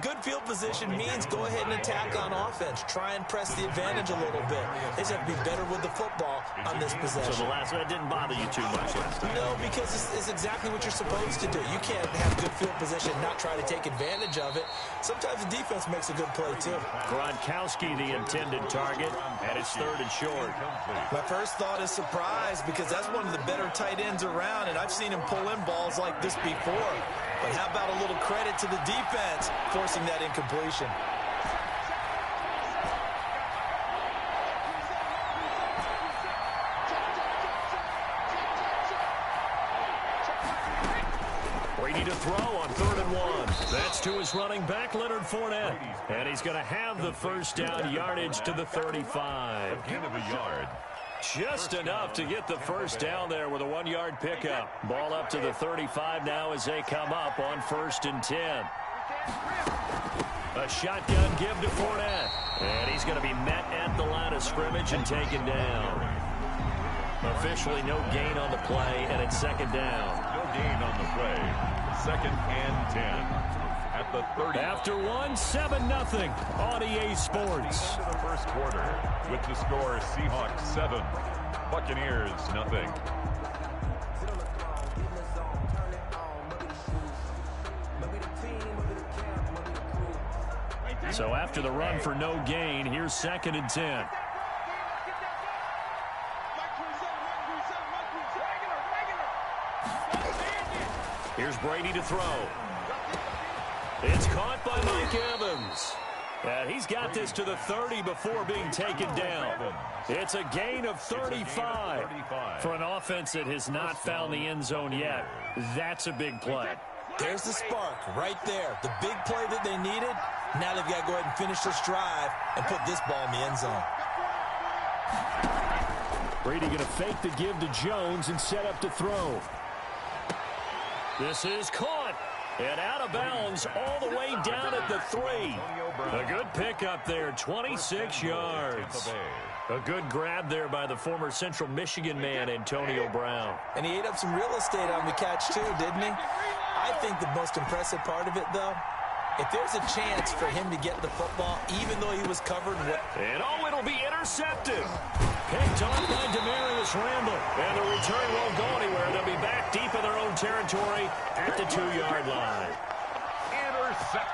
good field position means go ahead and attack on offense. Try and press the advantage a little bit. They just have to be better with the football on this possession. So the last one didn't bother you too much last time? No, because it's exactly what you're supposed to do. You can't have good field position, not try to take advantage of it. Sometimes the defense makes a good play, too. Gronkowski, the intended target, and it's 3rd and short. My first thought is surprise because that's one of the better tight ends around, and I've seen him pull in balls like this before. But how about a little credit to the defense forcing that incompletion? Brady to throw on 3rd and 1. That's to his running back, Leonard Fournette. And he's going to have the first down yardage to the 35. A gain of a yard. Just enough to get the first down there with a 1-yard pickup. Ball up to the 35 now as they come up on 1st and 10. A shotgun give to Fournette. And he's going to be met at the line of scrimmage and taken down. Officially no gain on the play, and it's 2nd down. No gain on the play. 2nd and 10. At the 30. After 7-0 on EA Sports. Into the first quarter with the score Seahawks 7, Buccaneers 0. So after the run for no gain, here's 2nd and 10. Here's Brady to throw. It's caught by Mike Evans. And he's got this to the 30 before being taken down. It's a gain of 35 for an offense that has not found the end zone yet. That's a big play. There's the spark right there. The big play that they needed. Now they've got to go ahead and finish this drive and put this ball in the end zone. Brady going to fake the give to Jones and set up to throw. This is caught. And out of bounds all the way down at the 3. A good pickup there, 26 yards. A good grab there by the former Central Michigan man, Antonio Brown. And he ate up some real estate on the catch, too, didn't he? I think the most impressive part of it, though, if there's a chance for him to get the football, even though he was covered with... And, it'll be intercepted. Picked off by Demarius Randall. And the return won't go anywhere. They'll be back deep in their own territory at the 2-yard line.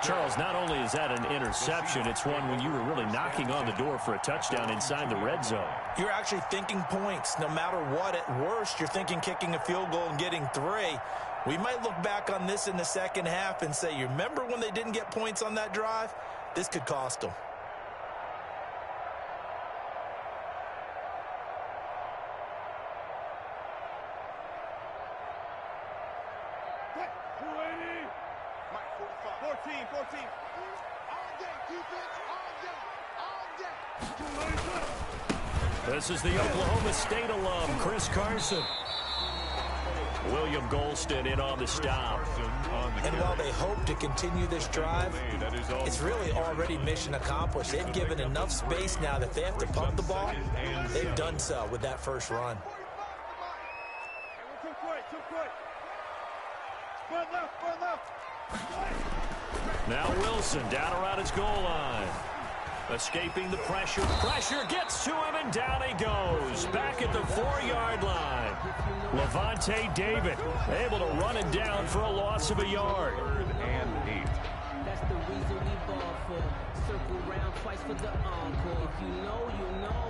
Charles, not only is that an interception, it's one when you were really knocking on the door for a touchdown inside the red zone. You're actually thinking points. No matter what, at worst, you're thinking kicking a field goal and getting 3. We might look back on this in the second half and say, you remember when they didn't get points on that drive? This could cost them. This is the Oklahoma State alum, Chris Carson. William Golston in on the stop. And while they hope to continue this drive, it's really already mission accomplished. They've given enough space now that they have to pump the ball. They've done so with that first run. Now Wilson down around his goal line. Escaping the pressure. Pressure gets to him, and down he goes. Back at the 4-yard line. Levante David able to run it down for a loss of a yard. 3rd and 8. for the encore. If you know, you know.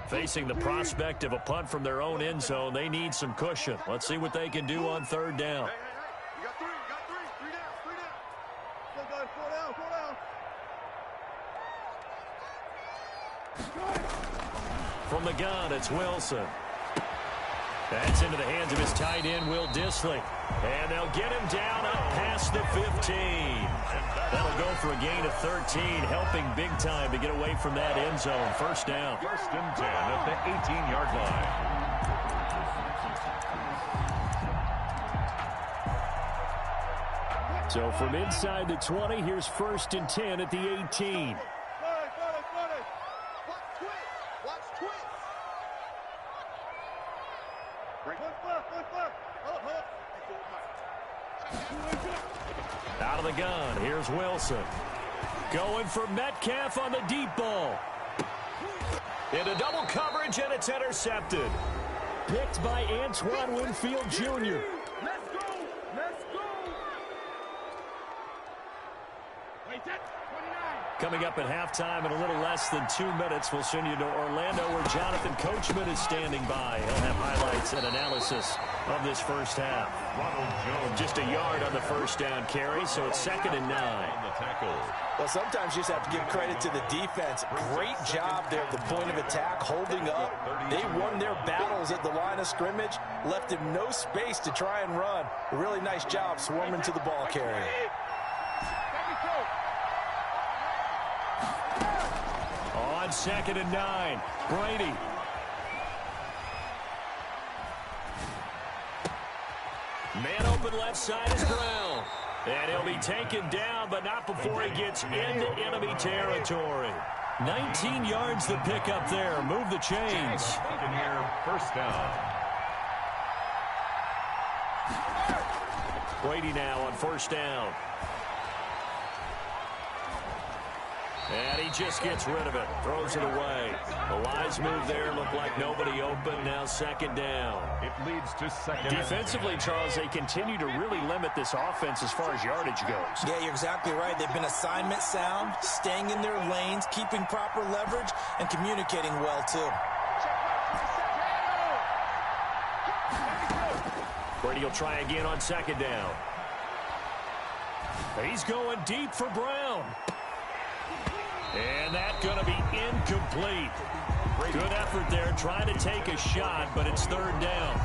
Facing the prospect of a punt from their own end zone, they need some cushion. Let's see what they can do on third down. Hey, you got three down. Still going, four down. From the gun, it's Wilson. That's into the hands of his tight end, Will Dissly. And they'll get him down up past the 15. That'll go for a gain of 13, helping big time to get away from that end zone. First down. First and 10 at the 18-yard line. So from inside the 20, here's first and 10 at the 18. Watch twist. Out of the gun, here's Wilson. Going for Metcalf on the deep ball. Into double coverage, and it's intercepted. Picked by Antoine Winfield Jr. Let's go. Wait, that 29. Coming up at halftime in a little less than 2 minutes, we'll send you to Orlando where Jonathan Coachman is standing by. He'll have highlights and analysis of this first half. Ronald Jones. Just a yard on the first down carry, so it's 2nd and 9. On the tackle. Well, sometimes you just have to give credit to the defense. Great job there at the point of attack, holding up. They won their battles at the line of scrimmage, left him no space to try and run. A really nice job swarming to the ball carrier. On 2nd and 9, Brady. Man open left side is Brown. And he'll be taken down, but not before he gets into enemy territory. 19 yards to pick up there. Move the chains. Buccaneer first down. Brady now on first down. And he just gets rid of it. Throws it away. The wise move there. Looked like nobody open. Now 2nd down. It leads to 2nd. Defensively, Charles, they continue to really limit this offense as far as yardage goes. Yeah, you're exactly right. They've been assignment sound, staying in their lanes, keeping proper leverage, and communicating well, too. Brady will try again on 2nd down. He's going deep for Brown. And that's going to be incomplete. Good effort there, trying to take a shot, but it's 3rd down.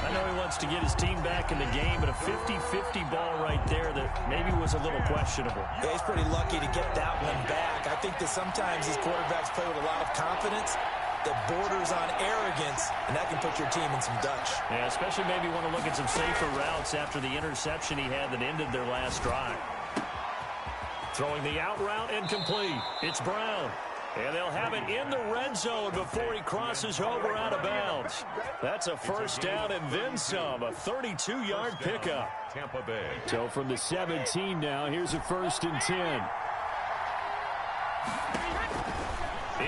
I know he wants to get his team back in the game, but a 50-50 ball right there that maybe was a little questionable. Yeah, he's pretty lucky to get that one back. I think that sometimes these quarterbacks play with a lot of confidence that borders on arrogance, and that can put your team in some Dutch. Yeah, especially maybe want to look at some safer routes after the interception he had that ended their last drive. Throwing the out route incomplete. It's Brown. And they'll have it in the red zone before he crosses over out of bounds. That's a first down and then some. A 32-yard pickup. Tampa Bay. So from the 17 now, here's a 1st and 10.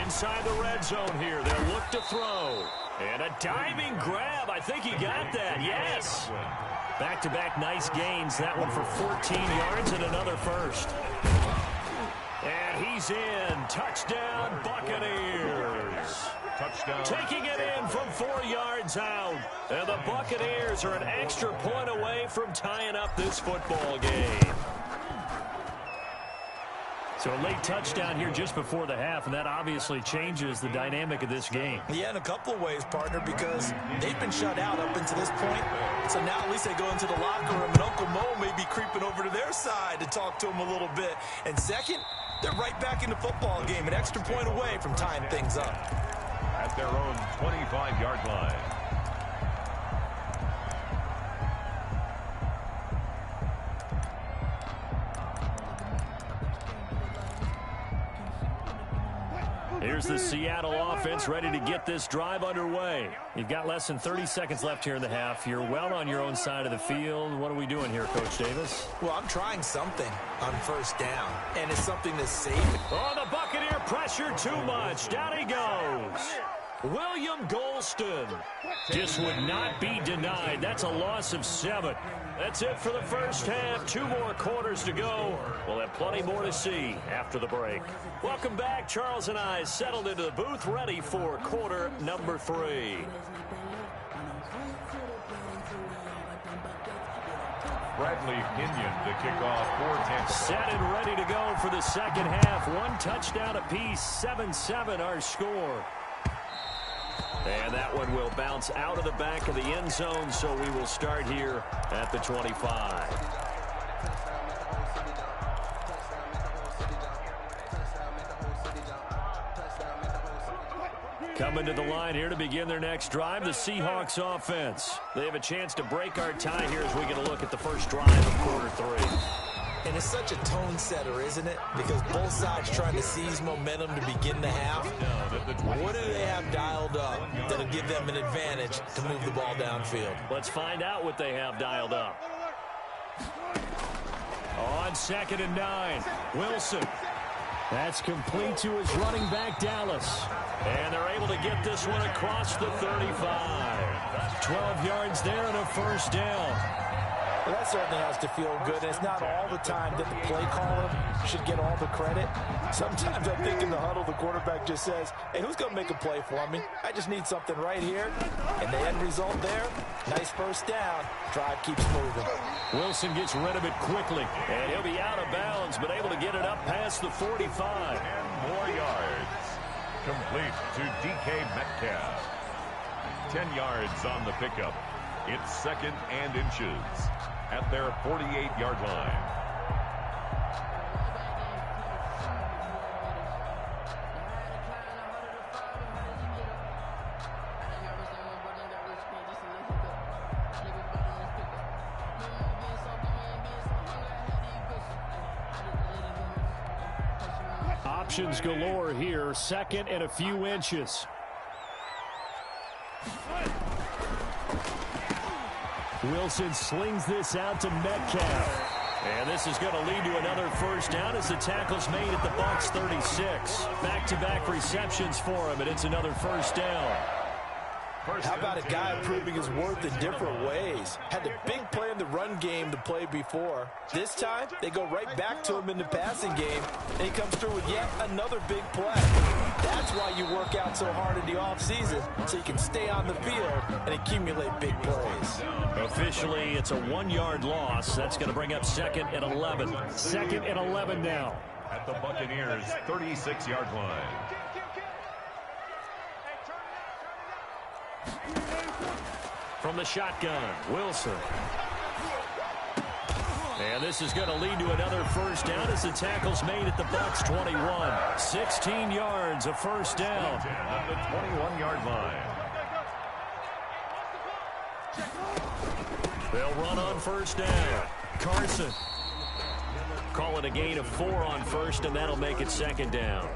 Inside the red zone here. They'll look to throw. And a diving grab. I think he got that. Yes. Back-to-back nice gains. That one for 14 yards and another first. And he's in. Touchdown, Buccaneers. Touchdown. Taking it in from 4 yards out. And the Buccaneers are an extra point away from tying up this football game. So a late touchdown here just before the half, and that obviously changes the dynamic of this game. Yeah, in a couple of ways, partner, because they've been shut out up until this point. So now at least they go into the locker room, and Uncle Mo may be creeping over to their side to talk to him a little bit. And second, they're right back in the football game, an extra point away from tying things up. At their own 25-yard line. Here's the Seattle offense ready to get this drive underway. You've got less than 30 seconds left here in the half. You're well on your own side of the field. What are we doing here, Coach Davis? Well, I'm trying something on first down, and it's something that's safe. Oh, the Buccaneer pressure too much. Down he goes. William Golston just would not be denied. That's a loss of 7. That's it for the first half. 2 more quarters to go. We'll have plenty more to see after the break. Welcome back. Charles and I settled into the booth, ready for quarter number 3. Bradley Pinion to kick off for Tampa. Set and ready to go for the second half. 1 touchdown apiece, 7-7 our score. And that one will bounce out of the back of the end zone, so we will start here at the 25. Coming to the line here to begin their next drive, the Seahawks offense. They have a chance to break our tie here as we get a look at the first drive of quarter 3. And it's such a tone setter, isn't it? Because both sides trying to seize momentum to begin the half. What do they have dialed up that'll give them an advantage to move the ball downfield? Let's find out what they have dialed up. On 2nd and 9, Wilson. That's complete to his running back, Dallas. And they're able to get this one across the 35. 12 yards there and a first down. Well, that certainly has to feel good. And it's not all the time that the play caller should get all the credit. Sometimes I think in the huddle, the quarterback just says, hey, who's going to make a play for me? I just need something right here. And the end result there, nice first down. Drive keeps moving. Wilson gets rid of it quickly. And he'll be out of bounds, but able to get it up past the 45. 10 more yards. Complete to DK Metcalf. 10 yards on the pickup. It's 2nd and inches at their 48-yard line. Options galore here. 2nd and a few inches. Wilson slings this out to Metcalf. And this is going to lead to another first down as the tackle's made at the Bucs 36. Back-to-back receptions for him, and it's another first down. How about a guy proving his worth in different ways? Had the big play in the run game to play before. This time, they go right back to him in the passing game, and he comes through with yet another big play. That's why you work out so hard in the offseason, so you can stay on the field and accumulate big plays. Officially, it's a 1-yard loss. That's going to bring up 2nd and 11. 2nd and 11 now. At the Buccaneers' 36-yard line. From the shotgun, Wilson. And this is going to lead to another first down as the tackle's made at the Bucs 21. 16 yards, a first down. At the 21-yard line. They'll run on first down. Carson. Call it a gain of 4 on first, and that'll make it 2nd down.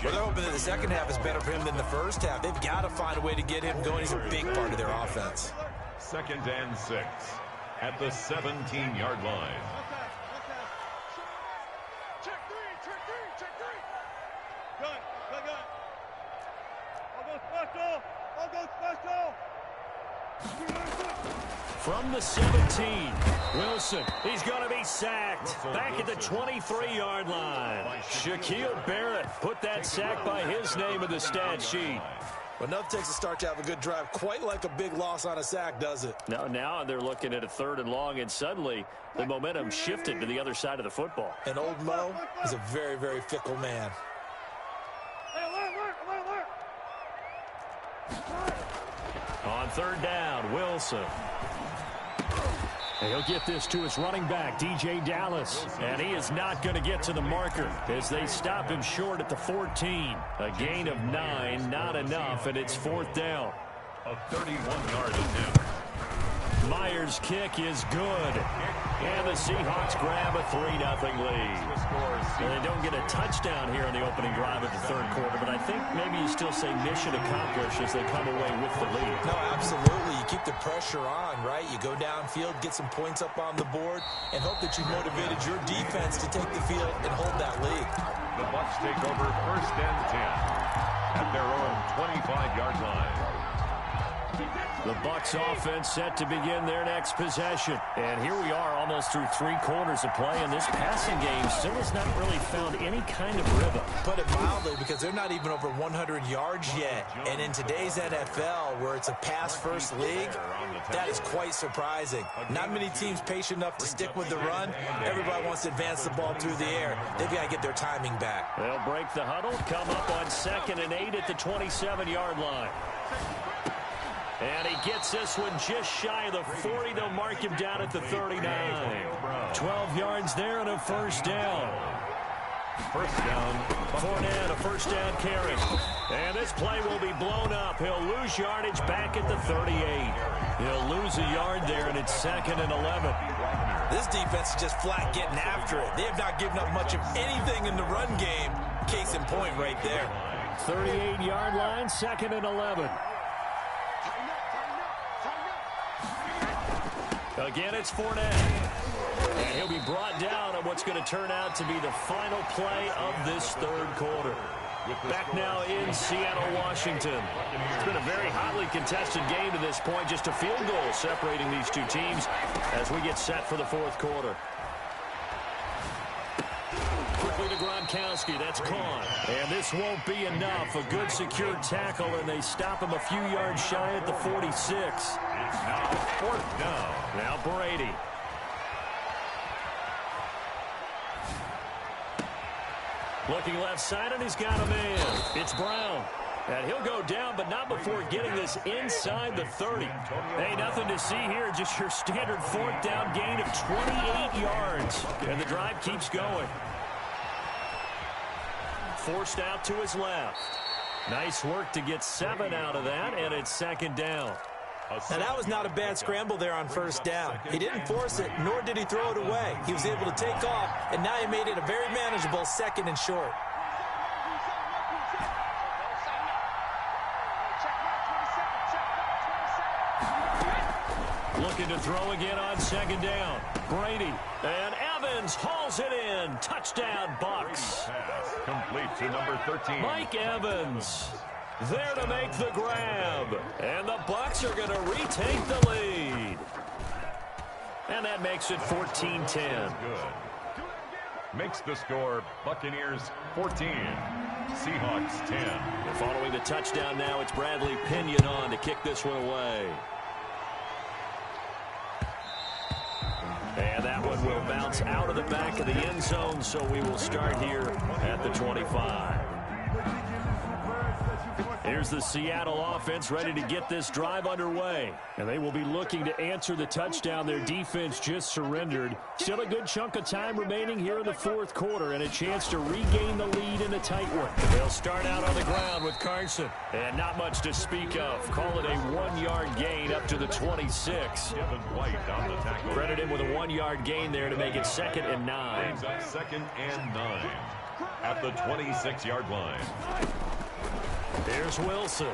Well, they're hoping that the second half is better for him than the first half. They've got to find a way to get him going. He's a big part of their offense. 2nd and 6 at the 17-yard line. Check three. Gun. I'll go special. From the 17, Wilson, he's going to be sacked. Back at the 23-yard line. Shaquille Barrett put that sack by his name in the stat sheet. Well, nothing takes a start to have a good drive, quite like a big loss on a sack, does it? Now they're looking at a 3rd and long, and suddenly the momentum shifted to the other side of the football. And old Mo is a very, very fickle man. On 3rd down, Wilson. And he'll get this to his running back, DJ Dallas. And he is not going to get to the marker as they stop him short at the 14. A gain of 9, not enough, and it's 4th down. A 31-yard attempt. Myers' kick is good. And the Seahawks grab a 3-0 lead. Well, they don't get a touchdown here in the opening drive of the 3rd quarter, but I think maybe you still say mission accomplished as they come away with the lead. No, absolutely. You keep the pressure on, right? You go downfield, get some points up on the board, and hope that you motivated your defense to take the field and hold that lead. The Bucs take over 1st and 10 at their own 25-yard line. The Bucs offense set to begin their next possession. And here we are almost through 3 quarters of play, and this passing game still has not really found any kind of rhythm. Put it mildly, because they're not even over 100 yards yet. And in today's NFL, where it's a pass-first league, that is quite surprising. Not many teams patient enough to stick with the run. Everybody wants to advance the ball through the air. They've got to get their timing back. They'll break the huddle, come up on 2nd and 8 at the 27-yard line. And he gets this one just shy of the 40. They'll mark him down at the 39. 12 yards there and a first down. First down. Fournette, a first down carry. And this play will be blown up. He'll lose yardage back at the 38. He'll lose a yard there, and it's 2nd and 11. This defense is just flat getting after it. They have not given up much of anything in the run game. Case in point right there. 38-yard line, 2nd and 11. Again, it's Fournette. And he'll be brought down on what's going to turn out to be the final play of this 3rd quarter. Back now in Seattle, Washington. It's been a very hotly contested game to this point. Just a field goal separating these two teams as we get set for the 4th quarter. Quickly to Gronkowski. That's caught. And this won't be enough. A good secure tackle, and they stop him a few yards shy at the 46. Now 4th down. Now Brady. Looking left side, and he's got a man. It's Brown. And he'll go down, but not before getting this inside the 30. Hey, nothing to see here. Just your standard 4th down gain of 28 yards. And the drive keeps going. Forced out to his left. Nice work to get 7 out of that, and it's 2nd down. Now, that was not a bad scramble there on 1st down. He didn't force it, nor did he throw it away. He was able to take off, and now he made it a very manageable 2nd and short. Looking to throw again on 2nd down. Brady, and Evans hauls it in. Touchdown, Bucs. Pass complete to number 13. Mike Evans there to make the grab. And the Bucs are going to retake the lead. And that makes it 14-10. Good. Makes the score Buccaneers 14, Seahawks 10. And following the touchdown now, it's Bradley Pinion on to kick this one away. And that one will bounce out of the back of the end zone, so we will start here at the 25. Here's the Seattle offense ready to get this drive underway. And they will be looking to answer the touchdown their defense just surrendered. Still a good chunk of time remaining here in the 4th quarter and a chance to regain the lead in a tight one. They'll start out on the ground with Carson. And not much to speak of. Call it a 1-yard gain up to the 26. Devin White on the tackle. Credit him with a 1-yard gain there to make it 2nd and 9. Brings up 2nd and 9 at the 26-yard line. There's Wilson.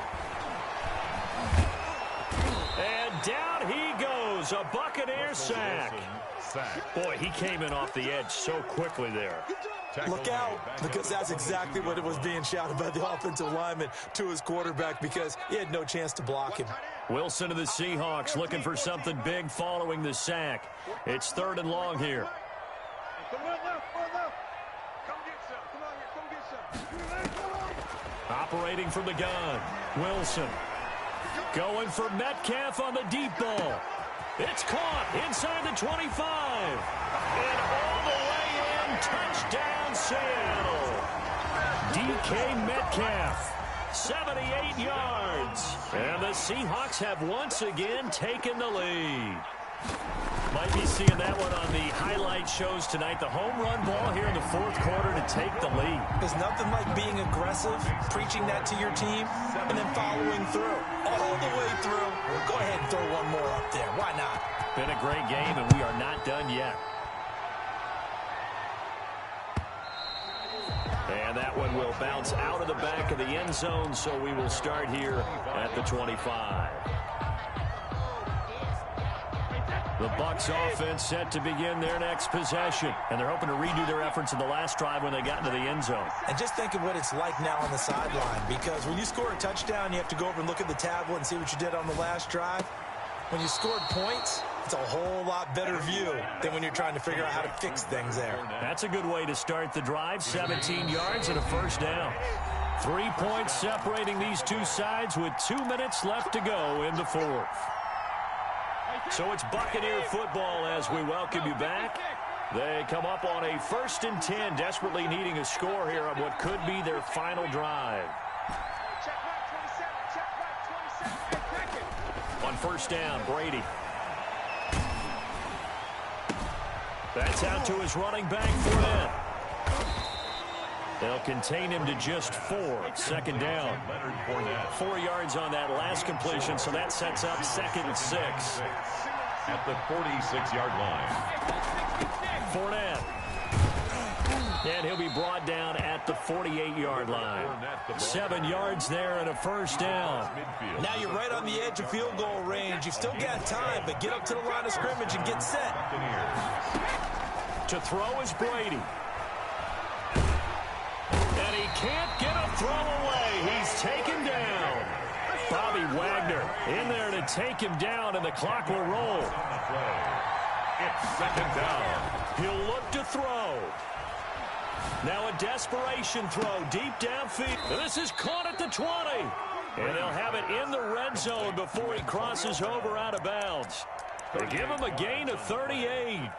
And down he goes. A Buccaneer sack. Boy, he came in off the edge so quickly there. Look out, because that's exactly what it was being shouted by the offensive lineman to his quarterback, because he had no chance to block him. Wilson to the Seahawks looking for something big following the sack. It's 3rd and long here. Operating from the gun. Wilson going for Metcalf on the deep ball. It's caught inside the 25. And all the way in. Touchdown, Seattle. DK Metcalf. 78 yards. And the Seahawks have once again taken the lead. Might be seeing that one on the highlight shows tonight. The home run ball here in the 4th quarter to take the lead. There's nothing like being aggressive, preaching that to your team, and then following through. All the way through. Go ahead and throw one more up there. Why not? Been a great game, and we are not done yet. And that one will bounce out of the back of the end zone, so we will start here at the 25. The Bucs offense set to begin their next possession, and they're hoping to redo their efforts in the last drive when they got into the end zone. And just think of what it's like now on the sideline, because when you score a touchdown, you have to go over and look at the tablet and see what you did on the last drive. When you scored points, it's a whole lot better view than when you're trying to figure out how to fix things there. That's a good way to start the drive, 17 yards and a first down. 3 points separating these two sides with 2 minutes left to go in the fourth. So it's Buccaneer football as we welcome you back. They come up on a 1st and 10, desperately needing a score here on what could be their final drive. On 1st down, Brady. That's out to his running back, Fournette. They'll contain him to just 4. 2nd down. 4 yards on that last completion, so that sets up 2nd and 6. At the 46-yard line. Fournette. And he'll be brought down at the 48-yard line. 7 yards there and a first down. Now you're right on the edge of field goal range. You've still got time, but get up to the line of scrimmage and get set. To throw is Brady. And he can't get a throw away. He's taken down. Bobby Wagner in there to take him down, and the clock will roll. It's 2nd down. He'll look to throw. Now a desperation throw deep downfield. This is caught at the 20. And they'll have it in the red zone before he crosses over out of bounds. They give him a gain of 38.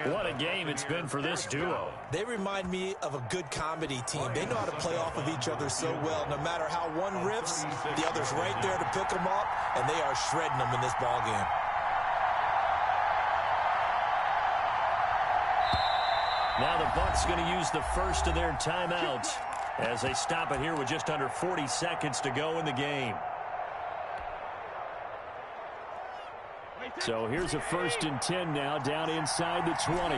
What a game it's been for this duo. They remind me of a good comedy team. They know how to play off of each other so well. No matter how one riffs, the other's right there to pick them up, and they are shredding them in this ballgame. Now the Bucs going to use the first of their timeouts as they stop it here with just under 40 seconds to go in the game. So here's a 1st and 10 now down inside the 20.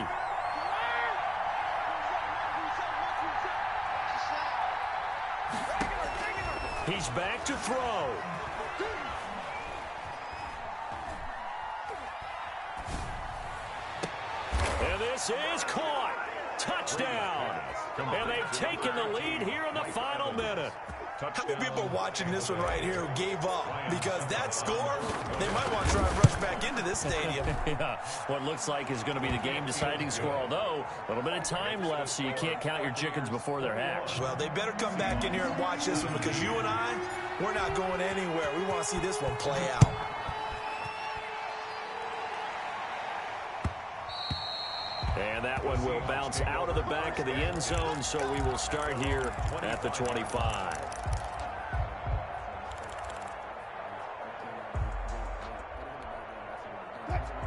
He's back to throw. And this is caught. Touchdown. And they've taken the lead here in the final minute. How many people are watching this one right here who gave up? Because that score, they might want to try and rush back into this stadium. Yeah, what looks like is going to be the game-deciding score, although a little bit of time left, so you can't count your chickens before they're hatched. Well, they better come back in here and watch this one, because you and I, we're not going anywhere. We want to see this one play out. And that one will bounce out of the back of the end zone, so we will start here at the 25.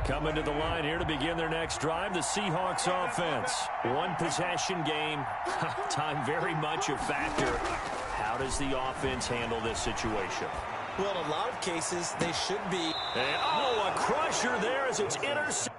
Coming to the line here to begin their next drive, the Seahawks offense. One possession game. Time very much a factor. How does the offense handle this situation? Well, in a lot of cases, they should be. And, a crusher there as it's intercepted.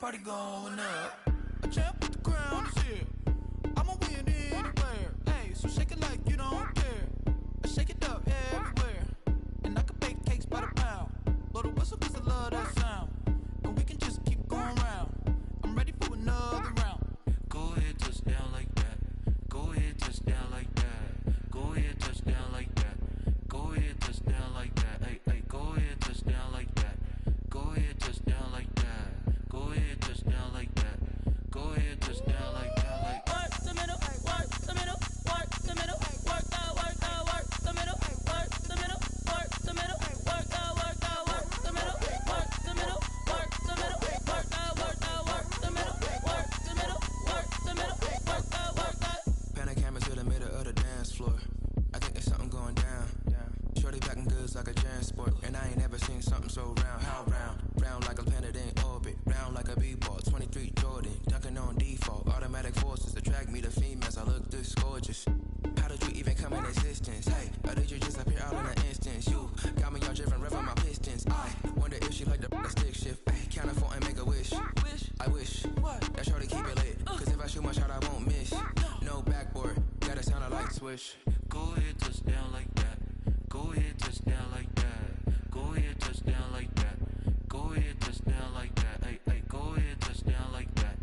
party going up. A champ with the crown is here. I'ma win anywhere. Hey, so shake it like you don't care. I shake it up everywhere. And I can bake cakes by the pound. Blow the whistle 'cause I love that sound. And we can just keep going round. I'm ready for another round. Go ahead, touch down like that. Go ahead, touch down like that. Go ahead, touch down like that. Go ahead, touch down like that. Hey, hey, go ahead, touch down like that. Go ahead, touch down like that. Go ahead, touch down like that. Go ahead, touch down like that. Like work the middle, work the middle, work the middle, work out, work the middle, work the middle, work the middle, work out, work the middle, work the middle, work the middle, work out, work the middle, work the middle, work the middle, work out, work out. Pan a camera to the middle of the dance floor. I think there's something going down. Shorty backing goods like a transport, and I ain't never seen something so round. How round? Round like a planet in orbit, round like a b-ball. 23 Jordan, dunking on default. Automatic forces attract me to females. I look this gorgeous. How did you even come in existence? Hey, or did you just appear out in an instance? You got me all driven, revving my pistons. I wonder if she like the stick shift. Ay, count a four and make a wish. I wish that shorty keep it lit. 'Cause if I shoot my shot, I won't miss. No backboard, gotta sound a light switch. go ahead, touch down like that. Go ahead, touch down like that. Go ahead, touch down like that. Go ahead, touch down like that. Hey, hey, go ahead, touch down like that.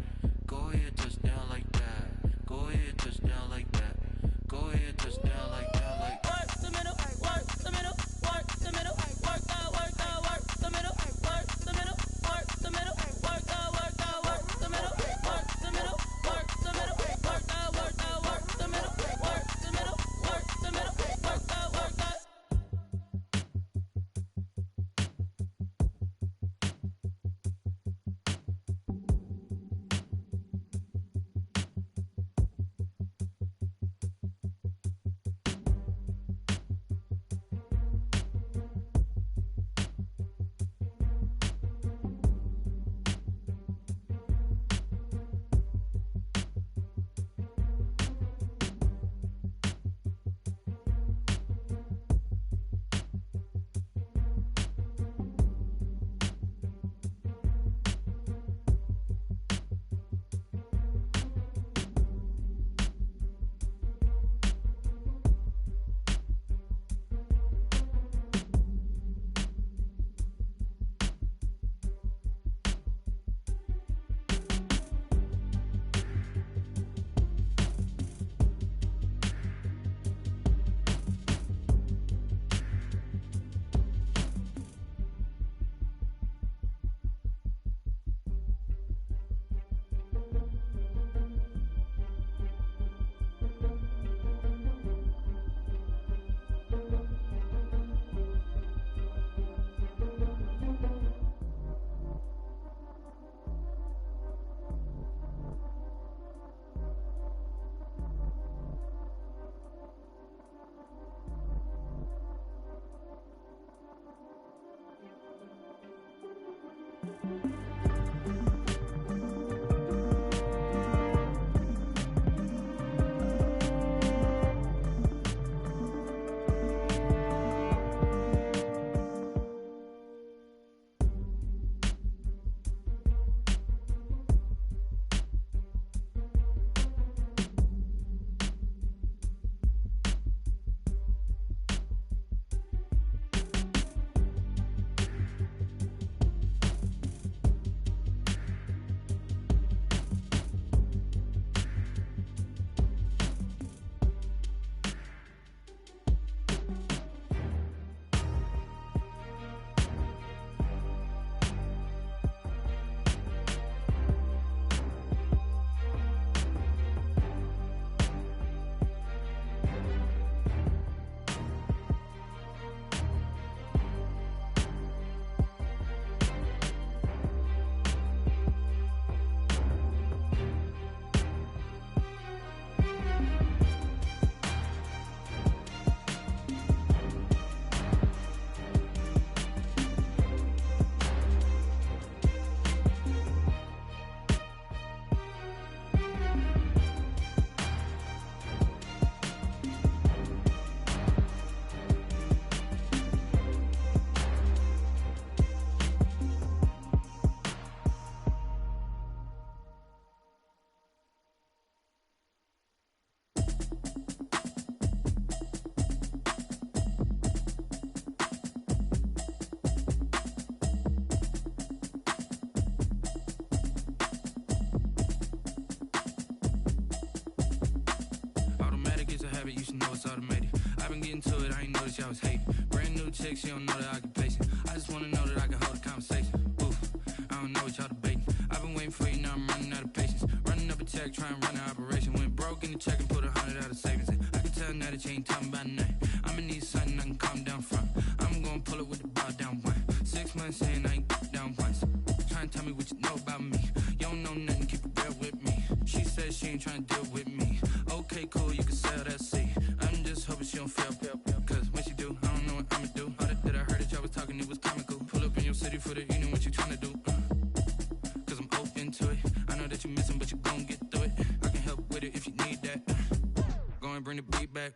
Go ahead, touch down like that. Go ahead, touch down like that. Go ahead, touch down like that. Like work the middle, work the middle, work the middle, work out, work the middle, work the middle, work the middle, work out, work the middle, work the middle, work the middle, work out, work the middle, work the middle, work the middle, work out, work out. chick, she don't know that I can patient. I just wanna know that I can hold a conversation. Ooh, I don't know what y'all debating. I've been waiting for you, now I'm running out of patience. Running up a check, trying to run an operation. Went broke in the check and put 100 out of savings in. I can tell now that you ain't talking about nothing. I'ma need something I can calm down from. I'm gonna pull it with the bow down one. 6 months in, I ain't down once. Trying to tell me what you know about me. You don't know nothing, keep it real with me. She says she ain't trying to deal with me. Okay, cool, you can sell that seat. I'm just hoping she don't fail. Cause when she do, I don't know what I'ma do. All that I heard that y'all was talking, it was comical. Pull up in your city for the evening, what you trying to do? Cause I'm open to it. I know that you missing, but you gon' get through it. I can help with it if you need that. Go and bring the beat back.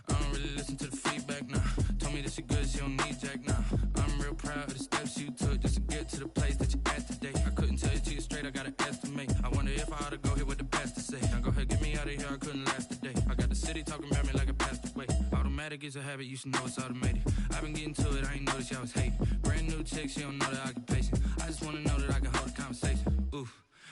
I don't really listen to the feedback, nah. Told me that she good, she don't need Jack, nah. I'm real proud of the steps you took just to get to the place that you at today. I couldn't tell you to you straight, I gotta estimate. I wonder if I ought to go here with the pastor say. Now go ahead, get me out of here, I couldn't last a day. I got the city talking about me like a pastor way. Automatic is a habit, you should know it's automated. I've been getting to it, I ain't noticed y'all was hating. Brand new chick, she don't know the occupation. I just wanna know that I can hold a conversation. Ooh,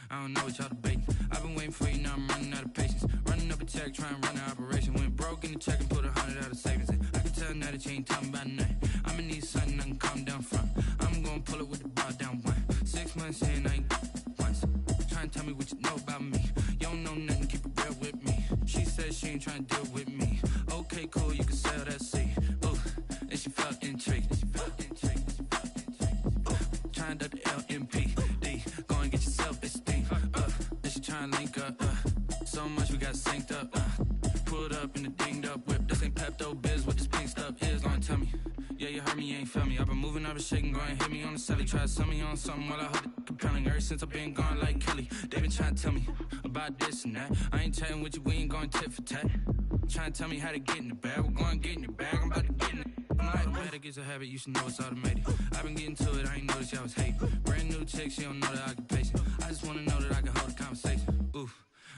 I don't know what y'all debating. I've been waiting for you, now I'm running out of patience. Running up a check, trying to run an operation. Went broke in the check and put 100 out of savings in. I can tell now that you ain't talking about nothing. I'ma need something I can calm down from. I'm gonna pull it with the bow down one. 6 months in, I ain't once. Trying to tell me what you know about me. You don't know nothing, keep it real with me. She says she ain't trying to deal with me. Okay, cool, you can sell that seat. Ooh, and she felt intrigued. Trying to the LMPD. Go and get your self-esteem. Then she trying to link up. So much we got synced up. Pulled up in the dinged up whip. This ain't Pepto-Biz, what this pink stuff is. Long tell me. Yeah, you heard me, you ain't felt me. I've been moving, I've been shaking, go and hit me on the celly. Try to sell me on something while I hold it compelling. Ever since I've been gone like Kelly, they been trying to tell me about this and that. I ain't chatting with you, we ain't going tit for tat. Trying to tell me how to get in the bag. We're going to get in the bag, I'm about to get in it. Automatic is a habit, you should know it's automated. I've been getting to it, I ain't noticed y'all was hating. Brand new chick, she don't know the occupation. I just wanna know that I can hold a conversation. Ooh,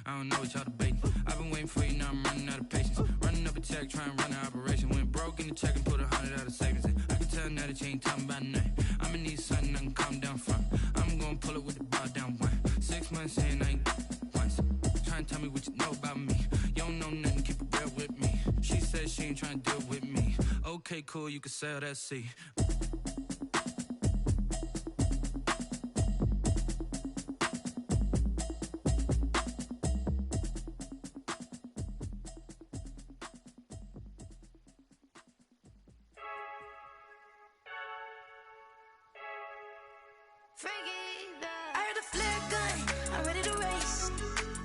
I don't know what y'all debating. I've been waiting for you, now I'm running out of patience. Running up a check, trying to run an operation. Went broke in the check and put 100 out of savings in. I can tell now that you ain't talking about nothing. I'ma need something I can calm down from. I'm gonna pull it with the bow down one. 6 months in, I ain't once. Trying to tell me what you know about me. You don't know nothing, keep it real with me. She says she ain't trying to deal with me. Okay, cool, you can sell that seat. I heard a flare gun, I'm ready to race.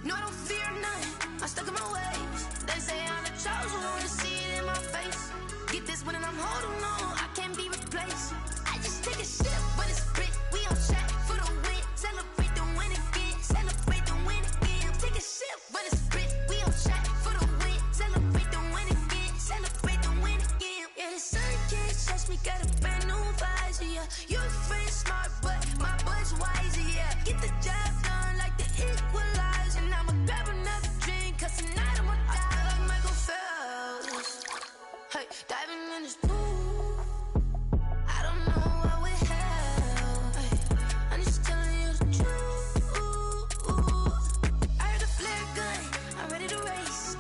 No, I don't fear none, I'm stuck in my ways. They say I'm the chosen one, see it in my face. Get this one and I'm holding on, I can't be replaced. I just take a sip, but it's spit, we on track for the win. Celebrate the win again, celebrate the win again. Take a sip, but it's spit, we on track for the win. Celebrate the win again, celebrate the win again. Yeah, the sun can't touch me, got a brand new visor, yeah. Your friend smart, but my bud's wiser, yeah. Get the job done like the equalizer. And I'ma grab another drink, cause tonight I'ma die like Michael Phelps. Hey, diving in this pool, I don't know what we have. Hey, I'm just telling you the truth. I heard a flare gun, I'm ready to race.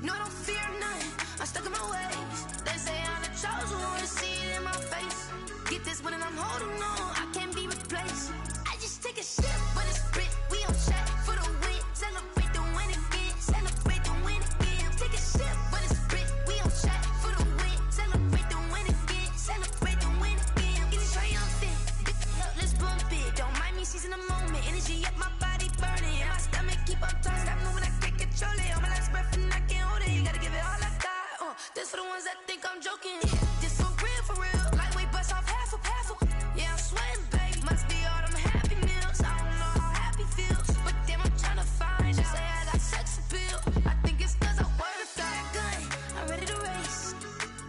No, I don't fear none, I'm stuck in my ways. They say I'm the chosen one, see it in my face. Get this one and I'm holding on, I can't be replaced. I just take a sip, but it's spit, we on track for the win. Celebrate the win again, celebrate the win again. Take a sip, but it's spit, we on track for the win. Celebrate the win again, celebrate the win again. Get it triumphant, let's bump it. Don't mind me seizing the moment, energy up my body burning. And my stomach keep up trying to stop moving, I can't control it. On my last breath and I can't hold it, you gotta give it all I got. This for the ones that think I'm joking. This for real, lightweight bust off half a. Yeah, I'm sweating, babe, must be all them happy meals. I don't know how happy feels, but damn, I'm tryna find out. Say I got sex appeal, I think it's cause I work out. Gun, I'm ready to race.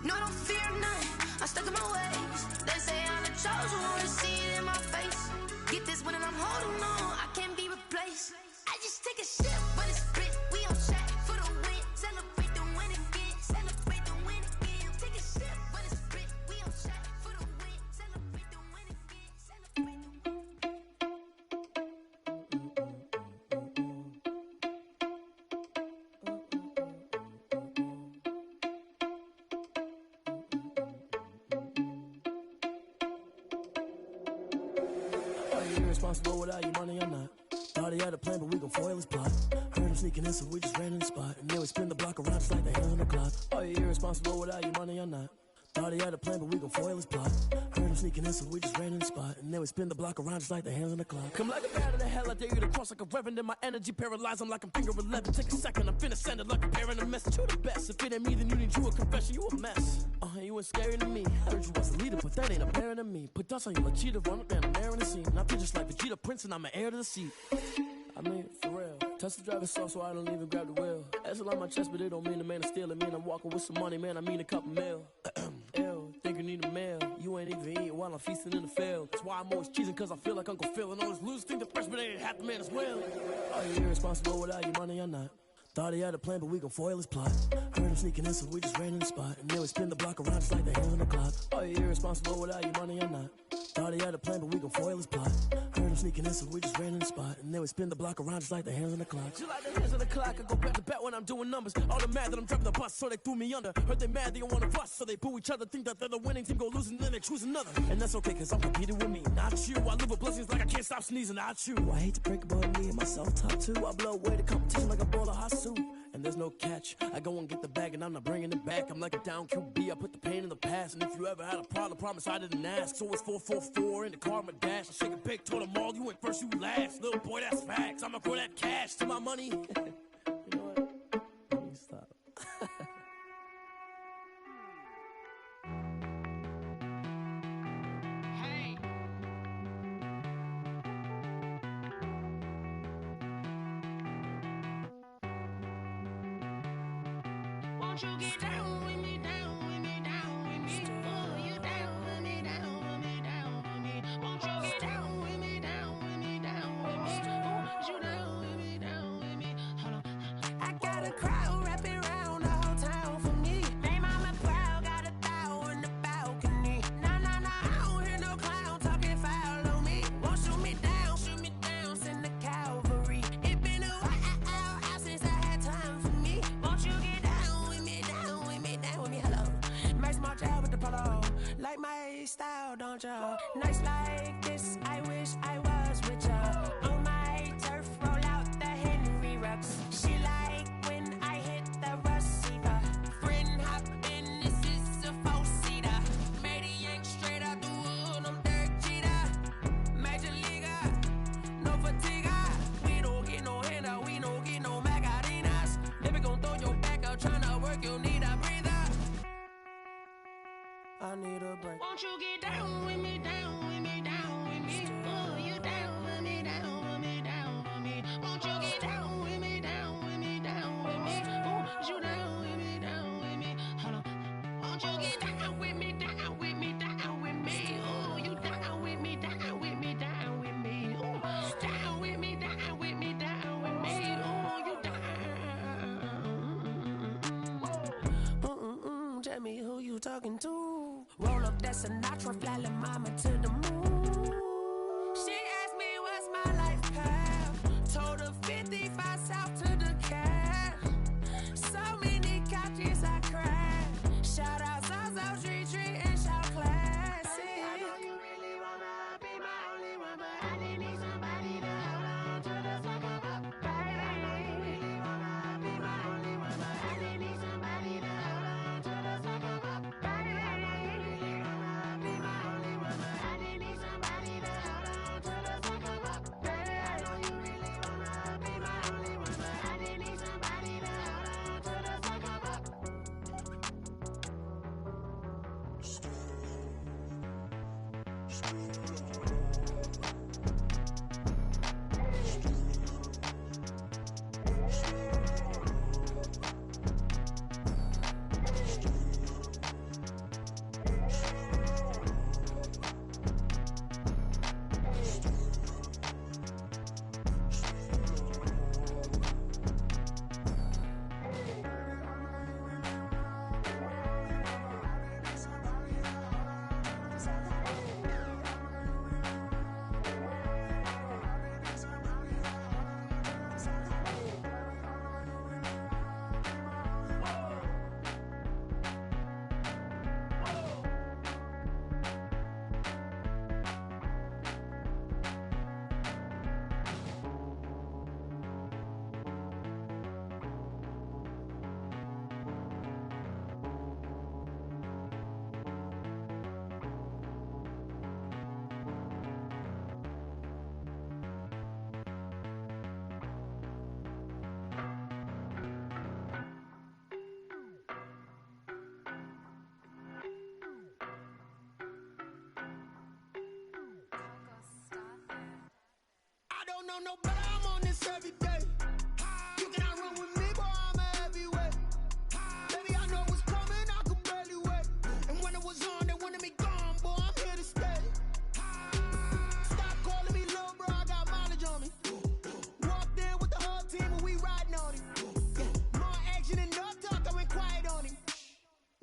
No, I don't fear none, I'm stuck in my ways. They say I'm the chosen one, see it in my face. Get this one and I'm holding on, I can't be replaced. I just take a sip, but it's spit, we on track for the win. Celebrate the win again, celebrate the win again. Take a sip, but it's spit, we on track for the win. Celebrate the win again, celebrate the win. irresponsible without your money or not. Thought he had a plan, but we gon' foil his plot. Heard him sneaking in, so we just ran in the spot. And then we spin the block around just like the hands on the clock. Are you irresponsible without your money or not? Thought he had a plan, but we gon' foil his plot. Heard him sneaking in, so we just ran in the spot. And then we spin the block around just like the hands on the clock. Come like a bat of the hell, I dare you to cross like a reverend. In my energy paralyzed, I'm like I'm finger 11. Take a second, I'm finna send it like a parent a message. You the best, if it ain't me, then you need you a confession. You a mess, you ain't scary to me. Heard you was a leader, but that ain't apparent to me. Put dust on you, a cheater, run up down the air in the scene. I feel just like Vegeta Prince, and I'm an heir to the seat. I mean, for real. Touch the driver's soft, so I don't even grab the wheel. That's on my chest, but it don't mean the man is stealing. Mean I'm walking with some money, man, I mean a couple mil. Ew, think you need a meal. You ain't even eating while I'm feasting in the field. That's why I'm always cheesing, cause I feel like Uncle Phil. And all this losers think the freshman ain't half the man as well. Are you irresponsible without your money or not? Thought he had a plan, but we gon' foil his plot. Heard him sneaking in, so we just ran in the spot. And then we spin the block around just like the hands on the clock. Are you irresponsible without your money or not? Thought he had a plan, but we gon' foil his plot. Heard him sneaking in, so we just ran in the spot. And then we spin the block around just like the hands on the clock. Just like the hands on the clock, I go back to back when I'm doing numbers. All the mad that I'm driving the bus, so they threw me under. Heard they mad, they don't wanna bust, so they boo each other. Think that they're the winning team, go losing, then they choose another. And that's okay, cause I'm competing with me, not you. I live with blessings like I can't stop sneezing, not you. I hate to break it, but me and myself top two. I blow away the competition like a bowl of hot soup. And there's no catch. I go and get the bag and I'm not bringing it back. I'm like a down QB, I put the pain in the past. And if you ever had a problem, promise I didn't ask. So it's 444 in the car, my dash. I shake a big, told them all, you went first, you last. Little boy, that's facts. I'ma throw that cash to my money. You know what? Let me stop. Won't you get down with me, down with me, down with me? Oh, you down with me, down with me, down with me. Won't you get down with me, down with me, down with me? Oh, you down with me, down with me? Hold on. I got a crowd wrapping around the whole town for me. They mama proud, got a thou in the balcony. Nah, nah, nah, I don't hear no clown talking foul on me. Won't shoot me down, send the cavalry. It been a while since I had time for me. Won't you get down with me, down with me, down with me? Hello. Nice march out with the polo. Like my style, don't ya? Nice like this, I wish I was with ya. On my turf, roll out the Henry Rux. She like when I hit the receiver. Friend hop in, this is a four-seater. Made a yank straight out the wood, I'm Derek Jeter. Major leaguer, no fatigue. We don't get no handout, we don't get no Macarinas. Never gon' throw your back out, tryna work, you need a breather. I need a break. Won't you get down with me, down with me, down with me? Oh, you down with me, down with me, down with me? Won't you get down with me, down with me, down with me? Oh, you down with me, down with me? Hold on. Won't you get down with me, down with me, down with me? Oh, you down with me, down with me, down with me? Oh, down with me, down with me, down with me? Oh, you down. Tell me who you talking to. Roll up that Sinatra, fly la mama to the moon. She asked me what's my life path. Told her 55 south to the cat. So many couches I crashed. Shout out South Street and shout classic. I know you really wanna be my only one, but I didn't need somebody to hold on to the fuck up, baby. I know you really wanna be my only one, but I didn't need somebody to hold on to the fuck up, baby. I know you really wanna be my only one, but I didn't need somebody to hold on to the fuck up, baby. I know you really wanna be my only one, but I didn't need somebody to hold on to the fuck up. know no better, I'm on this every day. You cannot run with me, boy, I'm a heavyweight. Baby, I know what's coming, I could barely wait. And when it was on, they wanted me gone, boy, I'm here to stay. Stop calling me little bro, I got mileage on me. Walked in with the whole team and we riding on him. Yeah, more action and no talk, I went quiet on him.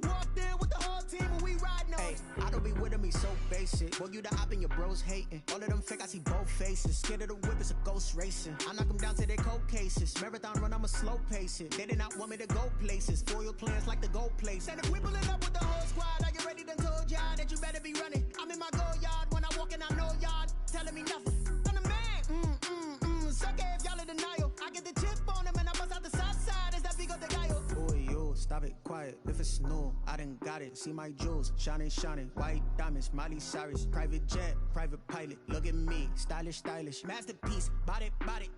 Walked in with the whole team and we riding on him. I don't be with him, he's so basic. Boy, you the op and your bros hating. All of them fake, I see both faces. Scared of the whip, it's a ghost racing. I knock them down to their cold cases. Marathon run, I'ma slow pace it. They did not want me to go places. Foil plans like the gold place. And if we pulling up with the whole squad, are you ready? Done told y'all that you better be running. I'm in my go yard when I walk in, I know y'all telling me nothing. I'm the man, suck it if y'all in denial. I get the chip on them and I bust out the south side. Is that big of the guy? Boy, yo, stop it, quiet. If it's new, I done got it. See my jewels, shining, shining. White diamonds, Miley Cyrus. Private jet, private pilot. Look at me, stylish, stylish. Masterpiece, body,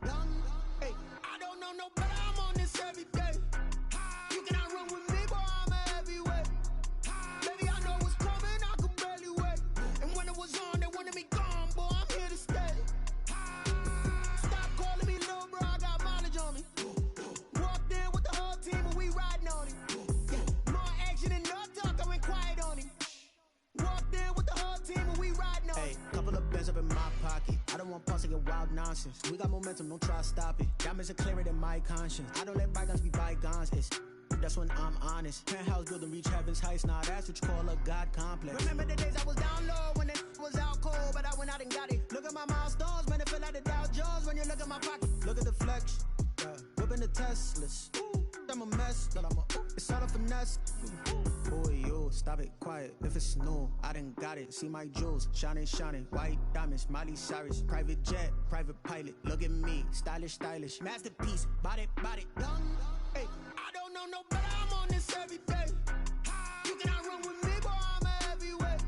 young. Hey, I don't know no better, I'm on this every day. You cannot run with me, boy, I'm a heavyweight. Baby, I know what's coming, I could barely wait. And when it was on, they wanted me gone, boy, I'm here to stay. Stop calling me little bro, I got mileage on me. Walked in with the whole team and we riding on him. Yeah, more action and no talk, I went quiet on him. Walked in with the whole team and we riding on him. Hey, couple of bands up in my pocket. I don't want pause to get wild nonsense. We got momentum, don't try to stop it. Diamonds are clearer than my conscience. I don't let bygones be bygones. That's when I'm honest. Penthouse building, reach heaven's heights. Nah, that's what you call a God complex. Remember the days I was down low when it was out cold, but I went out and got it. Look at my milestones, man, it feel like the Dow Jones when you look at my pocket. Look at the flex, whipping the Teslas. I'm a mess, but it's all a finesse. Boy, yo, stop it, quiet. If it's new, I done got it. See my jewels, shining, shining. White diamonds, Miley Cyrus. Private jet, private pilot. Look at me, stylish, stylish. Masterpiece, body, young. Hey, I don't know no better, I'm on this every day. You cannot run with me, boy, I'm a heavyweight.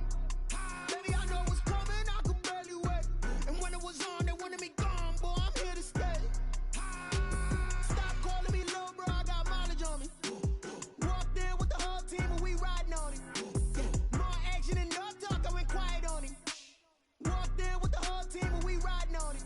Baby, I know what's coming, I could barely wait. And when it was on, they wanted me gone, boy, I'm here to stay. Stop calling me little bro, I got mileage on me. Walked in with the whole team and we riding on him. Yeah, more action and no talk, I went quiet on him. Walked in with the whole team and we riding on him.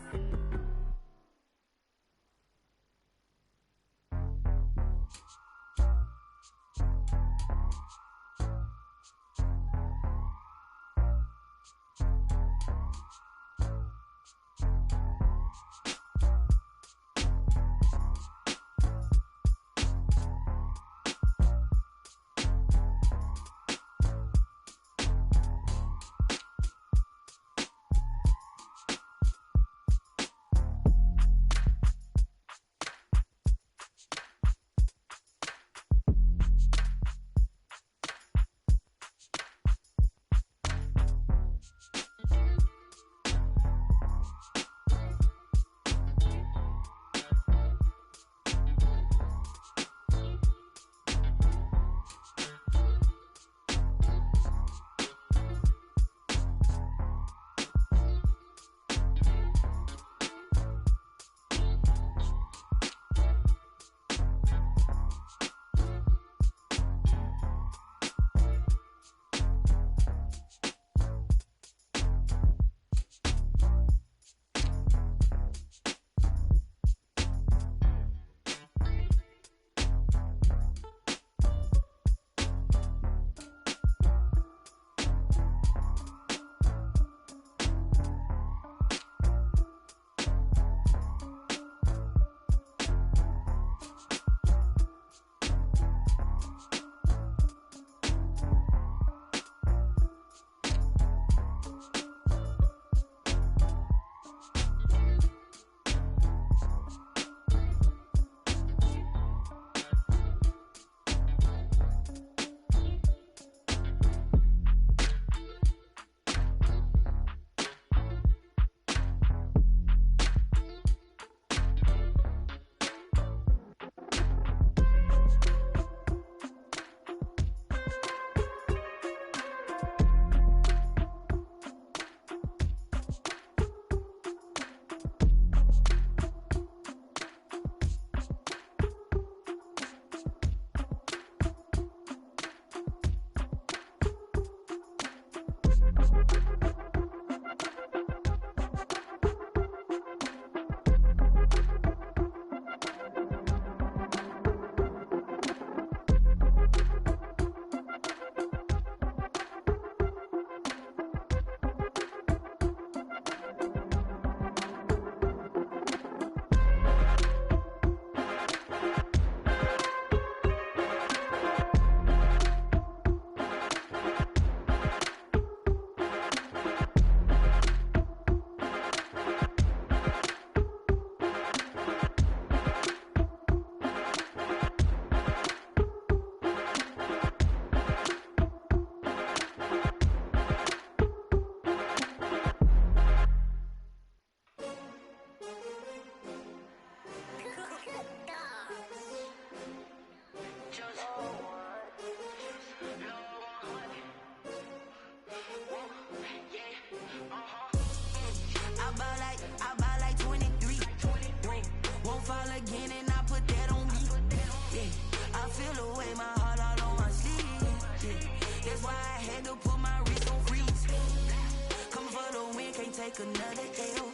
take another L.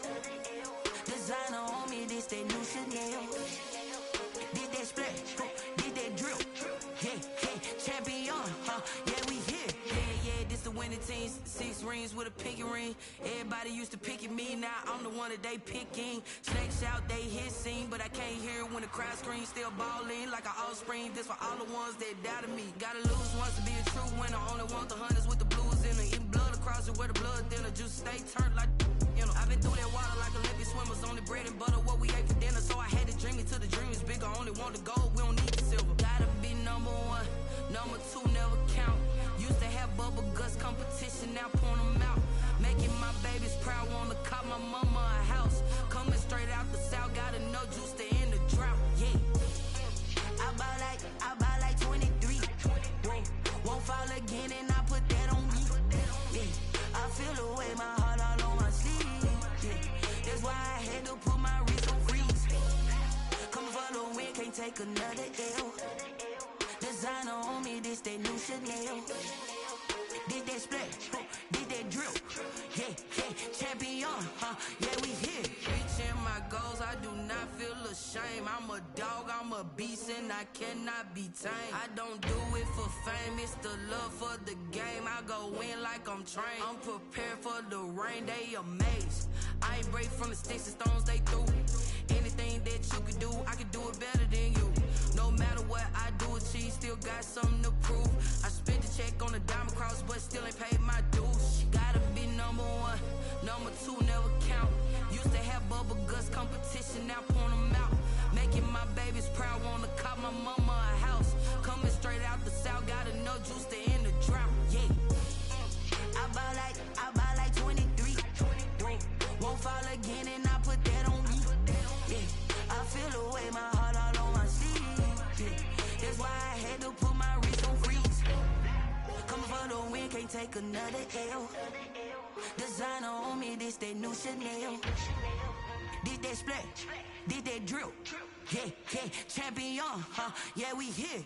Designer on me, this that new Chanel. Did that splash, did that drill. Yeah, champion, yeah, we here. Yeah, this the winning team. 6 rings with a pinky ring. Everybody used to pick at me, now I'm the one that they picking. Snakes shout, they hit scene, but I can't hear when the crowd screams. Still ballin' like an offspring. This for all the ones that doubted me. Gotta lose once to be a true winner. Only want the hunters with the blues in it. Eating blood across it where the blood thinner. Juice stay turned like I've been through that water like Olympic swimmers. Only bread and butter, what we ate for dinner. So I had to dream it till the dream is bigger. Only want the gold, we don't need the silver. Gotta be number 1, number 2 never count. Used to have bubble guts competition, now point them out. Making my babies proud, wanna cop my mama a house. Coming straight out the south, gotta know juice to end the drought. Yeah, I buy like 23. Won't fall again and I put that on me. Yeah, I feel the way my heart all on my sleeve. Yeah, that's why I had to put my wrist on freeze. Coming for the win, can't take another L. Designer on me, this that new Chanel. Did that splash, did that drill. Yeah, champion, yeah, we here. Reaching my goals, I do not feel ashamed. I'm a dog, I'm a beast, and I cannot be tamed. I don't do it for fame, it's the love for the game. I go in like I'm trained. I'm prepared for the rain, they amazed. I ain't break from the sticks and stones they threw. Anything that you could do, I could do it better than you. No matter what I do, achieve, still got something to prove. I spent the check on the diamond cross, but still ain't paid my dues. Gotta be number 1, number 2 never count. Used to have bubble guts competition, now point them out. Making my babies proud, wanna cop my mama a house. Coming straight out the south, gotta know juice to end the drought. Yeah, I buy like 23. Won't fall again and I put that on me. Yeah, I feel the way my heart all on my sleeve. Yeah, that's why I had to put my wrist on freeze. Coming for the win, can't take another L. Designer on me, this that new Chanel. Did that splash, did that drill. Yeah, champion, yeah, we here.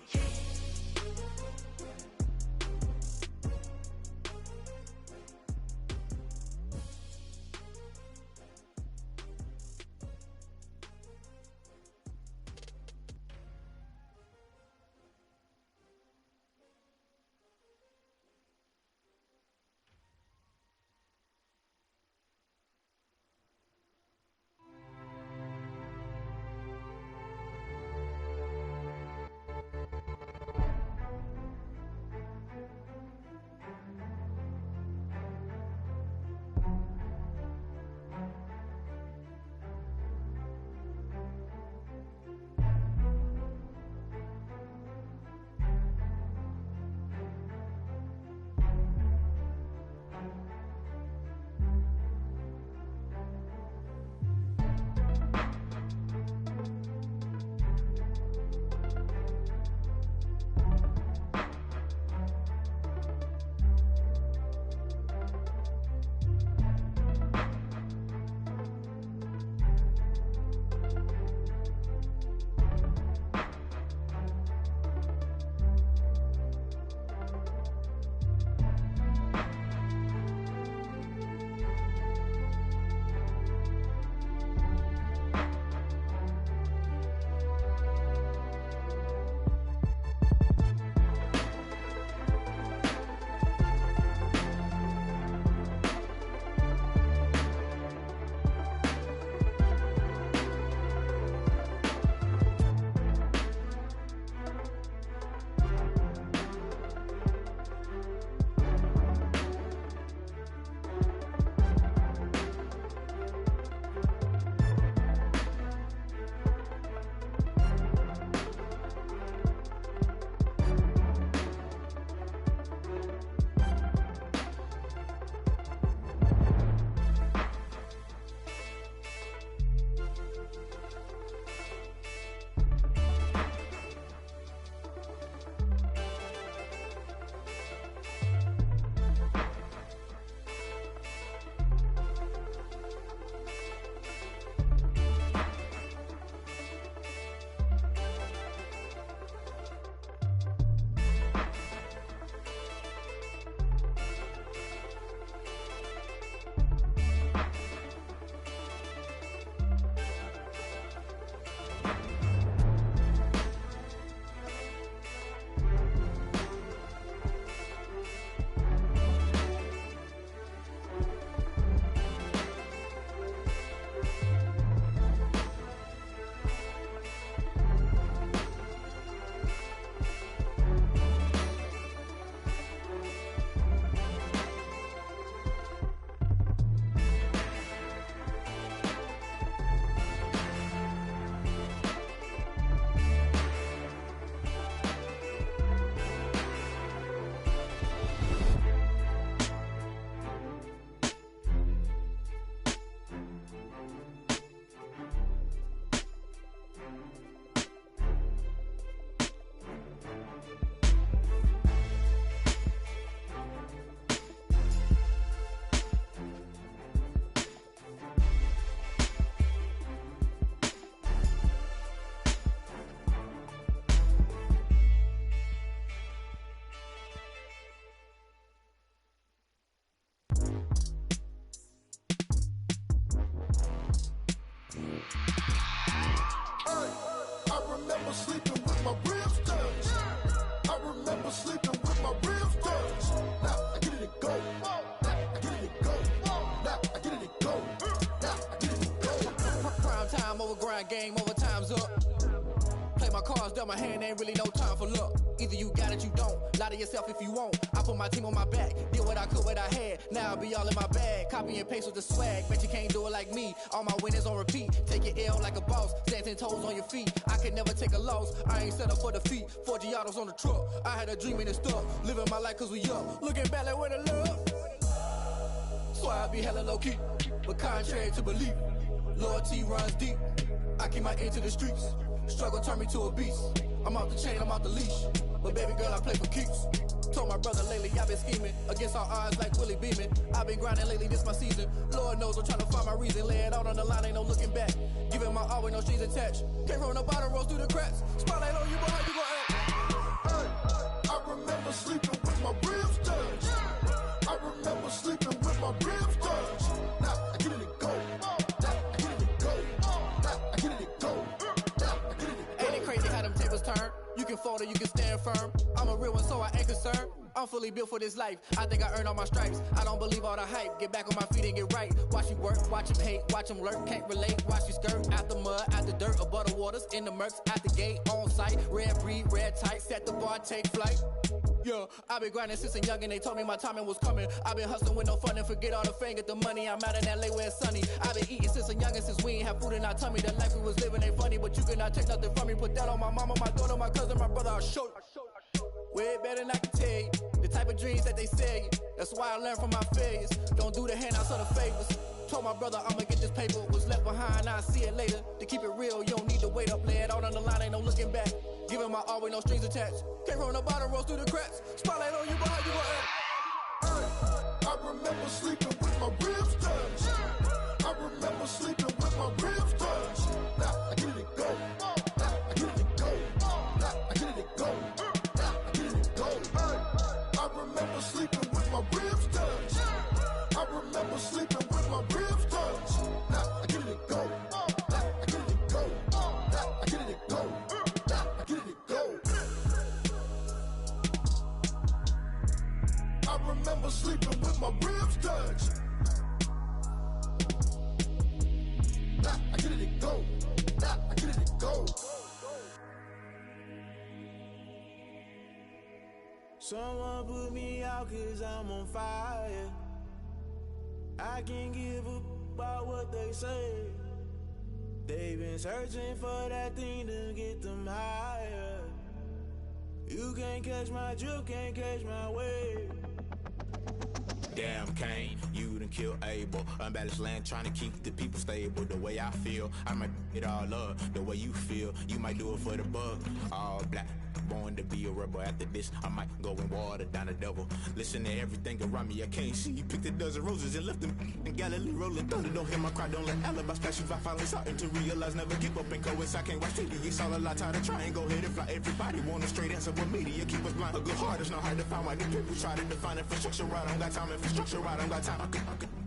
my ribs touch. I remember sleeping with my ribs touch. Now I get it go. Now I get it go. Now I get it go. Now I get it go. Prime time over grind game, overtime's up. Play my cards, dealt my hand, ain't really no time for luck. Either you got it, you don't. Lie to yourself if you won't. I put my team on my back, did what I could, what I had. Now I'll be all in my bag. Copy and paste with the swag. Bet you can't do it like me. All my winners on repeat. Take your L like a boss. Stand 10 toes on your feet. I can never take a loss. I ain't set up for defeat. 4 Giottos on the truck. I had a dream and it stuck. Living my life cause we up. Looking back like where the love. So I be hella low key. But contrary to belief, loyalty runs deep. I keep my ear to the streets. Struggle turned me to a beast. I'm off the chain, I'm off the leash. But baby girl, I play for keeps. Told my brother lately, I've been scheming. Against all odds like Willie Beeman. I've been grinding lately, this my season. Lord knows I'm trying to find my reason. Lay it out on the line, ain't no looking back. Giving my all with no strings attached. Came from the bottom, rose through the cracks. Spotlight on you, but how you gon' act? Hey, I remember sleeping with my ribs touch. I remember sleeping with my ribs touch. Now I get it go. Now I get it go. Now I get it go. Ain't it crazy how them tables turn? You can fold or you can stand firm. I'm a real one, so I ain't concerned. I'm fully built for this life. I think I earned all my stripes. I don't believe all the hype. Get back on my feet and get right. Watch you work, watch him hate, watch him lurk. Can't relate, watch you skirt. Out the mud, out the dirt, above the waters, in the murks, out the gate, on site. Red breed, red tight, set the bar, take flight. Yeah, I've been grinding since a youngin', they told me my timing was coming. I've been hustling with no fun and forget all the fame, get the money. I'm out in LA where it's sunny. I've been eating since a youngin', since we ain't have food in our tummy. The life we was living ain't funny, but you cannot take nothing from me. Put that on my mama, my daughter, my cousin, my brother, I'll show you. Way better than I can tell you. The type of dreams that they sell you. That's why I learned from my failures. Don't do the handouts or the favors. Told my brother I'ma get this paper. Was left behind, I'll see it later. To keep it real, you don't need to wait up. Lay it out on the line, ain't no looking back. Giving my all with no strings attached. Came from the bottom, rose through the cracks. Spotlight on you, but how you gon' act? I remember sleeping with my ribs touch. I remember sleeping with my ribs touch. Now I get it go. Now I get it go. Now I get it go. Now I get it go. I remember sleeping with my ribs touch. I remember sleeping with my ribs touch. Now I get it go. Now I get it go. Now I get it go. Now I get it go. I remember sleeping with my ribs touch. Now I get it go. Now I get it go. Someone put me out cause I'm on fire. I can't give up about what they say. They've been searching for that thing to get them higher. You can't catch my drift, can't catch my wave. Damn, Kane, you done killed Abel. Unbalanced land, trying to keep the people stable. The way I feel, I might it all up. The way you feel, you might do it for the bug. All black, born to be a rebel. After this, I might go and water down the devil. Listen to everything around me, I can't see. You picked a dozen roses and left them in Galilee rolling thunder. Don't hear my cry, don't let alibis flash. If I finally starting to realize, never give up and coincide. I can't watch TV, it's all a lot. Tired of trying, go ahead and fly. Everybody want a straight answer, but media keep us blind. A good heart is not hard to find. Why do people try to define infrastructure right? I don't got time. Infrastructure right, I don't got time. I could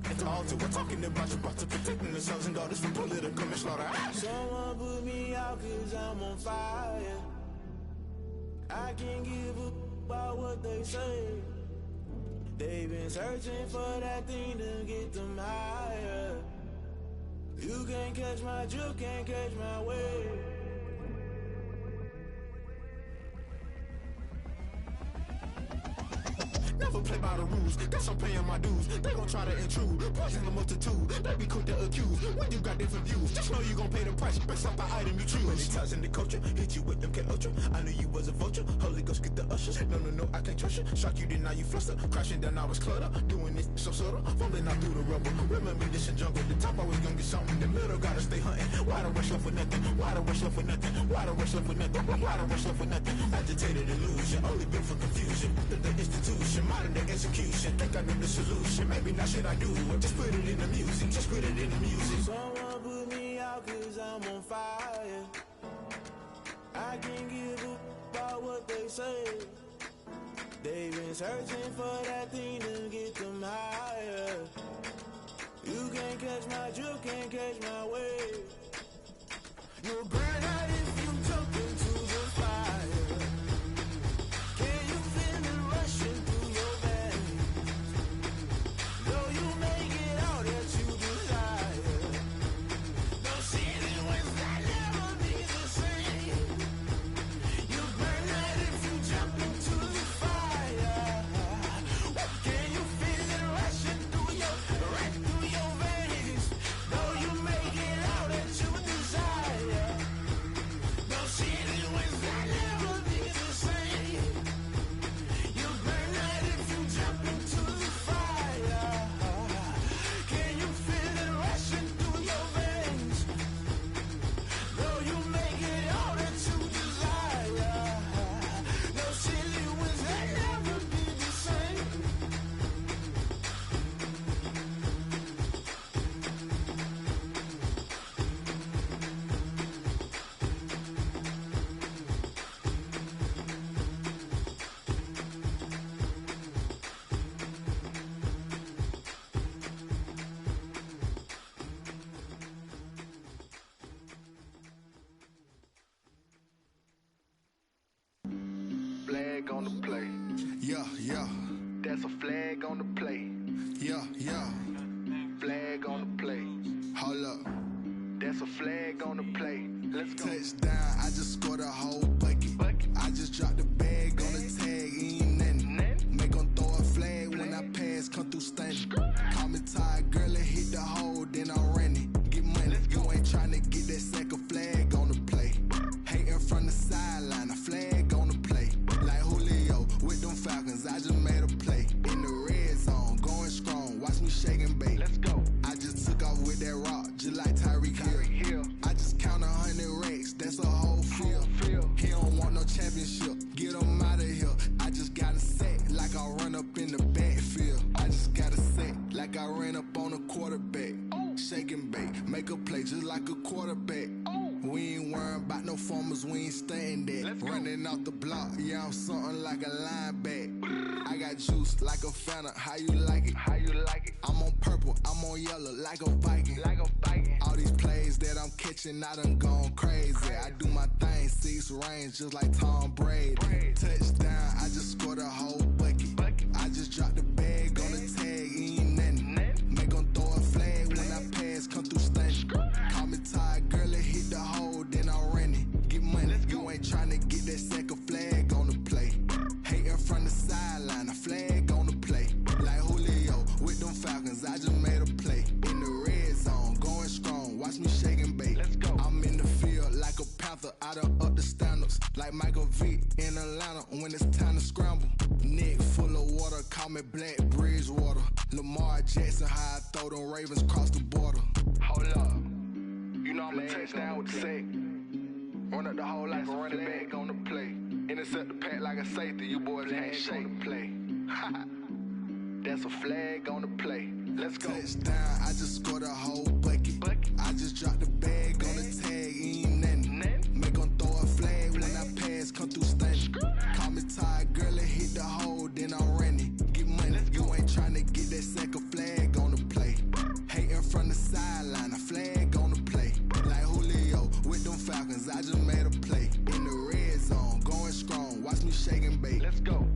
it's all to we're talking about you, about to protecting the sons and daughters from political manslaughter. Someone put me out cause I'm on fire. I can't give up about what they say. They've been searching for that thing to get them higher. You can't catch my drift, can't catch my wave. Never play by the rules, guess I'm paying my dues. They gon' try to intrude, poison the multitude. They be quick to accuse, when you got different views. Just know you gon' pay the price, based off the item you choose. Many times in the culture, hit you with MK Ultra. I knew you was a vulture, Holy Ghost get the ushers. No, I can't trust you. Shock you, then now you fluster. Crashing down, I was clutter. Doing this so subtle, fumbling out through the rubble. Remember this in jungle, the top always gonna get something. The middle gotta stay hunting. Why the rush left with nothing? Why the rush left with nothing? Why the rush left with nothing? Why the rush left with nothing? Agitated illusion, only built for confusion. The institution, modern day execution. Think I know the solution. Maybe not should I do it? Just put it in the music. Just put it in the music. Someone put me out cause I'm on fire. I can't give up about what they say. They've been searching for that thing to get them higher. You can't catch my drift, can't catch my wave. You'll burn out if you jump into the fire. Flag on the play. Yeah, yeah. That's a flag on the play. Yeah, yeah. Flag on the play. Hold up. That's a flag on the play. Let's go. Touchdown, I just scored a whole bucket. I just dropped the bag on the tag, ain't nothing. Make 'em throw a flag when I pass, come through stunning. Call me tired, girl, and hit the hole, then I'm running. Get money, you ain't tryna get that second flag on the play. Hating from the sideline, a flag on the play. Like Julio with them Falcons, I just made a play. In the red zone, going strong, watch me shake and bake. Let's go. I just took off with that rock, just like Tyreek Hill. I just count 100 racks, that's a whole field. He don't want no championship, get him out of here. I just got a set, like I run up in the backfield. I just got a set, like I ran up on a quarterback. Shake and bake, make a play just like a quarterback. We ain't worrying about no formers, we ain't staying there. Running off the block, yeah, I'm something like a linebacker. I got juice like a Fanta, how you like it? How you like it? I'm on purple, I'm on yellow, like a Viking. All these plays that I'm catching, I done gone crazy. I do my thing, 6 range, just like Tom Brady. Touchdown, I just scored a whole bucket. I just dropped the bag on the tag, ain't nothing. Make 'em throw a flag when I pass, come through stunning. Call me tired, girl, and hit the hole, then I'm running. Get money, you ain't tryna get that second flag on the play. Hating from the sideline, a flag on the play. Like Julio with them Falcons, I just made a play. In the red zone, going strong, watch me shake and bake. Let's go. I'm in the field like a Panther, I done up the standards. Like Michael Vick in Atlanta when it's time to scramble. Neck full of water, call me Black Bridgewater. Lamar Jackson, how I throw them Ravens cross the border. Hold up. You know I'm a touchdown with the sack. Run up the hole like a running back on the play. Intercept the pack like a safety, you boys can't shake the play. That's a flag on the play. Let's go. Touchdown, I just scored a whole bucket. I just dropped the bag on the tag, ain't nothing. Make 'em throw a flag when I pass, come through stunning. Call me tired, girl, and hit the hole, then I'm running. Get money, you ain't tryna get that second flag on the play. Hating from the sideline, a flag on the play. Like Julio with them Falcons, I just made a play. In the red zone, going strong, watch me shake and bake. Let's go.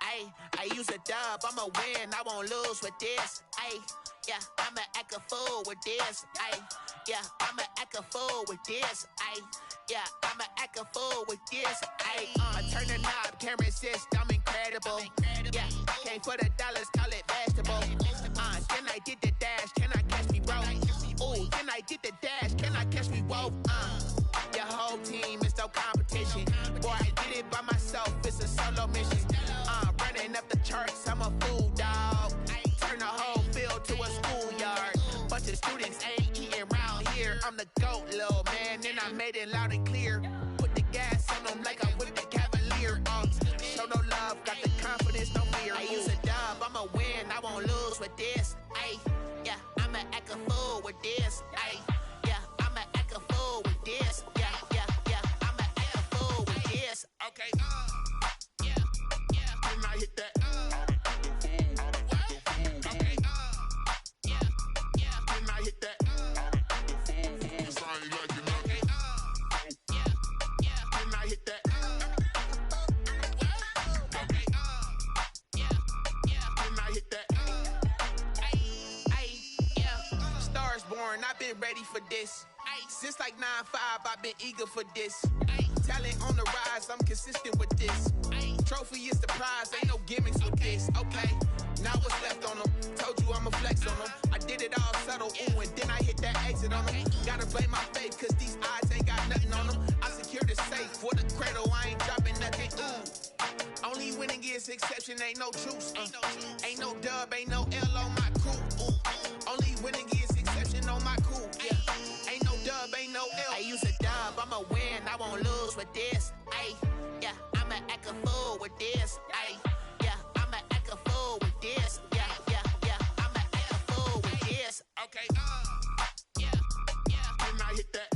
I use a dub, I'ma win, I won't lose with this. Yeah, I'ma act a fool with this. Yeah, I'ma act a fool with this. Yeah, I'ma act a fool with this. I turn the knob, can't resist, I'm incredible. Yeah, came for the dollars, call it vegetable. Then I did the dash, can I catch me, bro? Ooh, then I did the dash, can I catch me, whoa? Your whole team is no competition. Boy, I did it by myself, it's a solo mission. Running up the charts, I'm a fool, dog. Turn the whole field to a schoolyard. Bunch of students ain't eating round here. I'm the GOAT, little man, and I made it loud and clear. Put the gas on them like I whipped the Cavalier. Show no love, got the confidence, no fear. I use a dub, I'ma win, I won't lose with this. Yeah, I'ma act a fool with this. Yeah, I'ma act a fool with this. Yeah, I'ma act a fool with this. Okay, yeah, then I hit that. Okay, yeah, then I hit that. Sound like you know. Okay, yeah, then I hit that. Okay, yeah, then I hit that. Yeah, stars born, I've been ready for this. Since like 9-5, I've been eager for this. Talent on the rise, I'm consistent with this. Trophy is the prize, ain't no gimmicks with this. Okay, now what's left on them? Told you I'ma flex on them. I did it all subtle, ooh, and then I hit that exit on them. Gotta blame my faith, cause these odds ain't got nothing on them. I secured the safe for the cradle, I ain't dropping nothing, ooh. Only winning is exception, ain't no truce. Ain't no dub, ain't no L on my crew. Ooh. Only winning is exception on my crew. Yeah. Ain't no dub, ain't no L. I use a dub, I'ma win, I won't lose with this. Yeah, I'ma act a fool with this. Yeah, I'ma act a fool with this. Yeah, I'ma act a fool with this. Okay, yeah, then I hit that.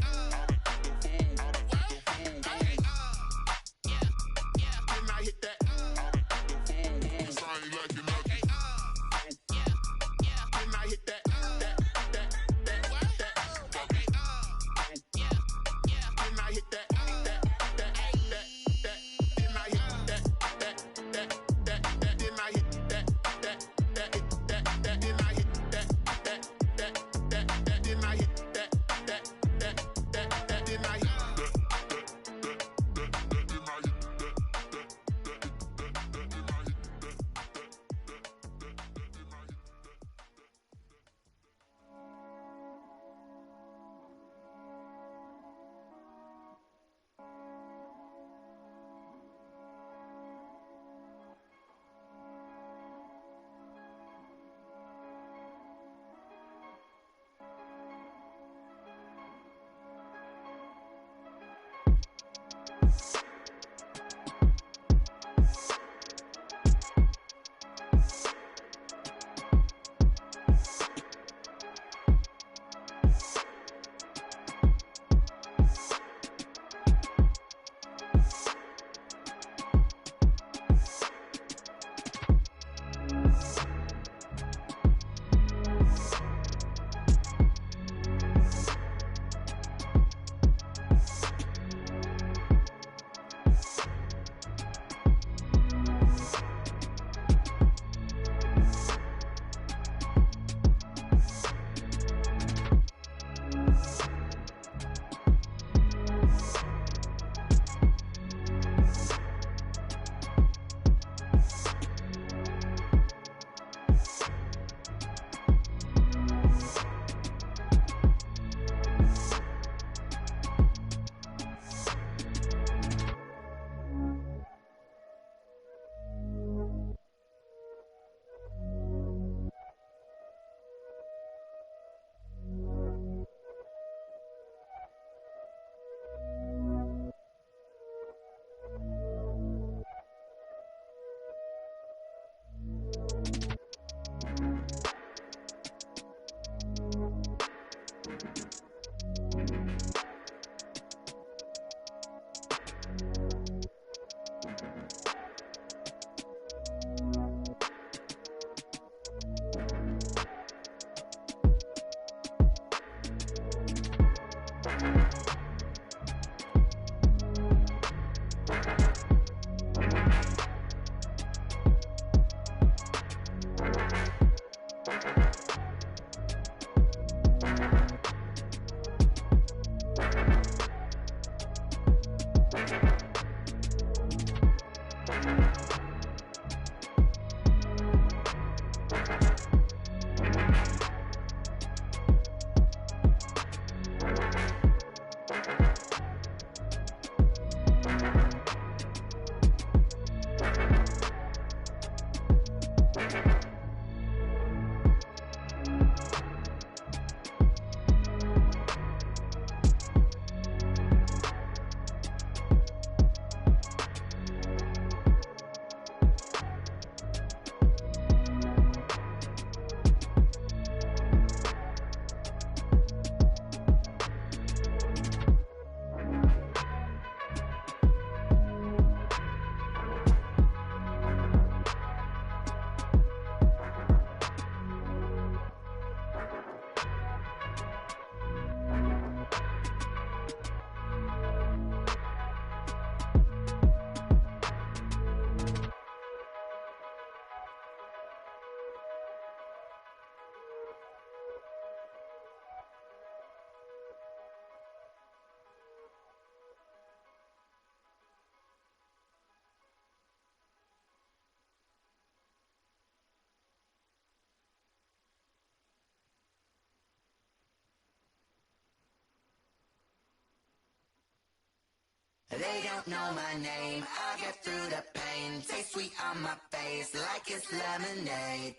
Okay, yeah, then I hit that. Sound like you know. Okay, yeah, then I hit that. Okay, yeah, then I hit that. They don't know my name, I get through the pain. Taste sweet on my face like it's lemonade.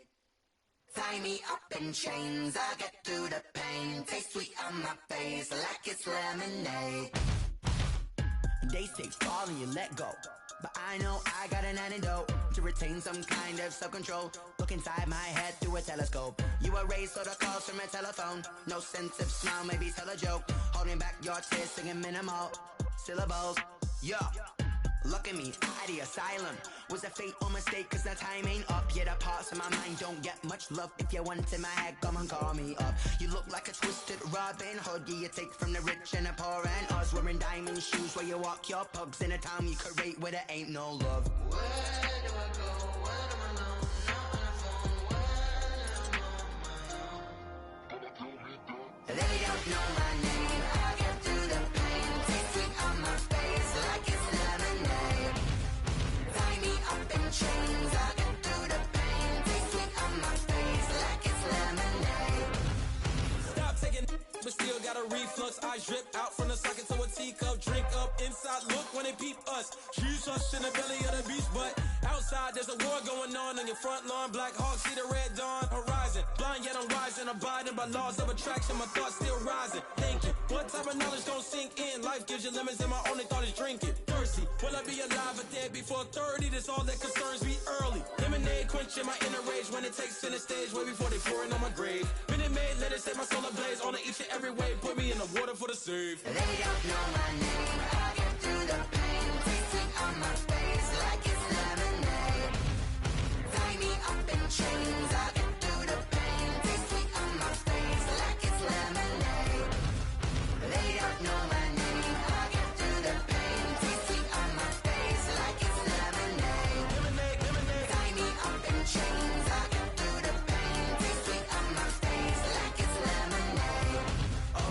Tie me up in chains, I get through the pain. Taste sweet on my face like it's lemonade. They say fall and you let go, but I know I got an antidote to retain some kind of self-control. Look inside my head through a telescope. You erase all the calls from a telephone. No sense of smile, maybe tell a joke. Holding back your tears, singing minimal syllables. Yo, look at me, out the asylum. Was a fate or mistake, cause the time ain't up. Yet the parts of my mind don't get much love. If you want in my head, come and call me up. You look like a twisted Robin Hood. Yeah, you take from the rich and the poor and us. Wearing diamond shoes where you walk your pugs. In a town you create where there ain't no love. Where do I go? Where am I alone? Not on the phone. When I'm on my own. They don't know my name. I get through the pain. Taste sweet on my face like it's lemonade. Tie me up in chains. I get through the pain. Taste sweet on my face like it's lemonade. Stop taking, but still got a reflux. Eyes drip out from the socket to a teacup. Drink up inside, look when they peep us. Jesus in the belly of the beast, but outside there's a war going on your front lawn. Black Hawk, see the red dawn horizon. Blind yet I'm rising, abiding by laws of attraction. My thoughts still rising, thinking what type of knowledge gon' sink in? Life gives you lemons and my only thought is drinking. Thirsty, will I be alive or dead before 30? That's all that concerns me early. Lemonade quenching my inner rage when it takes center stage way before they pouring on my grave. Minute Maid, let it set my soul ablaze on each and every way. Put me in the water for the save. They don't know my name. I get through the pain. Taste sweet on my face like it's lemonade. Tie me up in chains. I get through the pain. Taste sweet on my face like it's lemonade. They don't know my name. I get through the pain. Taste sweet on my face like it's lemonade. Tie me up in chains. I get through the pain. Taste sweet on my face like it's lemonade. Oh.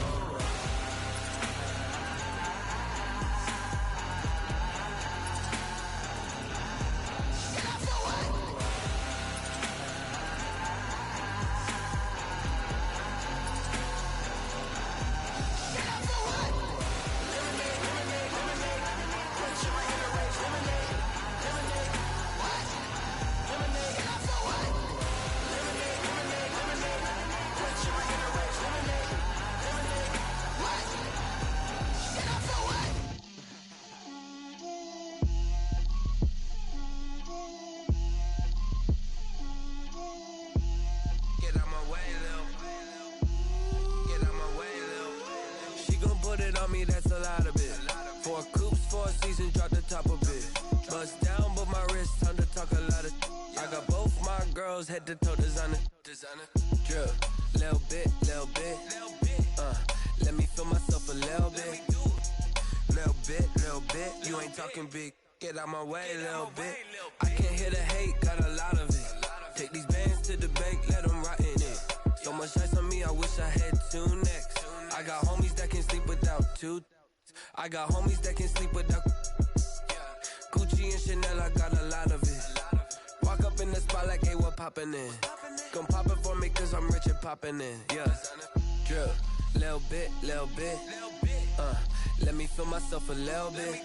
Get out my way, Lil. Get out my way, Lil. She gon' put it on me, that's a lot of it. 4 coops, 4 seasons, drop the top of it. Bust down, but my wrist, time to talk a lot of. I got both my girls, head to toe designer. Drip, little bit, little bit. Let me feel myself a little bit. Little bit, you ain't talking big. Get out my way, little bit. I can't hear the hate, got a lot of it. Take these bands to the bank, let them rot in it. So much ice on me, I wish I had 2 necks. I got homies that can sleep without 2. I got homies that can sleep without Gucci and Chanel, I got a lot of it. Walk up in the spot like, hey, what poppin' in? Gon' pop it for me cause I'm rich and poppin' in, yeah. Drip, little bit, let me feel myself a little bit.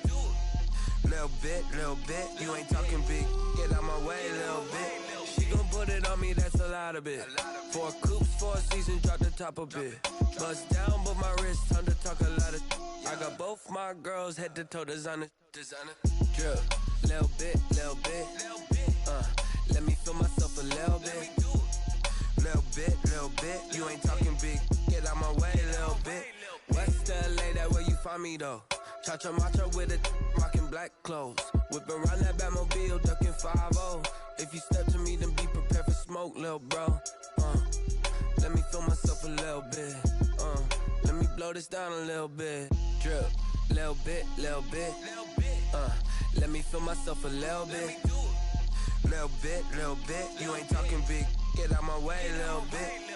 Little bit, you ain't talking big. Get out my way, little bit. She gon' put it on me, that's a lot of it. 4 coops, 4 seasons, drop the top of it. Bust down, but my wrist, time to talk a lot of. I got both my girls, head to toe designer. Drip, little bit, let me feel myself a little bit. Little bit, you ain't talking big. Get out my way, little bit. West LA, that where you find me though. Cha-cha matcha with it, rockin' black clothes. Whippin' around that Batmobile, duckin' 5-0. If you step to me, then be prepared for smoke, lil' bro. Let me feel myself a little bit. Let me blow this down a little bit. Drip, little bit. Let me feel myself a little bit. Little bit, you ain't talking big. Get out my way, little bit.